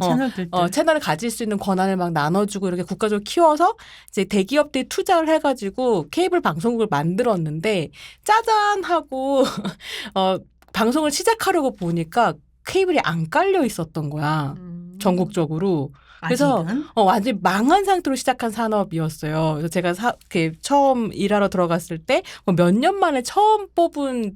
Speaker 2: 채널을 가질 수 있는 권한을 막 나눠주고 이렇게 국가적으로 키워서 이제 대기업들이 투자를 해가지고 케이블 방송국을 만들었는데 짜잔 하고 방송을 시작하려고 보니까 케이블이 안 깔려 있었던 거야. 전국적으로. 그래서 완전히 망한 상태로 시작한 산업이었어요. 그래서 제가 처음 일하러 들어갔을 때 몇 년 만에 처음 뽑은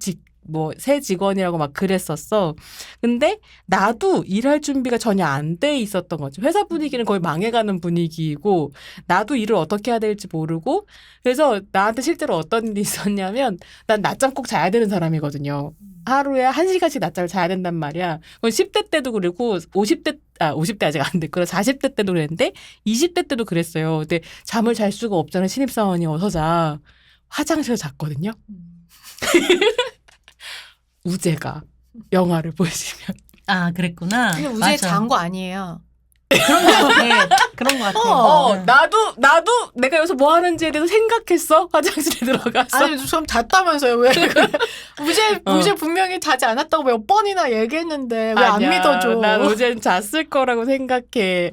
Speaker 2: 새 직원이라고 막 그랬었어. 근데 나도 일할 준비가 전혀 안 돼 있었던 거죠. 회사 분위기는 거의 망해가는 분위기이고 나도 일을 어떻게 해야 될지 모르고 그래서 나한테 실제로 어떤 일이 있었냐면 난 낮잠 꼭 자야 되는 사람이거든요. 하루에 1시간씩 낮잠을 자야 된단 말이야. 10대 때도 그리고 50대 아직 안 됐고요. 40대 때도 그랬는데 20대 때도 그랬어요. 근데 잠을 잘 수가 없잖아요. 신입사원이 어서 자. 화장실에서 잤거든요. 우재가 영화를 보시면.
Speaker 1: 그랬구나.
Speaker 3: 근데 우재 잔 거 아니에요.
Speaker 1: 그런 것 같아.
Speaker 2: 나도 내가 여기서 뭐 하는지에 대해서 생각했어. 화장실에 들어가서.
Speaker 3: 아니, 좀 잤다면서요. 왜? 우재 분명히 자지 않았다고 몇 번이나 얘기했는데 왜 안 믿어줘?
Speaker 2: 난 우재는 잤을 거라고 생각해.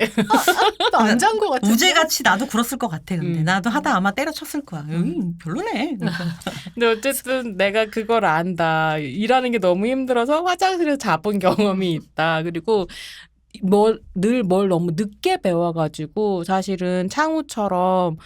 Speaker 3: 안 잔 거 같아.
Speaker 1: 우재같이 나도 그랬을 것 같아. 근데 나도 하다 아마 때려쳤을 거야. 여기 별로네.
Speaker 2: 근데 어쨌든 내가 그걸 안다. 일하는 게 너무 힘들어서 화장실에서 자본 경험이 있다. 그리고 늘 뭘 너무 늦게 배워가지고 사실은 창우처럼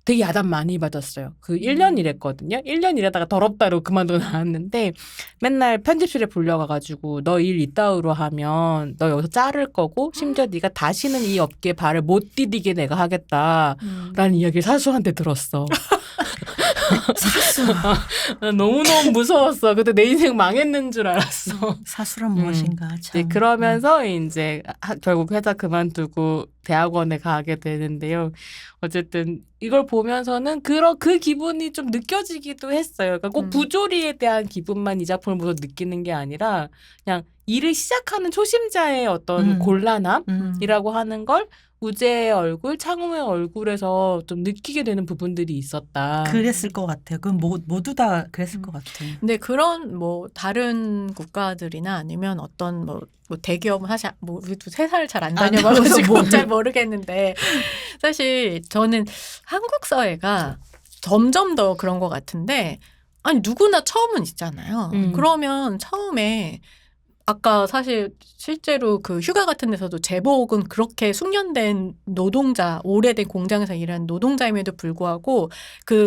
Speaker 2: 되게 야단 많이 받았어요. 1년 일했거든요. 1년 일하다가 더럽다로 그만두고 나왔는데 맨날 편집실에 불려가가지고 너 일 이따위로 하면 너 여기서 자를 거고 심지어 네가 다시는 이 업계에 발을 못 디디게 내가 하겠다라는 이야기를 사수한테 들었어.
Speaker 1: 사수.
Speaker 2: 너무너무 무서웠어. 그때 내 인생 망했는 줄 알았어.
Speaker 1: 사수란 무엇인가. 참.
Speaker 2: 그러면서 이제 결국 회사 그만두고 대학원에 가게 되는데요. 어쨌든 이걸 보면서는 그 기분이 좀 느껴지기도 했어요. 그러니까 꼭 부조리에 대한 기분만 이 작품을 보고 느끼는 게 아니라 그냥 일을 시작하는 초심자의 어떤 곤란함이라고 하는 걸 우재의 얼굴, 창우의 얼굴에서 좀 느끼게 되는 부분들이 있었다.
Speaker 1: 그랬을 것 같아요. 그건 모두 다 그랬을 것 같아요.
Speaker 3: 근데 그런 다른 국가들이나 아니면 어떤 대기업은 사실 우리도 회사를 잘 안 다녀봐서 잘 모르겠는데 사실 저는 한국 사회가 점점 더 그런 것 같은데 아니 누구나 처음은 있잖아요. 그러면 처음에 아까 사실 실제로 휴가 같은 데서도 제복은 그렇게 숙련된 노동자, 오래된 공장에서 일하는 노동자임에도 불구하고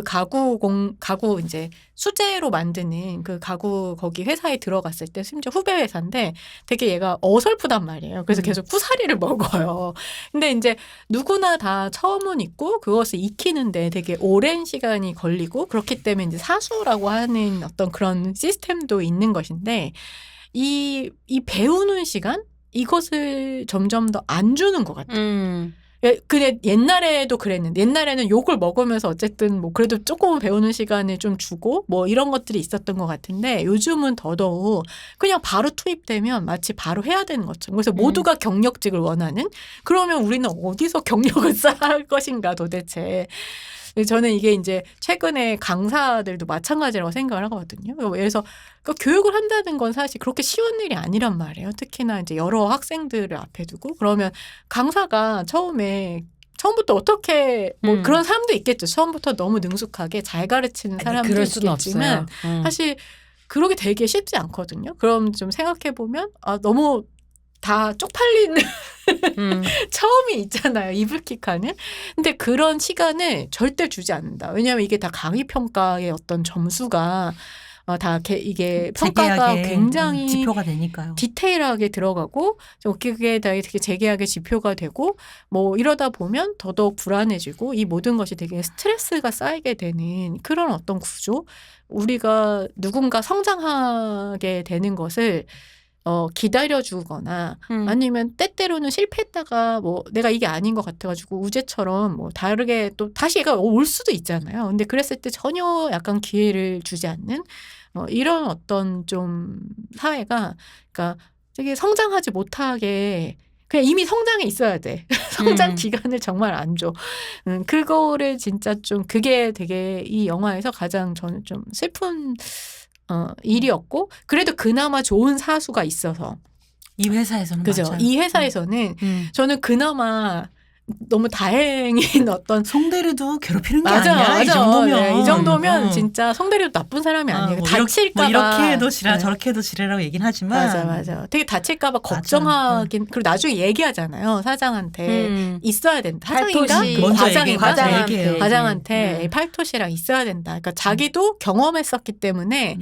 Speaker 3: 가구 이제 수제로 만드는 가구 거기 회사에 들어갔을 때 심지어 후배 회사인데 되게 얘가 어설프단 말이에요. 그래서 계속 쿠사리를 먹어요. 근데 이제 누구나 다 처음은 있고 그것을 익히는데 되게 오랜 시간이 걸리고 그렇기 때문에 이제 사수라고 하는 어떤 그런 시스템도 있는 것인데 이 배우는 시간 이것을 점점 더 안 주는 것 같아요. 그냥 옛날에도 그랬는데 옛날에는 욕을 먹으면서 어쨌든 뭐 그래도 조금 배우는 시간을 좀 주고 뭐 이런 것들이 있었던 것 같은데 요즘은 더더욱 그냥 바로 투입되면 마치 바로 해야 되는 것처럼 그래서 모두가 경력직을 원하는 그러면 우리는 어디서 경력을 쌓을 것인가 도대체. 저는 이게 이제 최근에 강사들도 마찬가지라고 생각을 하거든요. 그래서 교육을 한다는 건 사실 그렇게 쉬운 일이 아니란 말이에요. 특히나 이제 여러 학생들을 앞에 두고 그러면 강사가 처음부터 어떻게 뭐 그런 사람도 있겠죠. 처음부터 너무 능숙하게 잘 가르치는 사람도
Speaker 2: 그럴 수는
Speaker 3: 있겠지만
Speaker 2: 없어요.
Speaker 3: 사실 그러기 되게 쉽지 않거든요. 그럼 좀 생각해 보면 너무 다 쪽팔린 처음이 있잖아요. 이불킥하는. 근데 그런 시간을 절대 주지 않는다. 왜냐하면 이게 다 강의평가의 어떤 점수가 다 이게 평가가 굉장히
Speaker 1: 지표가 되니까요.
Speaker 3: 디테일하게 들어가고 그게 다 되게 재계약의 지표가 되고 뭐 이러다 보면 더더욱 불안해지고 이 모든 것이 되게 스트레스가 쌓이게 되는 그런 어떤 구조. 우리가 누군가 성장하게 되는 것을 기다려주거나 아니면 때때로는 실패했다가 뭐 내가 이게 아닌 것 같아가지고 우재처럼 뭐 다르게 또 다시 얘가 올 수도 있잖아요. 근데 그랬을 때 전혀 약간 기회를 주지 않는 이런 어떤 좀 사회가 그러니까 되게 성장하지 못하게 그냥 이미 성장해 있어야 돼. 성장 기간을 정말 안 줘. 그거를 진짜 좀 그게 되게 이 영화에서 가장 저는 좀 슬픈 일이었고 그래도 그나마 좋은 사수가 있어서
Speaker 1: 이 회사에서는
Speaker 3: 그죠.
Speaker 1: 맞아요.
Speaker 3: 이 회사에서는 저는 그나마 너무 다행인 어떤
Speaker 1: 송대리도 괴롭히는 게
Speaker 3: 맞아,
Speaker 1: 아니야.
Speaker 3: 맞아.
Speaker 1: 이 정도면.
Speaker 3: 네, 이 정도면 진짜 송대리도 나쁜 사람이 아니에요.
Speaker 1: 뭐
Speaker 3: 다칠까봐.
Speaker 1: 이렇게 해도 지랄
Speaker 3: 네.
Speaker 1: 저렇게 해도 지랄이라고 얘기는 하지만.
Speaker 3: 맞아. 되게 다칠까봐 걱정하긴. 그리고 나중에 얘기하잖아요. 사장한테 있어야 된다. 사장인가?
Speaker 2: 팔토시.
Speaker 3: 그
Speaker 1: 먼저
Speaker 3: 과장인가?
Speaker 1: 얘기해요.
Speaker 3: 과장한테 팔토시랑 있어야 된다. 그러니까 자기도 경험했었기 때문에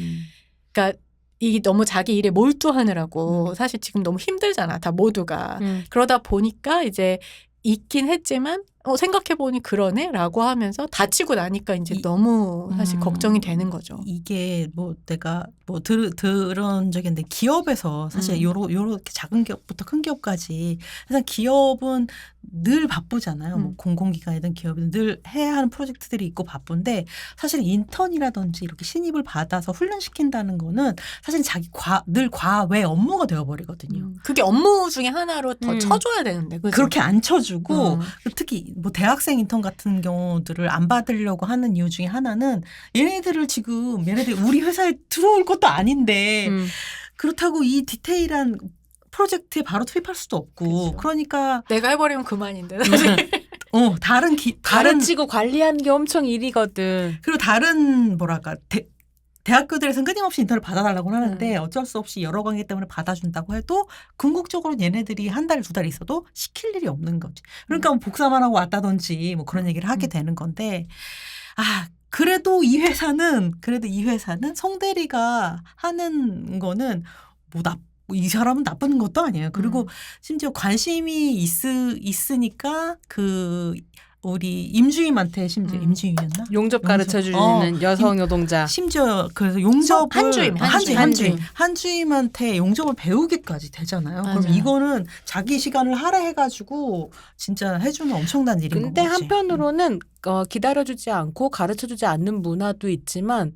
Speaker 3: 그러니까 이 너무 자기 일에 몰두하느라고 사실 지금 너무 힘들잖아. 다 모두가. 그러다 보니까 이제 있긴 했지만 생각해보니 그러네라고 하면서 다치고 나니까 이제 너무 사실 걱정이 되는 거죠.
Speaker 1: 이게 뭐 내가 뭐 들은 적이 있는데 기업에서 사실 요렇게 작은 기업부터 큰 기업까지 항상 기업은 늘 바쁘잖아요. 뭐 공공기관이든 기업이든 늘 해야 하는 프로젝트들이 있고 바쁜데 사실 인턴이라든지 이렇게 신입을 받아서 훈련시킨다는 거는 사실 자기 늘 과외 업무가 되어버리거든요.
Speaker 3: 그게 업무 중에 하나로 더 쳐줘야 되는데 그죠?
Speaker 1: 그렇게 안 쳐주고 특히 뭐 대학생 인턴 같은 경우들을 안 받으려고 하는 이유 중에 하나는 얘네들이 우리 회사에 들어올 것도 아닌데 그렇다고 이 디테일한 프로젝트에 바로 투입할 수도 없고
Speaker 3: 그렇죠.
Speaker 1: 그러니까
Speaker 3: 내가 해버리면 그만인데 사실
Speaker 1: 다른
Speaker 2: 가르치고 관리하는 게 엄청 일이거든.
Speaker 1: 그리고 다른 뭐랄까 대학교들에서는 끊임없이 인턴을 받아달라고 하는데 어쩔 수 없이 여러 관계 때문에 받아준다고 해도 궁극적으로 얘네들이 한 달, 두 달 있어도 시킬 일이 없는 거지. 그러니까 뭐 복사만 하고 왔다든지 뭐 그런 얘기를 하게 되는 건데 그래도 이 회사는 송대리가 하는 거는 이 사람은 나쁜 것도 아니에요. 그리고 심지어 관심이 있으니까 우리 임주임한테 심지어 임주임이었나?
Speaker 2: 용접 가르쳐주는 여성 노동자.
Speaker 1: 심지어 그래서 용접을
Speaker 3: 한주임.
Speaker 1: 한주임한테 용접을 배우기까지 되잖아요.
Speaker 3: 맞아요.
Speaker 1: 그럼 이거는 자기 시간을 할애해가지고 진짜 해주는 엄청난 일인 거지.
Speaker 2: 근데 한편으로는 기다려주지 않고 가르쳐주지 않는 문화도 있지만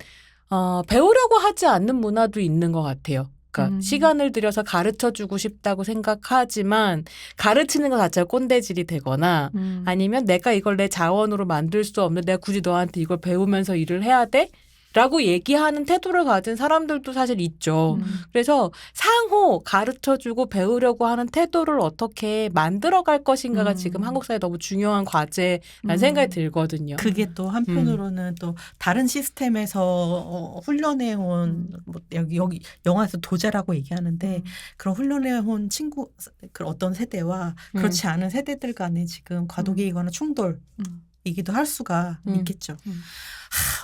Speaker 2: 배우려고 하지 않는 문화도 있는 것 같아요. 그러니까 시간을 들여서 가르쳐주고 싶다고 생각하지만 가르치는 것 자체가 꼰대질이 되거나 아니면 내가 이걸 내 자원으로 만들 수 없는 내가 굳이 너한테 이걸 배우면서 일을 해야 돼? 라고 얘기하는 태도를 가진 사람들도 사실 있죠. 그래서 상호 가르쳐주고 배우려고 하는 태도를 어떻게 만들어갈 것인가가 지금 한국 사회에 너무 중요한 과제라는 생각이 들거든요.
Speaker 1: 그게 또 한편으로는 또 다른 시스템에서 훈련해온 뭐 여기 영화에서 도제라고 얘기하는데 그런 훈련해온 친구 그런 어떤 세대와 그렇지 않은 세대들 간에 지금 과도기이거나 충돌이기도 할 수가 있겠죠.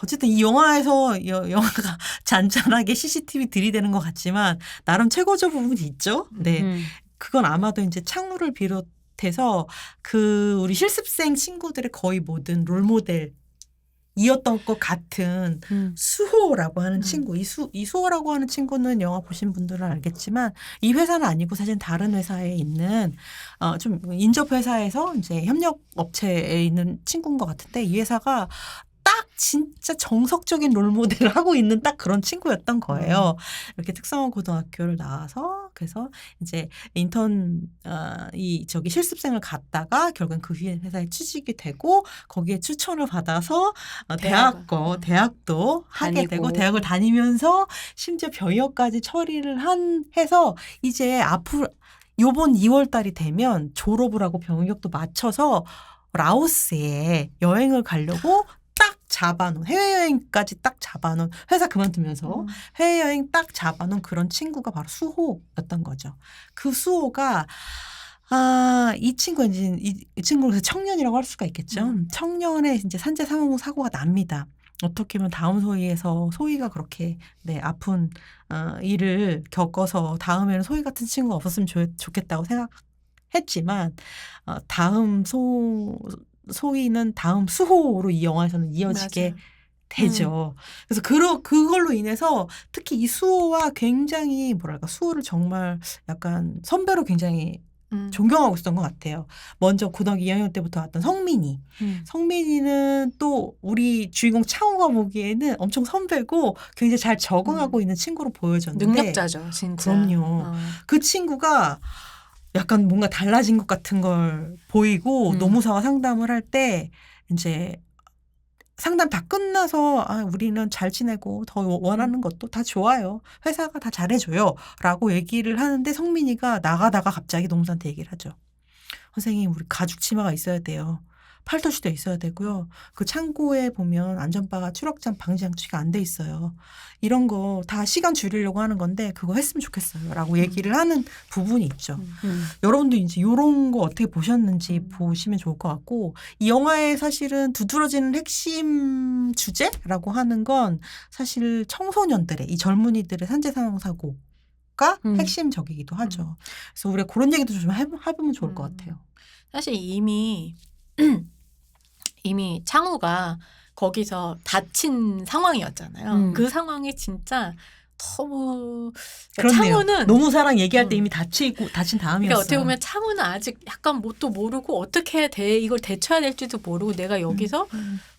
Speaker 1: 어쨌든 이 영화에서 영화가 잔잔하게 CCTV 들이대는 것 같지만 나름 최고적 부분이 있죠. 네, 그건 아마도 이제 창루를 비롯해서 우리 실습생 친구들의 거의 모든 롤모델 이었던 것 같은 수호라고 하는 친구. 이 수호라고 하는 친구는 영화 보신 분들은 알겠지만 이 회사는 아니고 사실 다른 회사에 있는 좀 인접 회사에서 이제 협력 업체에 있는 친구인 것 같은데 이 회사가 딱 진짜 정석적인 롤모델을 하고 있는 딱 그런 친구였던 거예요. 이렇게 특성화 고등학교를 나와서 그래서 이제 인턴 실습생을 갔다가 결국엔 그 회사에 취직이 되고 거기에 추천을 받아서 대학도 하게
Speaker 2: 다니고.
Speaker 1: 되고 대학을 다니면서 심지어 병역까지 처리를 해서 이제 앞으로 요번 2월 달이 되면 졸업을 하고 병역도 마쳐서 라오스에 여행을 가려고 딱 잡아놓은 해외여행까지 딱 잡아놓은 회사 그만두면서 해외여행 딱 잡아놓은 그런 친구가 바로 수호였던 거죠. 그 수호가 이 친구 이제 이 친구를 청년이라고 할 수가 있겠죠. 청년의 이제 산재 사망 사고가 납니다. 어떻게 보면 다음 소희에서 소희가 그렇게 아픈 일을 겪어서 다음에는 소희 같은 친구가 없었으면 좋겠다고 생각했지만 다음 소희는 다음 수호로 이 영화에서는 이어지게
Speaker 3: 맞아요.
Speaker 1: 되죠. 그래서 그걸로 인해서 특히 이 수호와 굉장히 수호를 정말 약간 선배로 굉장히 존경하고 있었던 것 같아요. 먼저 고등학교 2학년 때부터 왔던 성민이. 성민이는 또 우리 주인공 창호가 보기에는 엄청 선배고 굉장히 잘 적응하고 있는 친구로 보여졌는데
Speaker 3: 능력자죠, 진짜.
Speaker 1: 그럼요. 그 친구가 약간 뭔가 달라진 것 같은 걸 보이고 노무사와 상담을 할 때 이제 상담 다 끝나서 우리는 잘 지내고 더 원하는 것도 다 좋아요. 회사가 다 잘해줘요. 라고 얘기를 하는데 성민이가 나가다가 갑자기 노무사한테 얘기를 하죠. 선생님 우리 가죽 치마가 있어야 돼요. 팔토시도 있어야 되고요. 그 창고에 보면 안전바가 추락장 방지 장치가 안 돼 있어요. 이런 거 다 시간 줄이려고 하는 건데 그거 했으면 좋겠어요. 라고 얘기를 하는 부분이 있죠. 여러분도 이제 이런 거 어떻게 보셨는지 보시면 좋을 것 같고 이 영화의 사실은 두드러지는 핵심 주제라고 하는 건 사실 청소년들의 이 젊은이들의 산재 사망 사고가 핵심적이기도 하죠. 그래서 우리가 그런 얘기도 좀 해보면 좋을 것 같아요.
Speaker 3: 사실 이미 창우가 거기서 다친 상황이었잖아요. 그 상황이 진짜 너무
Speaker 1: 그렇네요.
Speaker 3: 창우는
Speaker 1: 노무사랑 얘기할 때 이미 다친 다음이었어요.
Speaker 3: 그러니까 어떻게 보면 창우는 아직 약간 뭣도 모르고 어떻게 해야 돼 이걸 대처해야 될지도 모르고 내가 여기서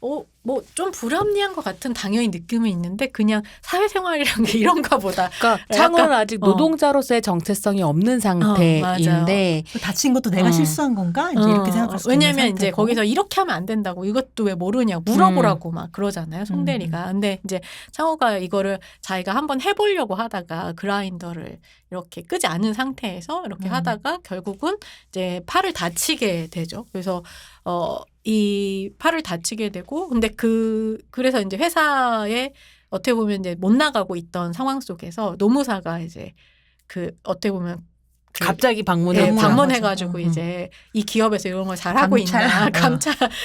Speaker 3: 뭐 좀 불합리한 것 같은 당연히 느낌은 있는데 그냥 사회생활이란 게 이런가 보다.
Speaker 2: 그러니까 창호는 아직 노동자로서의 정체성이 없는 상태인데
Speaker 1: 다친 것도 내가 실수한 건가? 이제 이렇게 생각할 수 있는
Speaker 3: 왜냐면
Speaker 1: 상태고.
Speaker 3: 이제 거기서 이렇게 하면 안 된다고 이것도 왜 모르냐고 물어보라고 막 그러잖아요. 송대리가. 근데 이제 창호가 이거를 자기가 한번 해보려고 하다가 그라인더를 이렇게 끄지 않은 상태에서 이렇게 하다가 결국은 이제 팔을 다치게 되죠. 그래서 이 팔을 다치게 되고 근데 그래서 이제 회사에 어떻게 보면 이제 못 나가고 있던 상황 속에서 노무사가 이제 어떻게 보면
Speaker 2: 갑자기 방문해가지고
Speaker 3: 이제 이 기업에서 이런 걸 잘하고 있나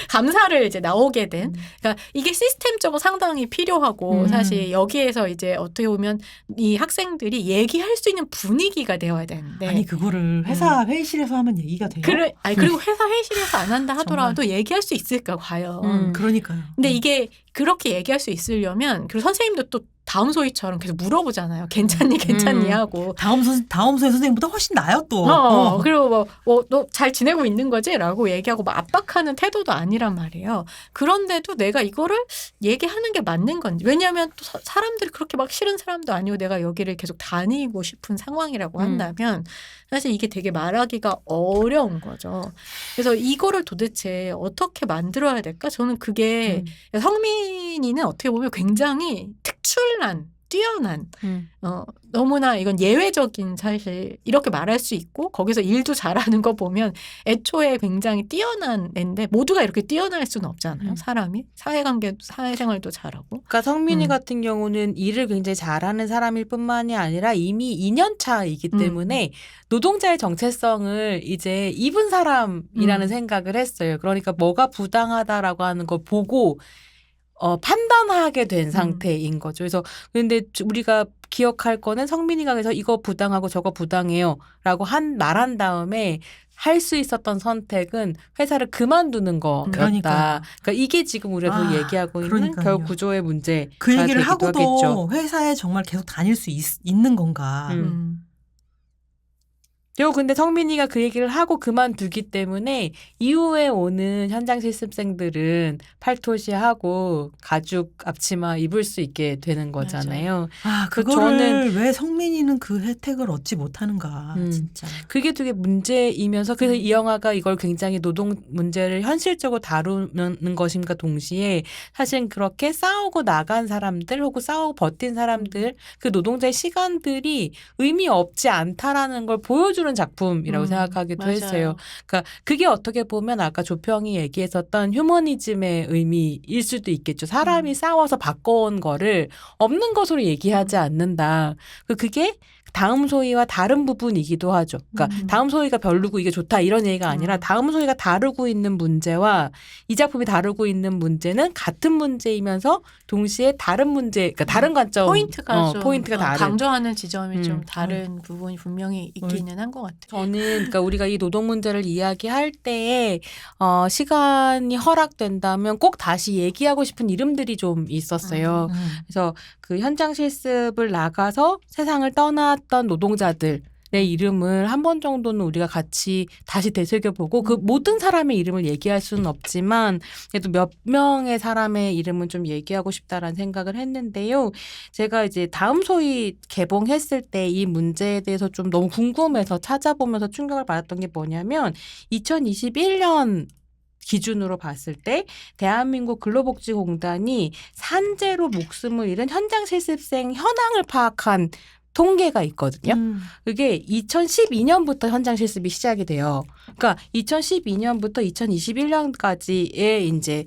Speaker 3: 감사를 이제 나오게 된. 그러니까 이게 시스템적으로 상당히 필요하고 사실 여기에서 이제 어떻게 보면 이 학생들이 얘기할 수 있는 분위기가 되어야 되는데.
Speaker 1: 아니 그거를 회사 회의실에서 하면 얘기가 돼요?
Speaker 3: 그리고 회사 회의실에서 안 한다 하더라도 얘기할 수 있을까 과연.
Speaker 1: 그러니까요.
Speaker 3: 근데 이게 그렇게 얘기할 수 있으려면 그리고 선생님도 또 다음 소희처럼 계속 물어보잖아요. 괜찮니 하고. 다음
Speaker 1: 소희 선생님보다 훨씬 나아요 또.
Speaker 3: 그리고 너 잘 지내고 있는 거지? 라고 얘기하고 막 압박하는 태도도 아니란 말이에요. 그런데도 내가 이거를 얘기하는 게 맞는 건지. 왜냐하면 또 사람들이 그렇게 막 싫은 사람도 아니고 내가 여기를 계속 다니고 싶은 상황이라고 한다면 사실 이게 되게 말하기가 어려운 거죠. 그래서 이거를 도대체 어떻게 만들어야 될까? 저는 그게 성민이는 어떻게 보면 굉장히 특출난 뛰어난 너무나 이건 예외적인 사실 이렇게 말할 수 있고 거기서 일도 잘하는 거 보면 애초에 굉장히 뛰어난 애인데 모두가 이렇게 뛰어날 수는 없잖아요. 사람이 사회관계 사회생활도 잘하고.
Speaker 2: 그러니까 성민이 같은 경우는 일을 굉장히 잘하는 사람일 뿐만이 아니라 이미 2년 차이기 때문에 노동자의 정체성을 이제 입은 사람이라는 생각을 했어요. 그러니까 뭐가 부당하다라고 하는 걸 보고 판단하게 된 상태인 거죠. 그래서 근데 우리가 기억할 거는 성민이가 그래서 이거 부당하고 저거 부당해요 라고 말한 다음에 할 수 있었던 선택은 회사를 그만두는 거였다.
Speaker 1: 그러니까요.
Speaker 2: 그러니까 이게 지금 우리가 더 얘기하고 있는
Speaker 1: 그러니까요.
Speaker 2: 결국 구조의 문제가
Speaker 1: 그 얘기를
Speaker 2: 되기도
Speaker 1: 하고도
Speaker 2: 하겠죠.
Speaker 1: 회사에 정말 계속 다닐 수 있는 건가.
Speaker 2: 그리고 근데 성민이가 그 얘기를 하고 그만두기 때문에 이후에 오는 현장 실습생들은 팔토시하고 가죽 앞치마 입을 수 있게 되는 거잖아요.
Speaker 1: 그거를 왜 성민이는 그 혜택을 얻지 못하는가. 진짜.
Speaker 2: 그게 되게 문제이면서 그래서 이 영화가 이걸 굉장히 노동 문제를 현실적으로 다루는 것임과 동시에 사실 그렇게 싸우고 나간 사람들 혹은 싸우고 버틴 사람들 그 노동자의 시간들이 의미 없지 않다라는 걸 보여주는 작품이라고 생각하기도
Speaker 3: 맞아요.
Speaker 2: 했어요. 그러니까 그게 어떻게 보면 아까 조평이 얘기했었던 휴머니즘의 의미일 수도 있겠죠. 사람이 싸워서 바꿔온 거를 없는 것으로 얘기하지 않는다. 그게 다음 소위와 다른 부분이기도 하죠. 그러니까 다음 소위가 별로고 이게 좋다 이런 얘기가 아니라 다음 소위가 다루고 있는 문제와 이 작품이 다루고 있는 문제는 같은 문제이면서 동시에 다른 문제, 그러니까 다른 관점,
Speaker 3: 포인트가 좀
Speaker 2: 포인트가 다른.
Speaker 3: 강조하는 지점이 좀 다른 부분이 분명히 있기는 한 것 같아요.
Speaker 2: 저는 그러니까 우리가 이 노동 문제를 이야기할 때에 시간이 허락된다면 꼭 다시 얘기하고 싶은 이름들이 좀 있었어요. 그래서 그 현장 실습을 나가서 세상을 떠났던 노동자들의 이름을 한 번 정도는 우리가 같이 다시 되새겨보고 그 모든 사람의 이름을 얘기할 수는 없지만 그래도 몇 명의 사람의 이름은 좀 얘기하고 싶다라는 생각을 했는데요. 제가 이제 다음 소위 개봉했을 때 이 문제에 대해서 좀 너무 궁금해서 찾아보면서 충격을 받았던 게 뭐냐면 2021년 기준으로 봤을 때 대한민국 근로복지공단이 산재로 목숨을 잃은 현장 실습생 현황을 파악한 통계가 있거든요. 그게 2012년부터 현장 실습이 시작이 돼요. 그러니까 2012년부터 2021년까지의 이제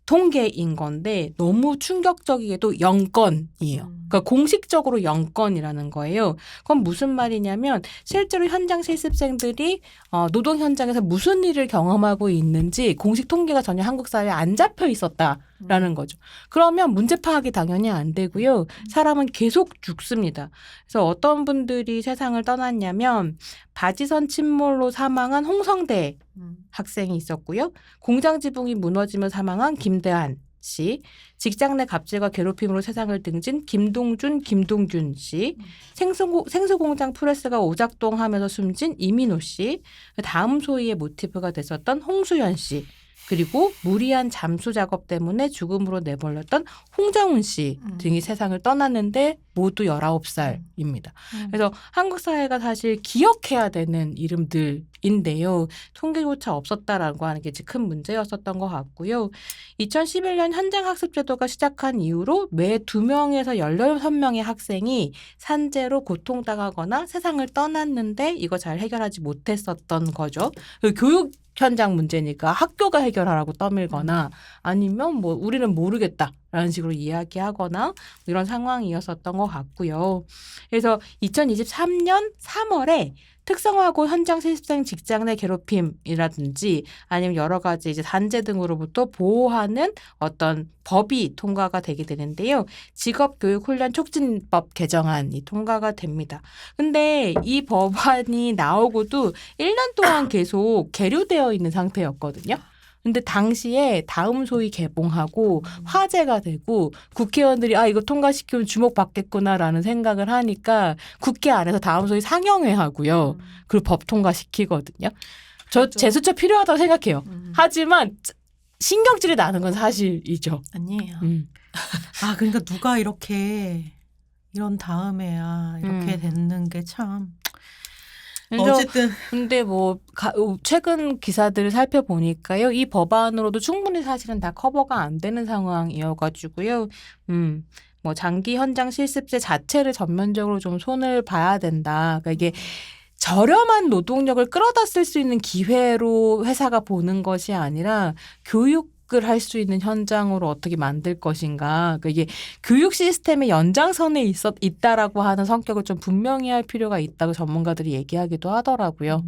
Speaker 2: 통계인 건데 너무 충격적이게도 0건이에요. 그러니까 공식적으로 0건이라는 거예요. 그건 무슨 말이냐면 실제로 현장 실습생들이 노동 현장에서 무슨 일을 경험하고 있는지 공식 통계가 전혀 한국 사회에 안 잡혀 있었다라는 거죠. 그러면 문제 파악이 당연히 안 되고요. 사람은 계속 죽습니다. 그래서 어떤 분들이 세상을 떠났냐면 바지선 침몰로 사망한 홍성대 학생이 있었고요. 공장 지붕이 무너지며 사망한 김대한 씨, 직장 내 갑질과 괴롭힘으로 세상을 등진 김동준, 김동균 씨, 생수공장 프레스가 오작동하면서 숨진 이민호 씨, 다음 소위의 모티브가 됐었던 홍수연 씨, 그리고 무리한 잠수 작업 때문에 죽음으로 내몰렸던 홍정훈 씨 등이 세상을 떠났는데 모두 19살입니다. 그래서 한국 사회가 사실 기억해야 되는 이름들인데요. 통계조차 없었다라고 하는 게 큰 문제였었던 것 같고요. 2011년 현장학습제도가 시작한 이후로 매 2명에서 16명의 학생이 산재로 고통당하거나 세상을 떠났는데 이거 잘 해결하지 못했었던 거죠. 교육 현장 문제니까 학교가 해결하라고 떠밀거나 아니면 뭐 우리는 모르겠다라는 식으로 이야기하거나 이런 상황이었었던 것 같고요. 그래서 2023년 3월에 특성화고 현장 실습생 직장 내 괴롭힘이라든지 아니면 여러 가지 이제 산재 등으로부터 보호하는 어떤 법이 통과가 되게 되는데요. 직업교육훈련 촉진법 개정안이 통과가 됩니다. 근데 이 법안이 나오고도 1년 동안 계속 계류되어 있는 상태였거든요. 근데 당시에 다음 소위 개봉하고 화제가 되고 국회의원들이 이거 통과시키면 주목받겠구나라는 생각을 하니까 국회 안에서 다음 소위 상영회 하고요. 그리고 법 통과시키거든요. 저 제스처 필요하다고 생각해요. 하지만 신경질이 나는 건 사실이죠.
Speaker 3: 아니에요.
Speaker 1: 그러니까 누가 이렇게 이런 다음에야 이렇게 됐는 게 참. 어쨌든
Speaker 2: 근데 뭐 최근 기사들을 살펴보니까요, 이 법안으로도 충분히 사실은 다 커버가 안 되는 상황이어가지고요. 뭐 장기 현장 실습제 자체를 전면적으로 좀 손을 봐야 된다. 그러니까 이게 저렴한 노동력을 끌어다 쓸 수 있는 기회로 회사가 보는 것이 아니라 교육을 할 수 있는 현장으로 어떻게 만들 것인가. 그러니까 이게 교육 시스템의 연장선에 있다라고 하는 성격을 좀 분명히 할 필요가 있다고 전문가들이 얘기하기도 하더라고요.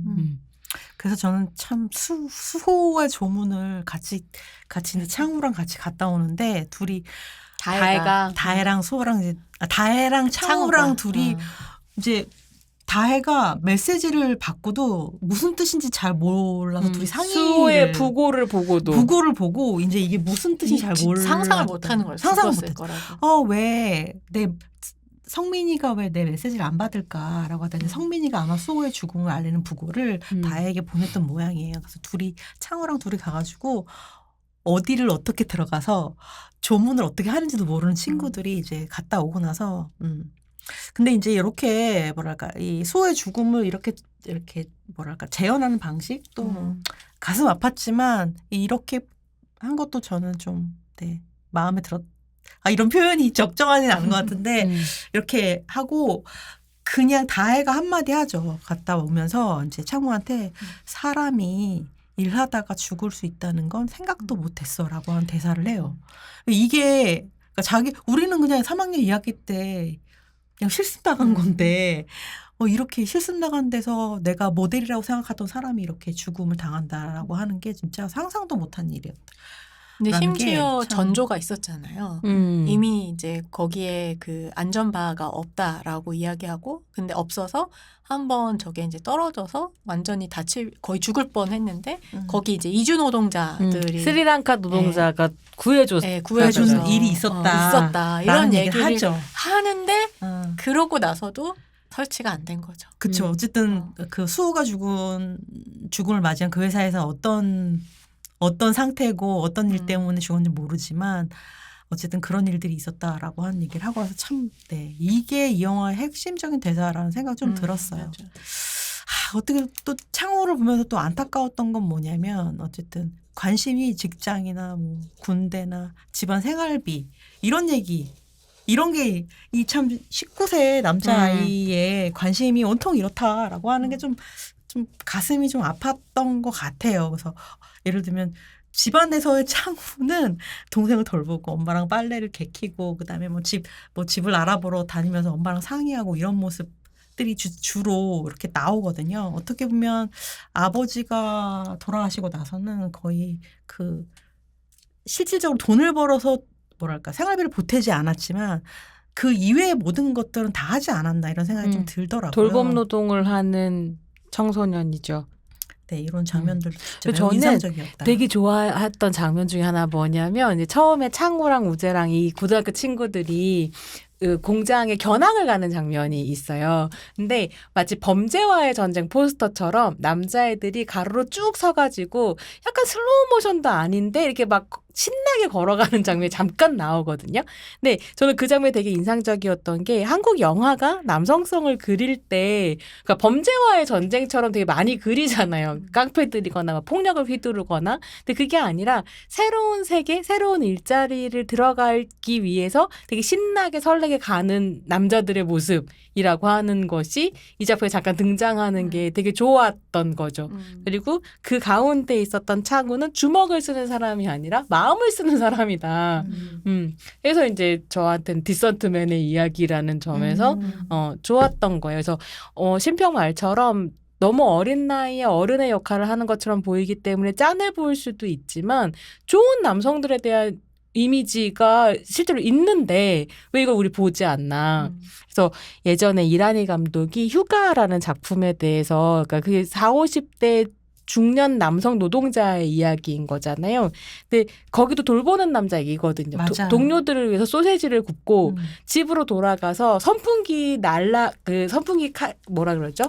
Speaker 1: 그래서 저는 참 수호의 조문을 같이 이제 창우랑 같이 갔다 오는데 둘이 다혜랑 수호랑 다혜랑 창우랑 둘이 이제 다혜가 메시지를 받고도 무슨 뜻인지 잘 몰라서 둘이
Speaker 2: 수호의
Speaker 1: 상의를
Speaker 2: 부고를 보고도
Speaker 1: 부고를 보고 이제 이게 무슨 뜻인지 잘 몰라
Speaker 3: 상상을 못하는 거예요.
Speaker 1: 상상을
Speaker 3: 죽었을
Speaker 1: 못했어.
Speaker 3: 거라고.
Speaker 1: 왜 내 성민이가 왜 내 메시지를 안 받을까라고 하더니 성민이가 아마 수호의 죽음을 알리는 부고를 다혜에게 보냈던 모양이에요. 그래서 창우랑 둘이 가가지고 어디를 어떻게 들어가서 조문을 어떻게 하는지도 모르는 친구들이 이제 갔다 오고 나서 근데 이제 이렇게 뭐랄까 이 수호의 죽음을 이렇게 뭐랄까 재현하는 방식 또 가슴 아팠지만 이렇게 한 것도 저는 좀 마음에 들었. 이런 표현이 적정하진 않은 것 같은데 이렇게 하고 그냥 다혜가 한마디 하죠. 갔다 오면서 이제 창우한테 사람이 일하다가 죽을 수 있다는 건 생각도 못했어라고 하는 대사를 해요. 이게 그러니까 우리는 그냥 3학년 2학기 때 그냥 실습 나간 건데 이렇게 실습 나간 데서 내가 모델이라고 생각하던 사람이 이렇게 죽음을 당한다라고 하는 게 진짜 상상도 못한 일이었다.
Speaker 3: 근데 심지어 전조가 있었잖아요. 이미 이제 거기에 그 안전바가 없다라고 이야기하고 근데 없어서 한번 저게 이제 떨어져서 완전히 거의 죽을 뻔했는데 거기 이제 이주 노동자들이
Speaker 2: 스리랑카 노동자가 구해줘서
Speaker 1: 구해주는 일이 있었다
Speaker 3: 이런 얘기를
Speaker 1: 하죠.
Speaker 3: 하는데 그러고 나서도 설치가 안 된 거죠.
Speaker 1: 그렇죠. 어쨌든 그 수호가 죽음을 맞이한 그 회사에서 어떤 상태고 어떤 일 때문에 죽었는지 모르지만 어쨌든 그런 일들이 있었다라고 하는 얘기를 하고 와서 참 이게 이 영화의 핵심적인 대사라는 생각 좀 들었어요. 어떻게 또 창호를 보면서 또 안타까웠던 건 뭐냐면 어쨌든 관심이 직장이나 뭐 군대나 집안 생활비 이런 얘기 이런 게 이 참 19세 남자아이의 관심이 온통 이렇다라고 하는 게 좀 가슴이 좀 아팠던 것 같아요. 그래서 예를 들면 집안에서의 창우는 동생을 돌보고 엄마랑 빨래를 개키고 그다음에 집을 알아보러 다니면서 엄마랑 상의하고 이런 모습들이 주로 이렇게 나오거든요. 어떻게 보면 아버지가 돌아가시고 나서는 거의 그 실질적으로 돈을 벌어서 뭐랄까 생활비를 보태지 않았지만 그 이외의 모든 것들은 다 하지 않았나 이런 생각이 좀 들더라고요.
Speaker 2: 돌봄 노동을 하는 청소년이죠.
Speaker 1: 이런 장면들도 진짜
Speaker 2: 저는
Speaker 1: 인상적이었다.
Speaker 2: 되게 좋아했던 장면 중에 하나 뭐냐면 이제 처음에 창우랑 우재랑 이 고등학교 친구들이 그 공장에 견학을 가는 장면이 있어요. 근데 마치 범죄와의 전쟁 포스터처럼 남자애들이 가로로 쭉 서가지고 약간 슬로우 모션도 아닌데 이렇게 막 신나게 걸어가는 장면이 잠깐 나오거든요. 근데 저는 그 장면이 되게 인상적이었던 게 한국 영화가 남성성을 그릴 때 그러니까 범죄와의 전쟁처럼 되게 많이 그리잖아요. 깡패 들이거나 막 폭력을 휘두르거나. 근데 그게 아니라 새로운 세계, 새로운 일자리를 들어가기 위해서 되게 신나게 설레게 가는 남자들의 모습이라고 하는 것이 이 작품에 잠깐 등장하는 게 되게 좋았던 거죠. 그리고 그 가운데 있었던 창우는 주먹을 쓰는 사람이 아니라 마음을 쓰는 사람이다. 그래서 이제 저한테는 디선트맨의 이야기라는 점에서 좋았던 거예요. 그래서 신평 말처럼 너무 어린 나이에 어른의 역할을 하는 것처럼 보이기 때문에 짠해 보일 수도 있지만 좋은 남성들에 대한 이미지가 실제로 있는데 왜 이걸 우리 보지 않나. 그래서 예전에 이란희 감독이 휴가라는 작품에 대해서 그러니까 그게 40, 50대 중년 남성 노동자의 이야기인 거잖아요. 근데 거기도 돌보는 남자 얘기거든요. 동료들을 위해서 소세지를 굽고 집으로 돌아가서 선풍기 뭐라 그러죠?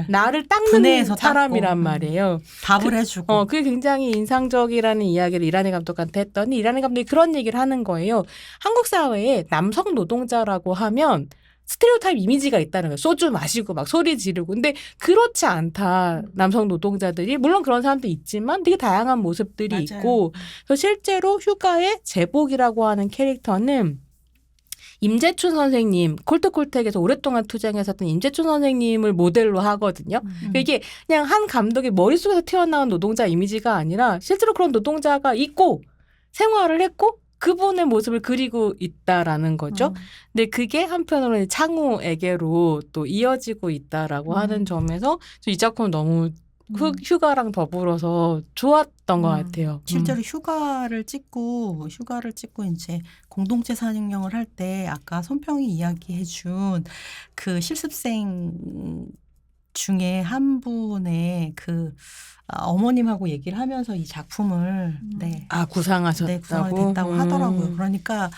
Speaker 2: 날을 닦는 사람이란 말이에요.
Speaker 1: 밥을 해주고.
Speaker 2: 그게 굉장히 인상적이라는 이야기를 이란희 감독한테 했더니 이란희 감독이 그런 얘기를 하는 거예요. 한국 사회에 남성 노동자라고 하면 스테레오타입 이미지가 있다는 거예요. 소주 마시고 막 소리 지르고. 근데 그렇지 않다. 남성 노동자들이. 물론 그런 사람도 있지만 되게 다양한 모습들이
Speaker 1: 맞아요.
Speaker 2: 있고. 그래서 실제로 휴가의 제복이라고 하는 캐릭터는 임재춘 선생님, 콜트콜텍에서 오랫동안 투쟁했었던 임재춘 선생님을 모델로 하거든요. 이게 그냥 한 감독의 머릿속에서 튀어나온 노동자 이미지가 아니라 실제로 그런 노동자가 있고 생활을 했고 그분의 모습을 그리고 있다라는 거죠. 근데 그게 한편으로는 창우에게로 또 이어지고 있다라고 하는 점에서 이 작품은 너무 휴가랑 더불어서 좋았던 것 같아요.
Speaker 1: 실제로 휴가를 찍고 이제 공동체 산행령을 할 때 아까 손평이 이야기해준 그 실습생 중에 한 분의 어머님하고 얘기를 하면서 이 작품을
Speaker 2: 구상하셨다고?
Speaker 1: 구상이 됐다고 하더라고요. 그러니까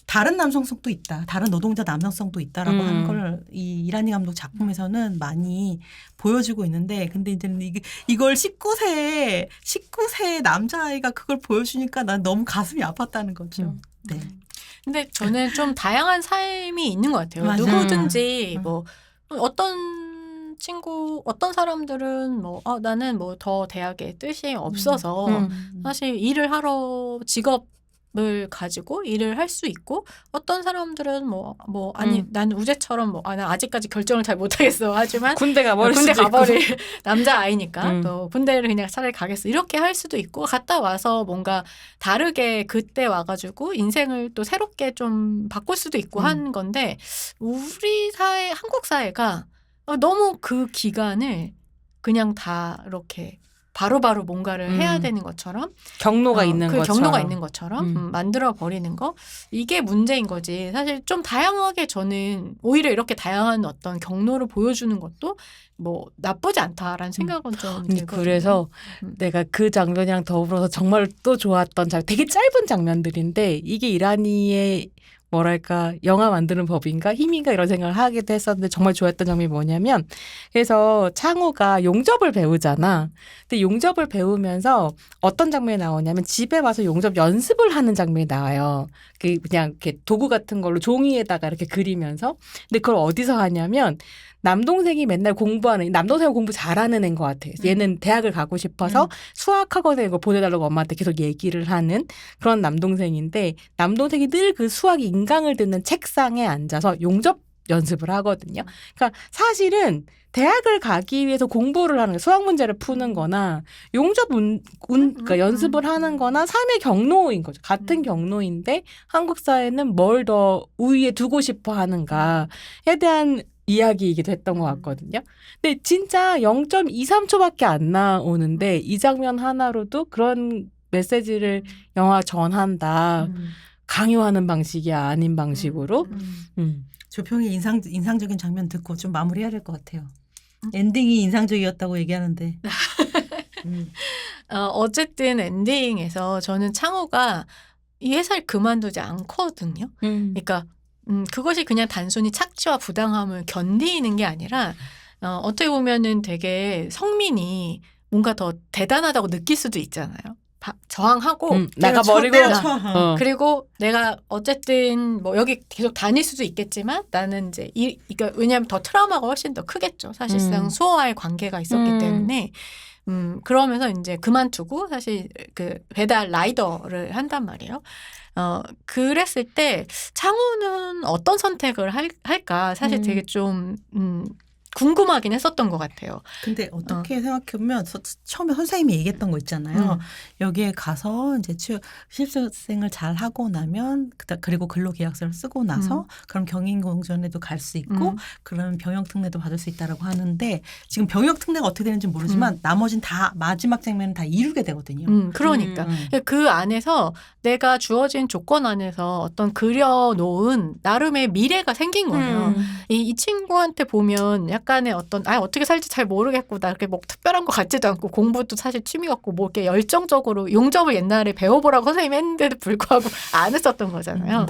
Speaker 1: 다른 남성성도 있다. 다른 노동자 남성성도 있다라고 하는 걸 이 이란희 감독 작품에서는 많이 보여주고 있는데 근데 이제는 이걸 19세 남자아이가 그걸 보여주니까 난 너무 가슴이 아팠다는 거죠. 네.
Speaker 3: 근데 저는 좀 다양한 삶이 있는 것 같아요.
Speaker 1: 맞아요.
Speaker 3: 누구든지 뭐 어떤 사람들은 나는 뭐 더 대학에 뜻이 없어서 사실 일을 하러 직업을 가지고 일을 할 수 있고 어떤 사람들은 난 우재처럼 난 아직까지 결정을 잘 못하겠어 하지만
Speaker 2: 군대 가버릴
Speaker 3: 남자아이니까 또 군대를 그냥 차라리 가겠어 이렇게 할 수도 있고 갔다 와서 뭔가 다르게 그때 와가지고 인생을 또 새롭게 좀 바꿀 수도 있고 한 건데 우리 사회 한국 사회가 너무 그 기간을 그냥 다 이렇게 바로바로 뭔가를 해야 되는 것처럼
Speaker 2: 경로가 있는
Speaker 3: 그
Speaker 2: 것처럼
Speaker 3: 경로가 있는 것처럼 만들어 버리는 거 이게 문제인 거지. 사실 좀 다양하게 저는 오히려 이렇게 다양한 어떤 경로를 보여주는 것도 뭐 나쁘지 않다라는 생각은 좀 들거든요.
Speaker 2: 그래서 내가 그 장면이랑 더불어서 정말 또 좋았던 되게 짧은 장면들인데 이게 이란희의 뭐랄까 영화 만드는 법인가 힘인가 이런 생각을 하기도 했었는데 정말 좋아했던 장면이 뭐냐면 그래서 창우가 용접을 배우잖아. 근데 용접을 배우면서 어떤 장면이 나오냐면 집에 와서 용접 연습을 하는 장면이 나와요. 그냥 이렇게 도구 같은 걸로 종이에다가 이렇게 그리면서 근데 그걸 어디서 하냐면 남동생이 맨날 남동생은 공부 잘하는 애인 것 같아. 얘는 대학을 가고 싶어서 수학학원에 이거 보내달라고 엄마한테 계속 얘기를 하는 그런 남동생인데 남동생이 늘 그 수학 인강을 듣는 책상에 앉아서 용접 연습을 하거든요. 그러니까 사실은 대학을 가기 위해서 공부를 하는 수학 문제를 푸는 거나 용접 그러니까 연습을 하는 거나 삶의 경로인 거죠. 같은 경로인데 한국 사회는 뭘 더 우위에 두고 싶어 하는가에 대한 이야기이기도 했던 것 같거든요. 근데 진짜 0.23초밖에 안 나오는데 이 장면 하나로도 그런 메시지를 영화 전한다. 강요하는 방식이 아닌 방식으로.
Speaker 1: 조평이 인상적인 장면 듣고 좀 마무리해야 될 것 같아요. 엔딩이 인상적이었다고 얘기하는데.
Speaker 3: 어쨌든 엔딩에서 저는 창호가 이 회사를 그만두지 않거든요. 그러니까 그것이 그냥 단순히 착취와 부당함을 견디는 게 아니라 어떻게 보면은 되게 성민이 뭔가 더 대단하다고 느낄 수도 있잖아요. 저항하고
Speaker 2: 나가 버리고
Speaker 3: 그리고 내가 어쨌든 뭐 여기 계속 다닐 수도 있겠지만 나는 이제 그러니까 왜냐하면 더 트라우마가 훨씬 더 크겠죠. 사실상 수호와의 관계가 있었기 때문에 그러면서 이제 그만두고 사실 그 배달 라이더를 한단 말이에요. 그랬을 때 창우는 어떤 선택을 할까 사실 되게 좀 궁금하긴 했었던 것 같아요.
Speaker 1: 근데 어떻게 생각해보면 처음에 선생님이 얘기했던 거 있잖아요. 여기에 가서 이제 실습생을 잘 하고 나면 그리고 근로계약서를 쓰고 나서 그럼 경인공전에도 갈 수 있고 그러면 병역특례도 받을 수 있다라고 하는데 지금 병역특례가 어떻게 되는지 모르지만 나머진 다 마지막 장면은 다 이루게 되거든요.
Speaker 3: 그러니까 그 안에서 내가 주어진 조건 안에서 어떤 그려놓은 나름의 미래가 생긴 거예요. 이 친구한테 보면 약간의 어떤 어떻게 살지 잘 모르겠고 나 이렇게 뭐 특별한 것 같지도 않고 공부도 사실 취미 같고 뭐 이렇게 열정적으로 용접을 옛날에 배워보라고 선생님이 했는데도 불구하고 안 했었던 거잖아요.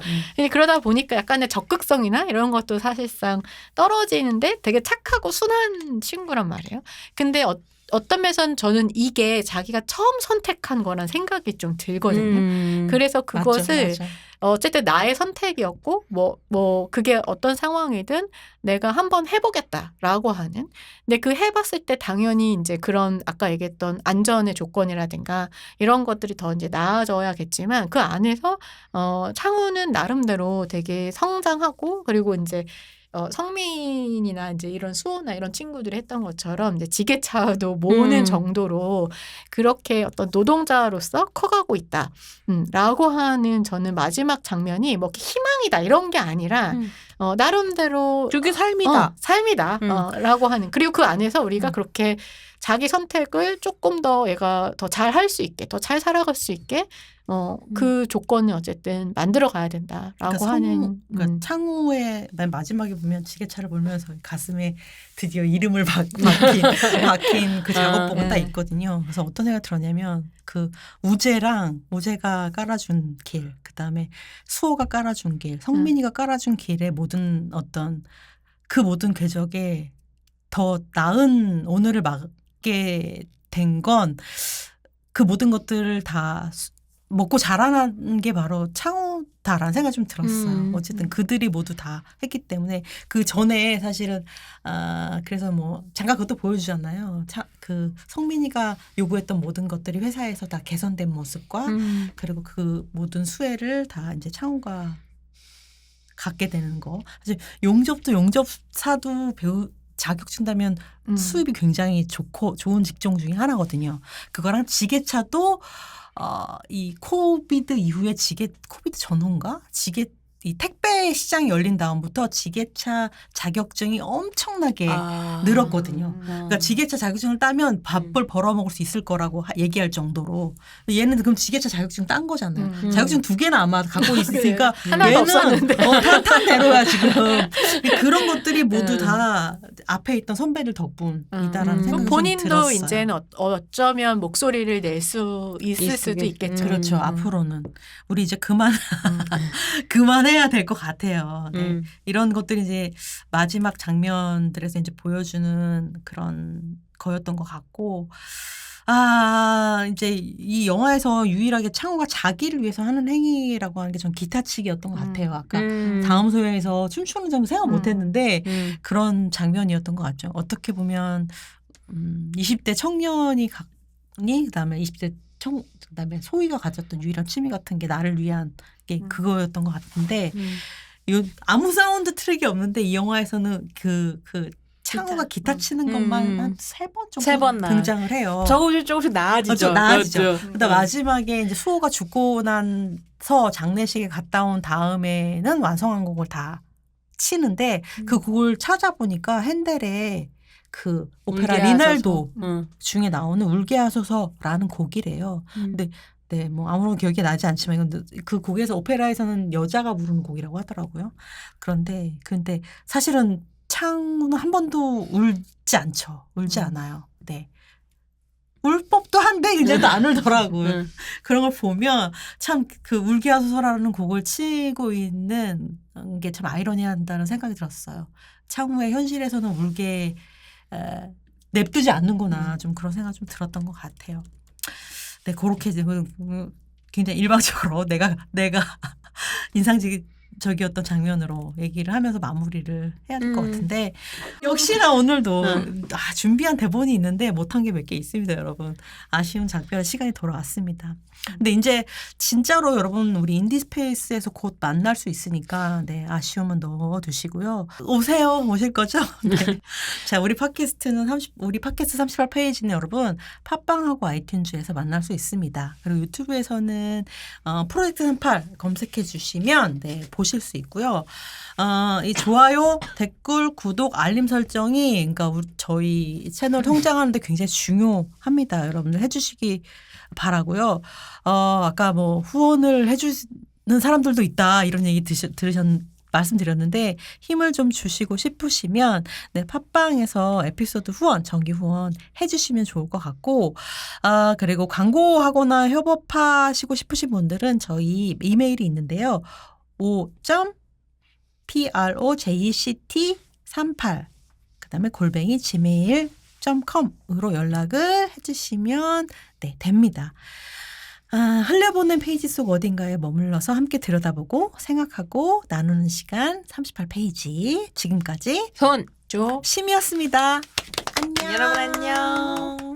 Speaker 3: 그러다 보니까 약간의 적극성이나 이런 것도 사실상 떨어지는데 되게 착하고 순한 친구란 말이에요. 근데 어떤 면에서는 저는 이게 자기가 처음 선택한 거란 생각이 좀 들거든요. 그래서 그것을
Speaker 1: 맞아.
Speaker 3: 어쨌든 나의 선택이었고 뭐 그게 어떤 상황이든 내가 한번 해보겠다라고 하는. 근데 그 해봤을 때 당연히 이제 그런 아까 얘기했던 안전의 조건이라든가 이런 것들이 더 이제 나아져야겠지만 그 안에서 창우는 나름대로 되게 성장하고 그리고 이제 성민이나 이제 이런 수호나 이런 친구들이 했던 것처럼 이제 지게차도 모으는 정도로 그렇게 어떤 노동자로서 커가고 있다. 라고 하는 저는 마지막 장면이 뭐 희망이다 이런 게 아니라 나름대로
Speaker 2: 그게 삶이다.
Speaker 3: 삶이다. 라고 하는. 그리고 그 안에서 우리가 그렇게 자기 선택을 조금 더 얘가 더 잘 할 수 있게 더 잘 살아갈 수 있게 그 조건을 어쨌든 만들어 가야 된다라고 하는.
Speaker 1: 그러니까 창후의 맨 마지막에 보면 지게차를 몰면서 가슴에 드디어 이름을 박힌 그 작업복은 딱 있거든요. 그래서 어떤 생각이 들었냐면 그 우재가 깔아준 길, 그 다음에 수호가 깔아준 길, 성민이가 깔아준 길의 모든 어떤 그 모든 궤적에 더 나은 오늘을 맞게 된 건 그 모든 것들을 다 먹고 자라난 게 바로 창우다라는 생각이 좀 들었어요. 어쨌든 그들이 모두 다 했기 때문에 그 전에 사실은 그래서 뭐 잠깐 그것도 보여주잖아요. 그 성민이가 요구했던 모든 것들이 회사에서 다 개선된 모습과 그리고 그 모든 수혜를 다 이제 창우가 갖게 되는 거. 사실 용접사도 자격 준다면 수입이 굉장히 좋은 직종 중에 하나거든요. 그거랑 지게차도 이 코비드 이후에 코비드 전후인가? 이 택배 시장이 열린 다음부터 지게차 자격증이 엄청나게 늘었거든요. 그러니까 지게차 자격증을 따면 밥을 벌어먹을 수 있을 거라고 얘기할 정도로. 얘는 그럼 지게차 자격증 딴 거잖아요. 자격증 2개나 아마 갖고 있으니까
Speaker 3: 하나도 없었는데.
Speaker 1: 탄탄대로야 지금. 그런 것들이 모두 다 앞에 있던 선배들 덕분이다라는 생각이
Speaker 3: 본인도
Speaker 1: 들었어요.
Speaker 3: 이제는 어쩌면 목소리를 낼 수 있을 수도 있겠죠.
Speaker 1: 그렇죠. 앞으로는 우리 이제 그만해야 될 것 같아요. 네. 이런 것들이 이제 마지막 장면들에서 이제 보여주는 그런 거였던 것 같고, 이제 이 영화에서 유일하게 창호가 자기를 위해서 하는 행위라고 하는 게 전 기타치기였던 것 같아요. 아까 다음 소영에서 춤추는 장면 생각 못했는데 그런 장면이었던 것 같죠. 어떻게 보면 20대 청년이 그다음에 20대 그다음에 소희가 가졌던 유일한 취미 같은 게 나를 위한 게 그거였던 것 같은데 아무 사운드 트랙이 없는데 이 영화에서는 그 창호가 기타 치는 것만 한 3번 정도
Speaker 2: 3번
Speaker 1: 등장을 해요.
Speaker 2: 조금씩 나아지죠.
Speaker 1: 나아지죠. 그러다 마지막에 이제 수호가 죽고 나서 장례식에 갔다 온 다음에는 완성한 곡을 다 치는데 그 곡을 찾아보니까 핸델의 그 오페라 리날도 중에 나오는 울게 하소서라는 곡이래요. 근데 네, 뭐 아무런 기억이 나지 않지만 그 곡에서 오페라에서는 여자가 부르는 곡이라고 하더라고요. 그런데 사실은 창우는 한 번도 울지 않죠. 울지 않아요. 네. 울 법도 한데 이제도 안 울더라고요. 그런 걸 보면 참 그 울게 하소서라는 곡을 치고 있는 게 참 아이러니한다는 생각이 들었어요. 창우의 현실에서는 울게 냅두지 않는구나. 좀 그런 생각 좀 들었던 것 같아요. 네, 그렇게 이제 굉장히 일방적으로 내가 인상적이었던 장면으로 얘기를 하면서 마무리를 해야 될 것 같은데 역시나 오늘도 준비한 대본이 있는데 못한 게 몇 개 있습니다, 여러분. 아쉬운 작별 시간이 돌아왔습니다. 근데 이제 진짜로 여러분 우리 인디스페이스에서 곧 만날 수 있으니까 네, 아쉬움은 넣어두시고요. 오실 거죠? 네. 자, 우리 팟캐스트 38페이지는 여러분 팟빵하고 아이튠즈에서 만날 수 있습니다. 그리고 유튜브에서는 프로젝트 38 검색해 주시면 네, 보실 수 있고요. 이 좋아요, 댓글, 구독, 알림 설정이 그러니까 저희 채널 성장하는데 굉장히 중요합니다. 여러분들 해주시기 바라고요. 아까 뭐 후원을 해주는 사람들도 있다 이런 얘기 말씀드렸는데 힘을 좀 주시고 싶으시면 네, 팟빵에서 에피소드 후원, 정기 후원 해주시면 좋을 것 같고 그리고 광고하거나 협업하시고 싶으신 분들은 저희 이메일이 있는데요. project38 그다음에 @gmail.com으로 연락을 해주시면 네, 됩니다. 흘려보는 페이지 속 어딘가에 머물러서 함께 들여다보고 생각하고 나누는 시간 38페이지 지금까지
Speaker 2: 손
Speaker 3: 조
Speaker 1: 심이었습니다. 안녕.
Speaker 2: 여러분 안녕.